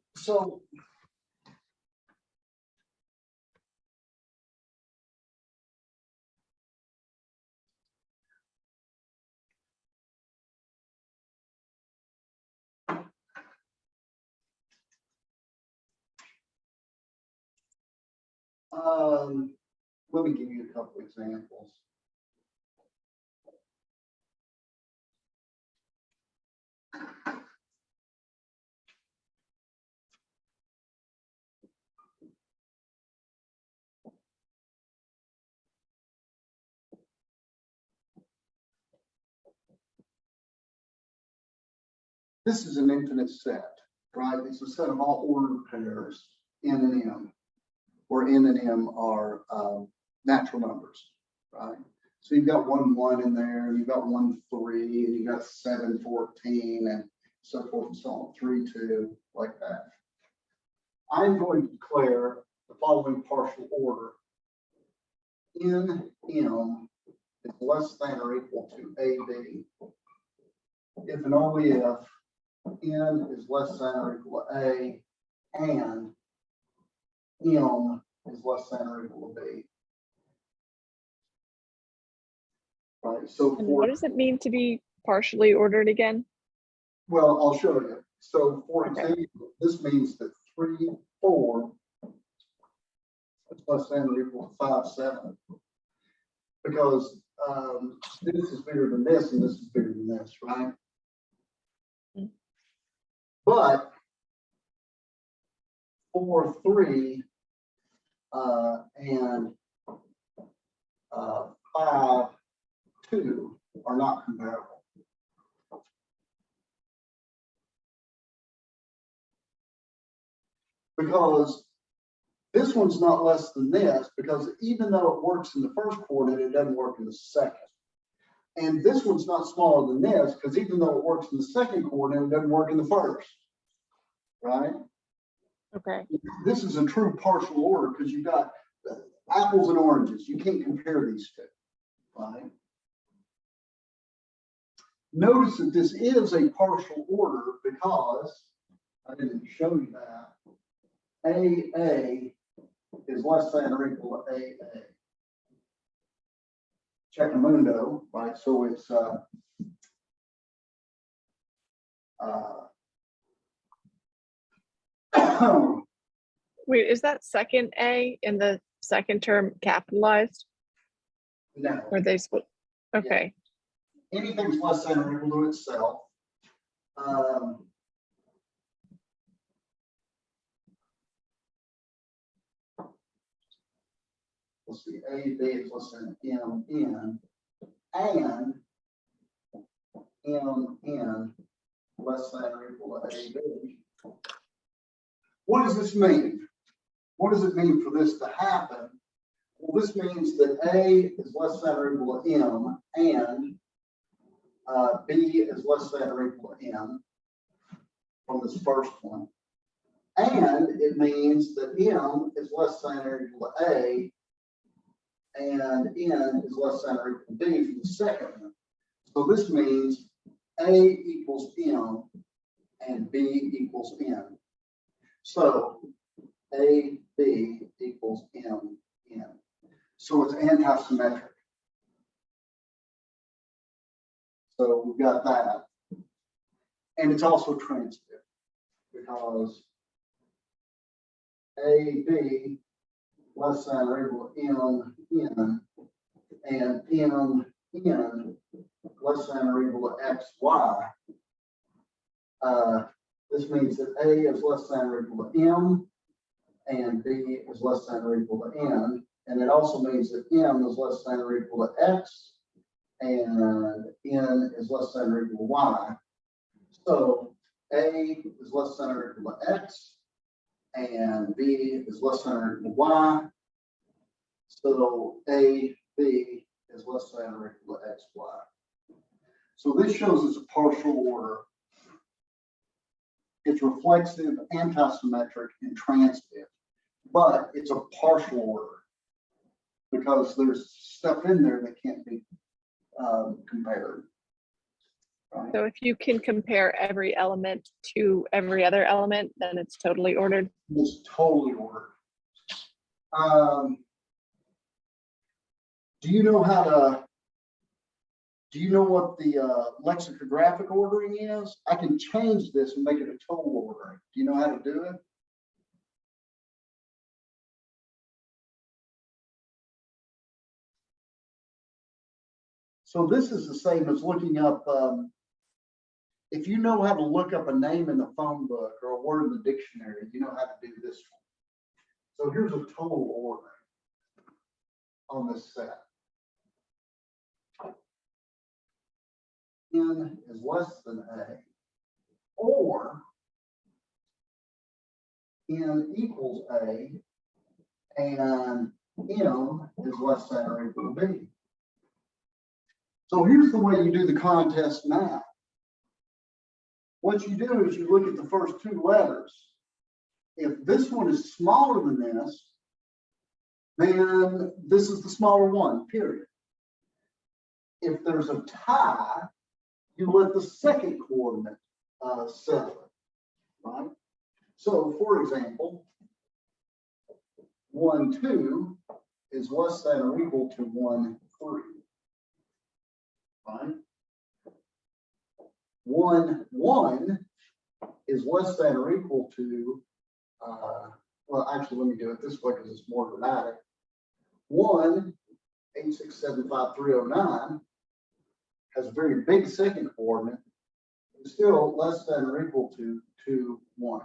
Let me give you a couple examples. This is an infinite set, right? It's a set of all ordered pairs, N and M, where N and M are natural numbers, right? So you've got 1, 1 in there, and you've got 1, 3, and you've got 7, 14, and so forth and so on, 3, 2, like that. I'm going to declare the following partial order. N M is less than or equal to AB if and only if N is less than or equal to A and M is less than or equal to B. Right, so And for, what does it mean to be partially ordered again? well, I'll show you. So for Okay. example, this means that 3, 4 is less than or equal to 5, 7. Because this is bigger than this and this is bigger than this, right? Mhm. But 4, 3 and 5, 2 are not comparable. Because this one's not less than this, because even though it works in the first coordinate, it doesn't work in the second. And this one's not smaller than this, because even though it works in the second coordinate, it doesn't work in the first. Right? Okay. This is a true partial order because you've got apples and oranges. You can't compare these two. Right? Notice that this is a partial order because I didn't show you that. AA is less than or equal to AA. Check-a-mundo, right? So it's Wait, is that second A in the second term capitalized? no. Or they split? Okay. Anything's less than or equal to itself. Let's see, AB is less than MN, and MN less than or equal to AB. What does this mean? What does it mean for this to happen? Well, this means that A is less than or equal to M, and B is less than or equal to M from this first one. And it means that M is less than or equal to A, and N is less than or equal to B from the second one. So this means A equals M and B equals N. So A, B equals M, N. So it's anti-symmetric. So we've got that. And it's also transitive because A, B less than or equal to M, N, and M, N less than or equal to X, Y. This means that A is less than or equal to M, and B is less than or equal to N. And it also means that M is less than or equal to X, and N is less than or equal to Y. So A is less than or equal to X, and B is less than or equal to Y. So A, B is less than or equal to X, Y. So this shows it's a partial order. It's reflexive, anti-symmetric, and transitive, but it's a partial order because there's stuff in there that can't be compared. Right? So if you can compare every element to every other element, then it's totally ordered. It's totally ordered. Do you know how to? Do you know what the lexicographic ordering is? I can change this and make it a total ordering. Do you know how to do it? So this is the same as looking up, if you know how to look up a name in the phone book or a word in the dictionary, you know how to do this one. So here's a total order on this set. N is less than A, or N equals A, and M is less than or equal to B. So here's the way you do the contest now. What you do is you look at the first two letters. If this one is smaller than this, then this is the smaller one, period. If there's a tie, you let the second coordinate settle, right? So for example, 1, 2 is less than or equal to 1, 3, right? 1, 1 is less than or equal to, well, actually, let me do it this way because it's more dramatic. 1, 8, 6, 7, 5, 3, 0, 9 has a very big second coordinate. It's still less than or equal to 2, 1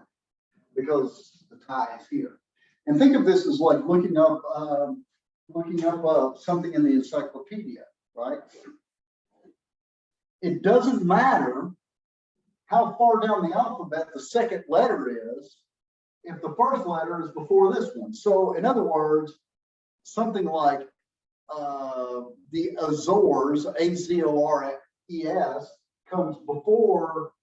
because the tie is here. And think of this as like looking up something in the encyclopedia, right? It doesn't matter how far down the alphabet the second letter is if the first letter is before this one. So in other words, something like the Azores, Azores, comes before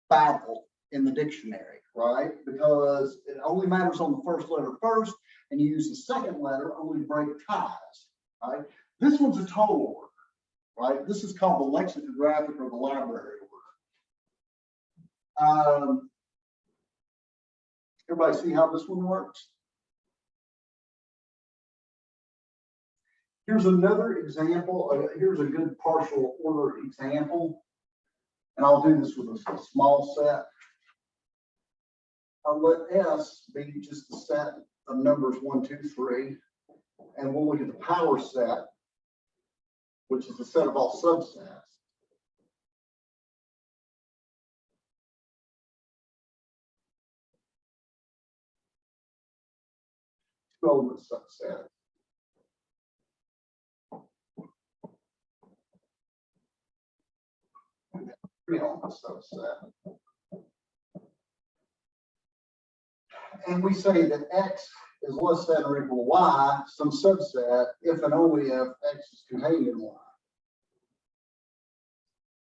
Babel in the dictionary, right? Because it only matters on the first letter first, and you use the second letter only to break ties, right? This one's a total order, right? This is called the lexicographic or the library order. Everybody see how this one works? Here's another example. Here's a good partial order example. And I'll do this with a small set. I'll let S be just the set of numbers 1, 2, 3. And we'll look at the power set, which is the set of all subsets. Two element subset. Three element subset. And we say that X is less than or equal to Y, some subset, if and only if X is contained in Y.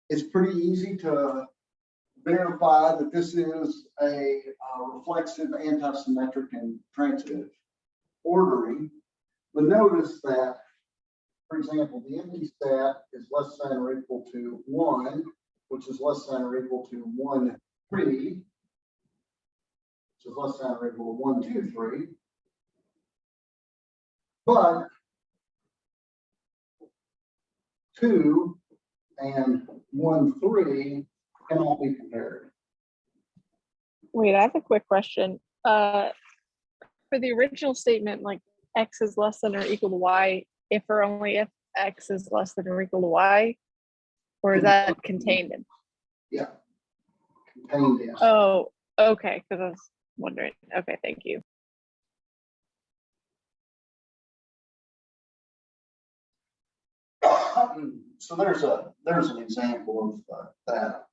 It's pretty easy to verify that this is a reflexive, antisymmetric, and transitive ordering. But notice that, for example, the empty set is less than or equal to 1, which is less than or equal to 1, 3, which is less than or equal to 1, 2, 3. But 2 and 1, 3 cannot be compared. Wait, I have a quick question. For the original statement, like X is less than or equal to Y, if or only if X is less than or equal to Y, or is that contained in? Yeah, contained in. Oh, okay, because I was wondering. Okay, thank you. So there's an example of that.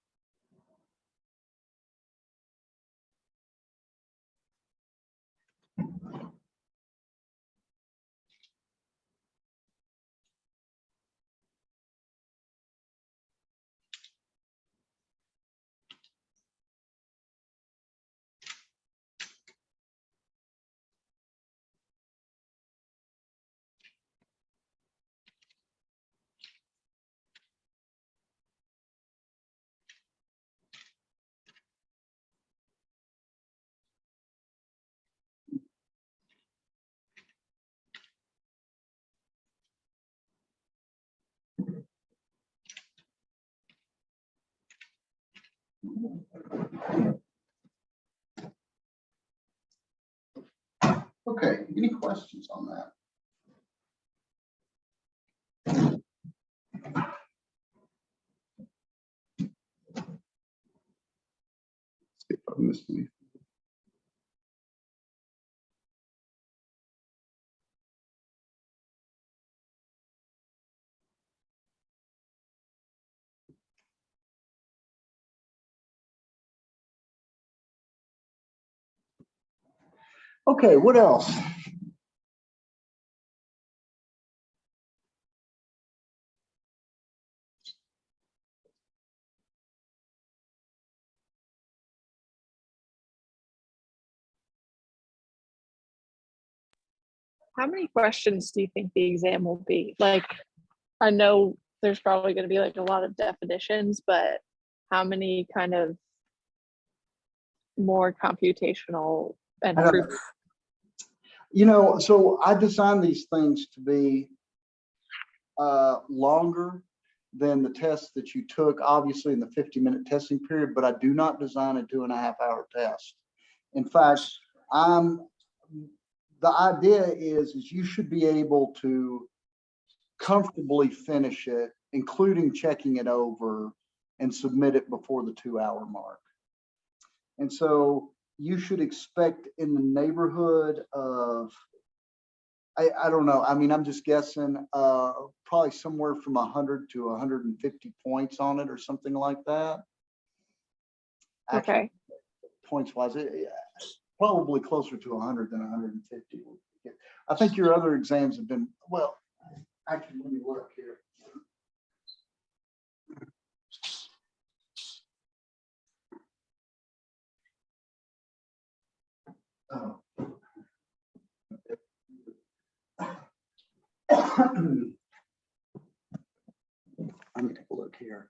Okay, any questions on that? See if I missed anything. Okay, what else? How many questions do you think the exam will be? Like, I know there's probably going to be like a lot of definitions, but how many kind of more computational and I don't proof? know. You know, so I designed these things to be longer than the test that you took, obviously in the 50-minute testing period, but I do not design a 2.5-hour test. In fact, the idea is you should be able to comfortably finish it, including checking it over, and submit it before the 2-hour mark. And so you should expect in the neighborhood of, I don't know, I mean, I'm just guessing, probably somewhere from 100 to 150 points on it or something like that. Actually, Okay. points wise, probably closer to 100 than 150. I think your other exams have been, well, actually, let me look here. Oh. Let me take a look here.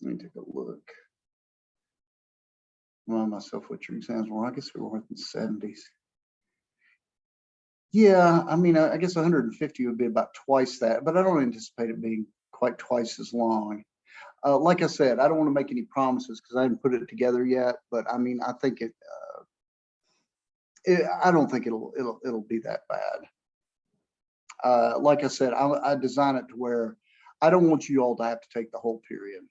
Let me take a look. Remind myself what your exams were. I guess we were in the 70s. Yeah, I mean, I guess 150 would be about twice that, but I don't anticipate it being quite twice as long. Like I said, I don't want to make any promises because I haven't put it together yet, but I mean, I think I don't think it'll be that bad. Like I said, I design it to where I don't want you all to have to take the whole period.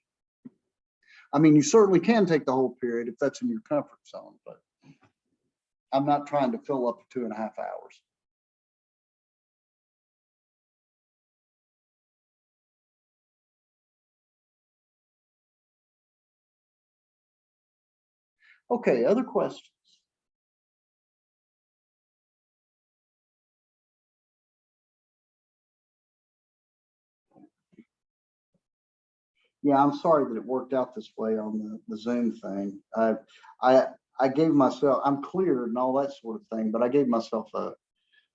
I mean, you certainly can take the whole period if that's in your comfort zone, but I'm not trying to fill up 2.5 hours. Okay, other questions? Yeah, I'm sorry that it worked out this way on the Zoom thing. I gave myself, I'm cleared and all that sort of thing, but I gave myself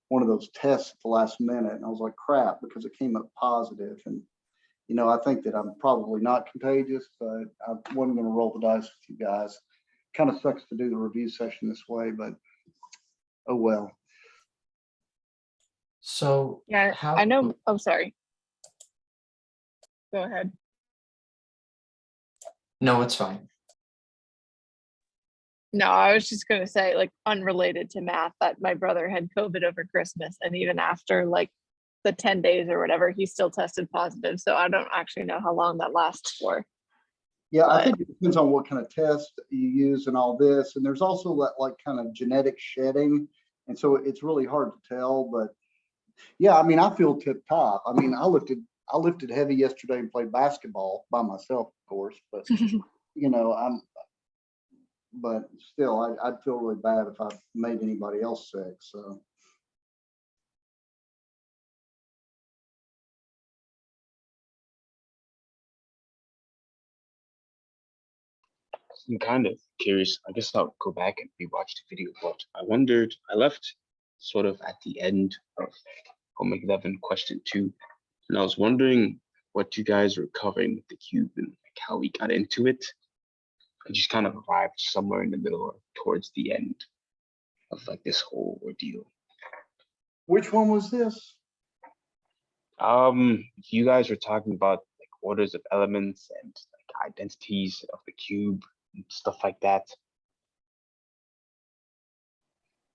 one of those tests at the last minute, and I was like, crap, because it came up positive. And you know, I think that I'm probably not contagious, but I wasn't going to roll the dice with you guys. Kind of sucks to do the review session this way, but oh well. So Yeah, how, I know. Oh, sorry. Go ahead. no, it's fine. No, I was just going to say, like, unrelated to math, that my brother had COVID over Christmas, and even after like the 10 days or whatever, he still tested positive. So I don't actually know how long that lasts for. Yeah, I But think it depends on what kind of test you use and all this. And there's also that like kind of genetic shedding. And so it's really hard to tell, but yeah, I mean, I feel tip top. I mean, I lifted heavy yesterday and played basketball by myself, of course, but you know, but still, I'd feel really bad if I made anybody else sick. So. I'm kind of curious. I guess I'll go back and rewatch the video, but I wondered, I left sort of at the end of Homework 11 question 2, and I was wondering what you guys were covering with the cube and like how we got into it. I just kind of arrived somewhere in the middle or towards the end of like this whole ordeal. Which one was this? You guys were talking about like orders of elements and like identities of the cube and stuff like that.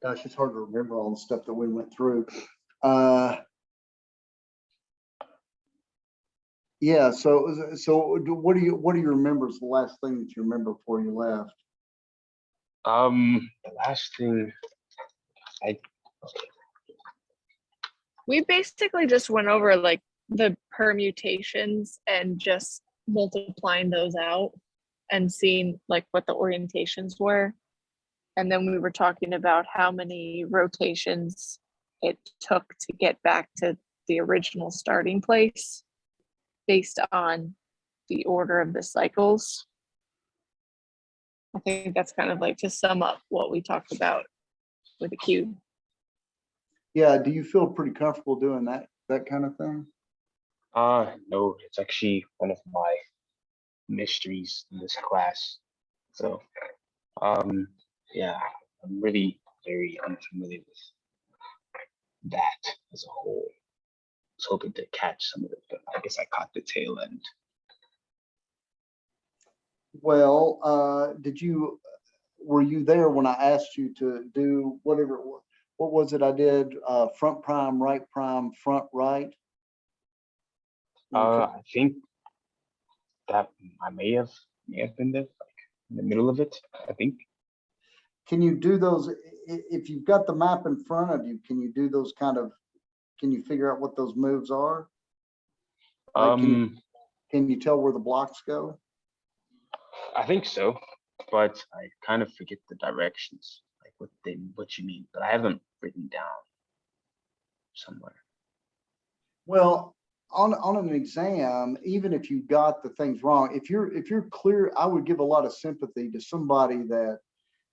Gosh, it's hard to remember all the stuff that we went through. Yeah, so what do you remember is the last thing that you remember before you left? The last thing We basically just went over like the permutations and just multiplying those out and seeing like what the orientations were. And then we were talking about how many rotations it took to get back to the original starting place based on the order of the cycles. I think that's kind of like to sum up what we talked about with the cube. Yeah, do you feel pretty comfortable doing that kind of thing? no, it's actually one of my mysteries in this class. So yeah, I'm really very unfamiliar with that as a whole. I was hoping to catch some of it, but I guess I caught the tail end. Well, were you there when I asked you to do whatever it was? What was it I did? Front prime, front right? I think that I may have been there, like in the middle of it, I think. Can you do those, if you've got the map in front of you, can you do those can you figure out what those moves are? Like, can you tell where the blocks go? I think so, but I kind of forget the directions, like what you mean, but I have them written down somewhere. Well, on an exam, even if you got the things wrong, if you're clear, I would give a lot of sympathy to somebody that,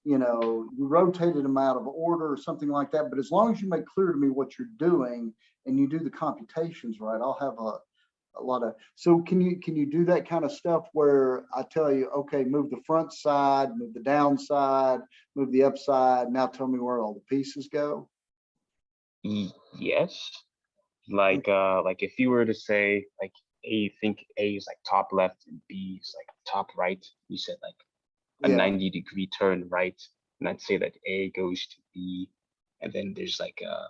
you know, you rotated them out of order or something like that. But as long as you make clear to me what you're doing and you do the computations right, I'll have a lot of. So can you do that kind of stuff where I tell you, okay, move the front side, move the down side, move the upside. Now tell me where all the pieces go. Yes. Like if you were to say like think A is like top left and B is like top right, you said like a 90-degree turn right, and I'd say that A goes to B, and then there's like I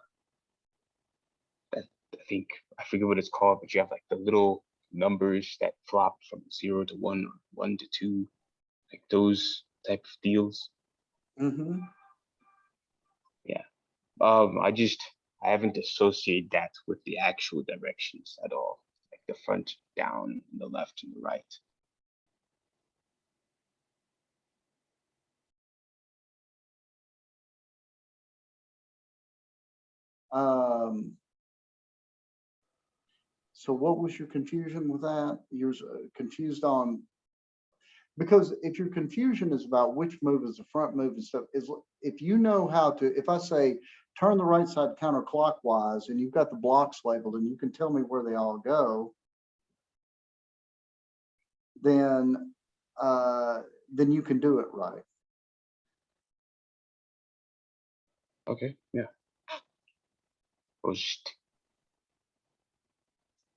think I forget what it's called, but you have like the little numbers that flop from 0 to 1 or 1 to 2, like those type of deals. Mm-hmm. Yeah. I haven't associated that with the actual directions at all, like the front, down, and the left, and the right. So what was your confusion with that? You're confused on, because if your confusion is about which move is the front move and stuff, is if you know how to, if I say turn the right side counterclockwise and you've got the blocks labeled and you can tell me where they all go, then you can do it right. Okay, yeah.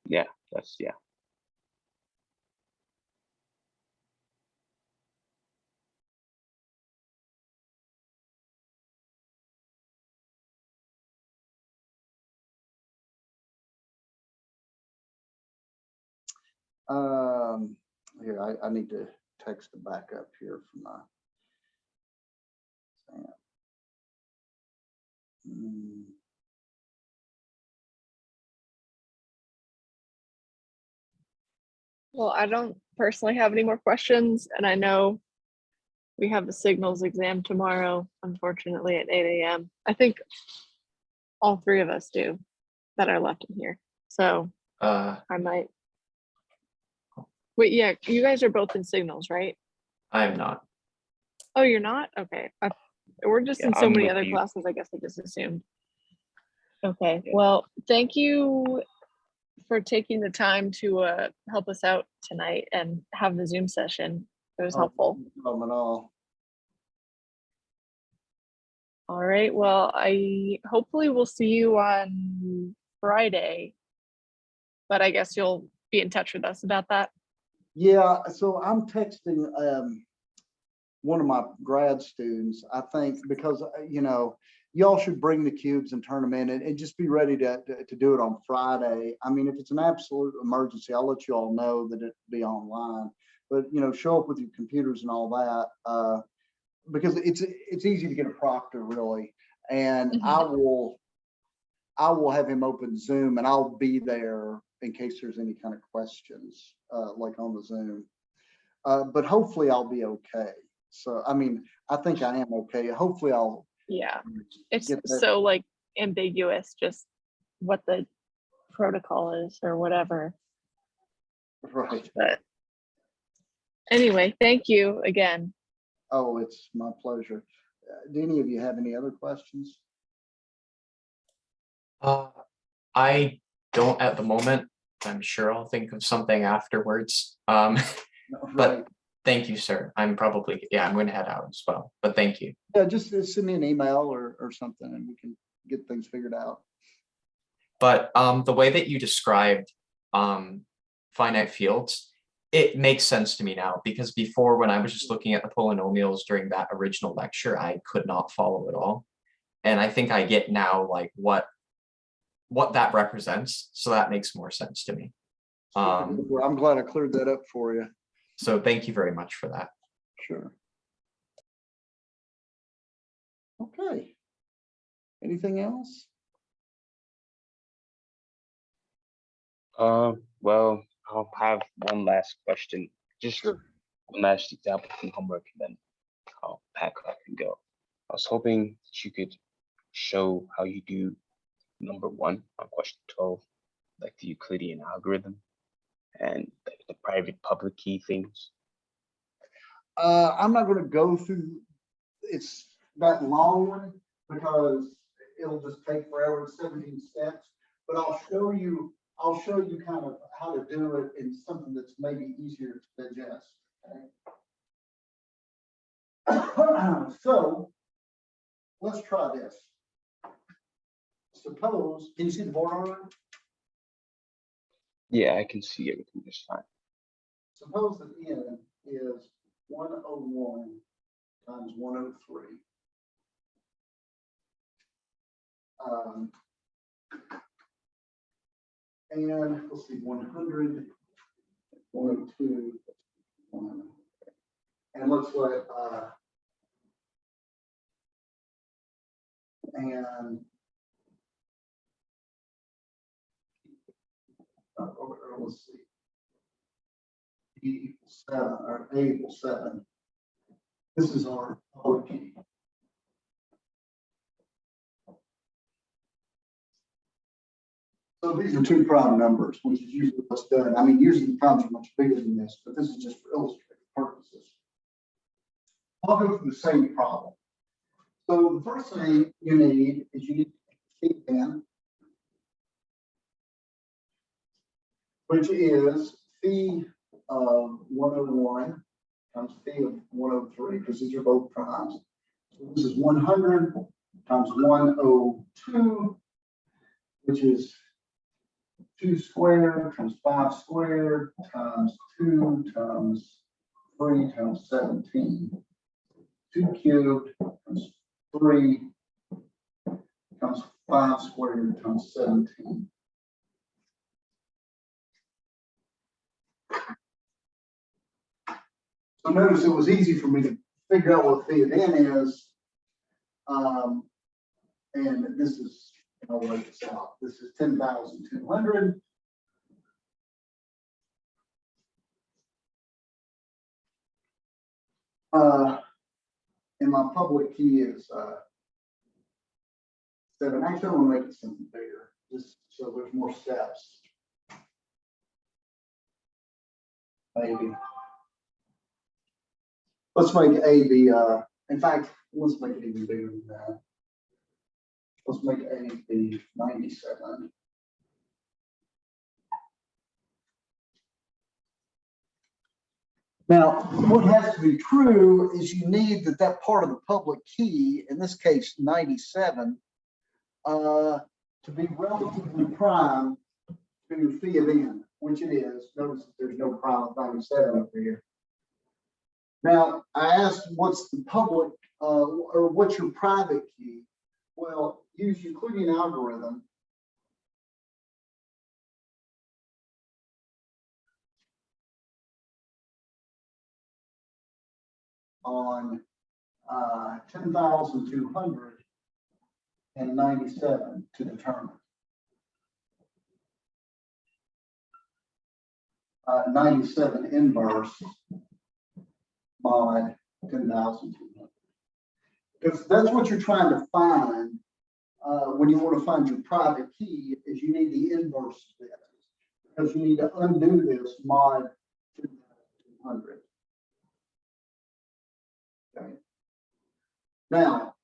Yeah, that's yeah. Here, I need to text it back up here from my Well, I don't personally have any more questions, and I know we have the signals exam tomorrow, unfortunately, at 8 a.m. I think all three of us do that are left in here. So I might. Wait, yeah, you guys are both in signals, right? I'm not. Oh, you're not? Okay. We're just in so I'm many with other you. classes, I guess I just assumed. Okay, well, thank you for taking the time to help us out tonight and have the Zoom session. It was helpful. No problem at all. All right, well, I hopefully will see you on Friday, but I guess you'll be in touch with us about that. Yeah, so I'm texting one of my grad students, I think, because you know, y'all should bring the cubes and turn them in and just be ready to do it on Friday. I mean, if it's an absolute emergency, I'll let you all know that it'll be online. But you know, show up with your computers and all that, because it's easy to get a proctor really. And I will have him open Zoom and I'll be there in case there's any kind of questions, like on the Zoom. But hopefully I'll be okay. So, I mean, I think I am okay. Hopefully I'll. Yeah, it's get that. so like ambiguous, just what the protocol is or whatever. Right. But anyway, thank you again. Oh, it's my pleasure. Do any of you have any other questions? I don't at the moment. I'm sure I'll think of something afterwards. No, But right. thank you, sir. I'm going to head out as well, but thank you. Yeah, just send me an email or something and we can get things figured out. But the way that you described finite fields, it makes sense to me now, because before, when I was just looking at the polynomials during that original lecture, I could not follow it all. And I think I get now like what that represents. So that makes more sense to me. I'm glad I cleared that up for you. So thank you very much for that. Sure. Okay. Anything else? Well, I'll have one last question. Just one last example from homework, and then I'll pack up and go. I was hoping that you could show how you do number 1 on question 12, like the Euclidean algorithm and the private public key things. I'm not going to go through it's that long one because it'll just take forever. It's 17 steps, but I'll show you kind of how to do it in something that's maybe easier to digest. Okay? So let's try this. Suppose, can you see the board order? Yeah, I can see everything just fine. Suppose that n is 101 times 103. And let's see, 100, 102, 1. And let's let, and let's see, B equals 7, or A equals 7. This is our public key. So these are 2 prime numbers, which is usually what's done. I mean, usually the primes are much bigger than this, but this is just for illustrative purposes. I'll go through the same problem. So the first thing you need is you need phi n, which is phi of 101 times phi of 103, because these are both primes. So this is 100 times 102, which is 2 squared times 5 squared times 2 times 3 times 17. 2 cubed times 3 times 5 squared times 17. So notice it was easy for me to figure out what phi of n is. And this is, I'll write this out. This is 10,200. And my public key is 7. Actually, I'm going to make it something bigger, just so there's more steps. Maybe. Let's make A be, in fact, let's make it even bigger than that. Let's make A be 97. Now, what has to be true is you need that part of the public key, in this case 97, to be relatively prime to phi of n. which it is. Notice that there's no private 97 over here. Now, I asked what's the public, or what's your private key? Well, use Euclidean algorithm. On 10,297 to determine. 97 inverse mod 10,200. Because that's what you're trying to find when you want to find your private key, is you need the inverse of this. Because you need to undo this mod 10,200. Okay. Now,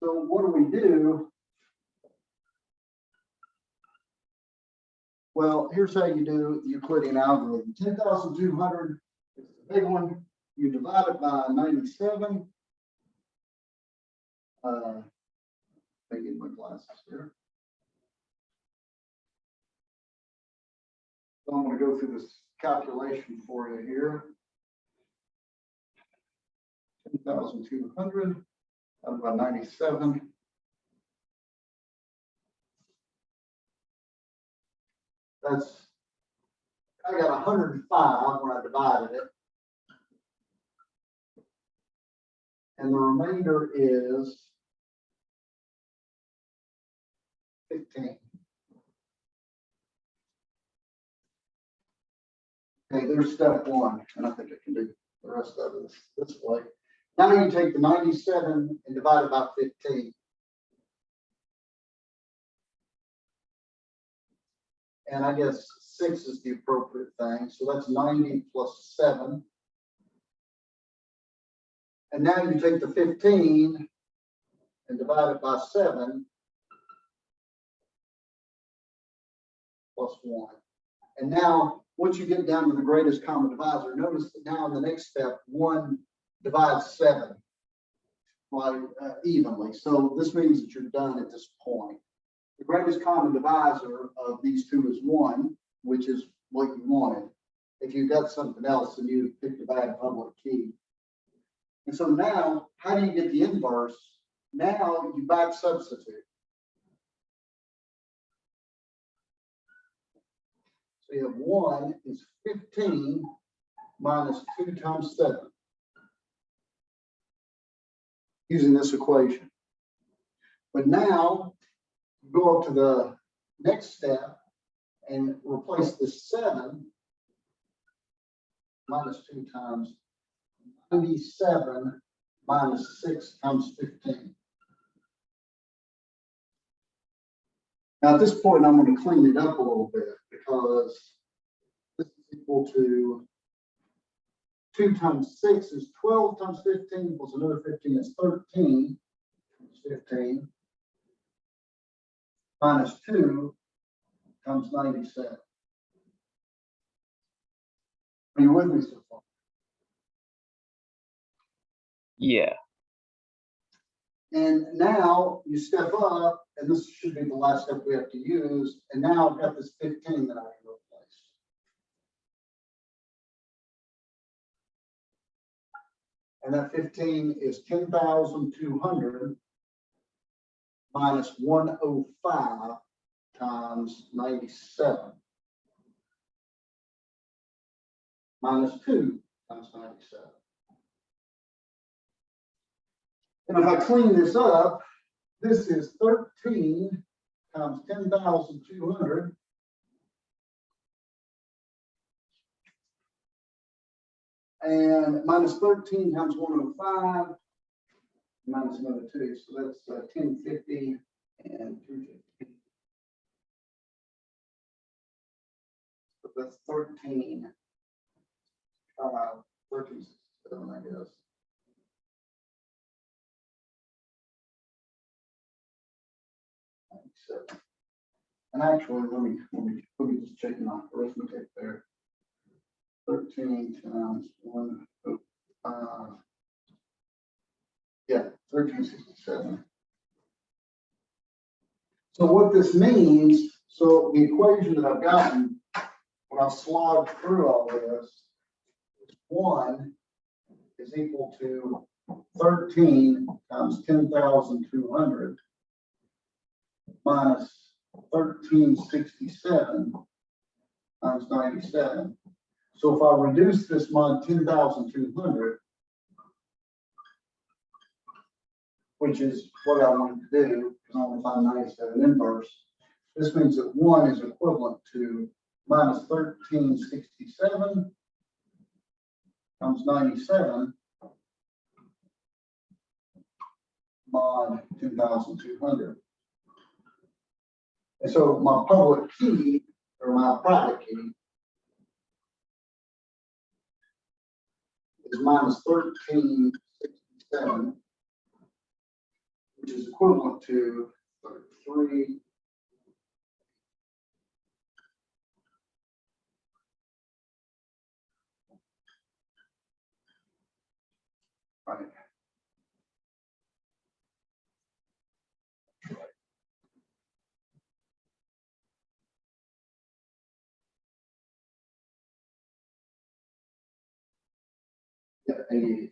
so what do we do? Well, here's how you do the Euclidean algorithm. 10,200 is the big one. You divide it by 97. I get my glasses here. So I'm going to go through this calculation for you here. 10,200 divided by 97. That's, I got 105 when I divided it. And the remainder is 15. Okay, there's step one, and I think I can do the rest of it this way. Now you take the 97 and divide it by 15. And I guess 6 is the appropriate thing. So that's 90 plus 7. And now you take the 15 and divide it by 7 plus 1. And now, once you get down to the greatest common divisor, notice that now in the next step, 1 divides 7 evenly. So this means that you're done at this point. The greatest common divisor of these two is 1, which is what you wanted. If you got something else, then you picked a bad public key. And so now, how do you get the inverse? Now you back substitute. So you have 1 is 15 minus 2 times 7. Using this equation. But now, go up to the next step and replace the 7 minus 2 times 97 minus 6 times 15. Now at this point, I'm going to clean it up a little bit because this is equal to 2 times 6 is 12 times 15 equals another 15 is 13 times 15 minus 2 times 97. Are you with me so far? Yeah. And now you step up, and this should be the last step we have to use. And now I've got this 15 that I can replace. And that 15 is 10,200 minus 105 times 97 minus 2 times 97. And if I clean this up, this is 13 times 10,200 and minus 13 times 105 minus another 2. So that's 1050 and 250. So that's 13. 1367, I guess. And actually, let me just check my arithmetic there. 13 times 1. Yeah, 1367. So what this means So the equation that I've gotten, when I've slogged through all this, 1 is equal to 13 times 10,200 minus 1367 times 97. So if I reduce this mod 10,200, which is what I wanted to do, because I want to find 97 inverse, this means that 1 is equivalent to minus 1367 times 97 mod 10,200. And so my public key, or my private key, is minus 1367, which is equivalent to 3. Right. Yeah, 88.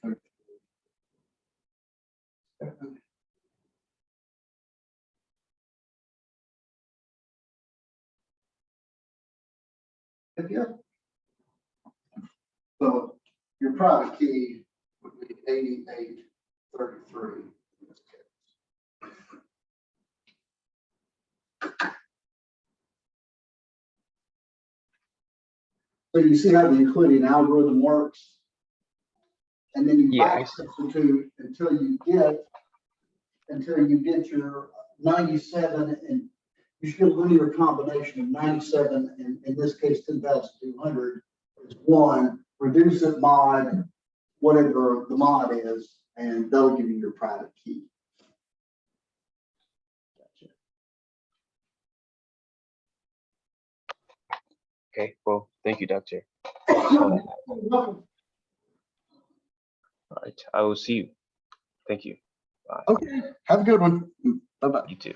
Yeah. So your private key would be 8833 in this case. So you see how the Euclidean algorithm works? And then you Yeah, I back substitute until you get your 97, and you should get a linear combination of 97 and in this case 10,200 is 1. Reduce it mod whatever the mod is, and that'll give you your private key. Okay, well, thank you, Doctor. Welcome. All right, I will see you. Thank you. Bye. Okay, have a good one. Bye-bye. You too.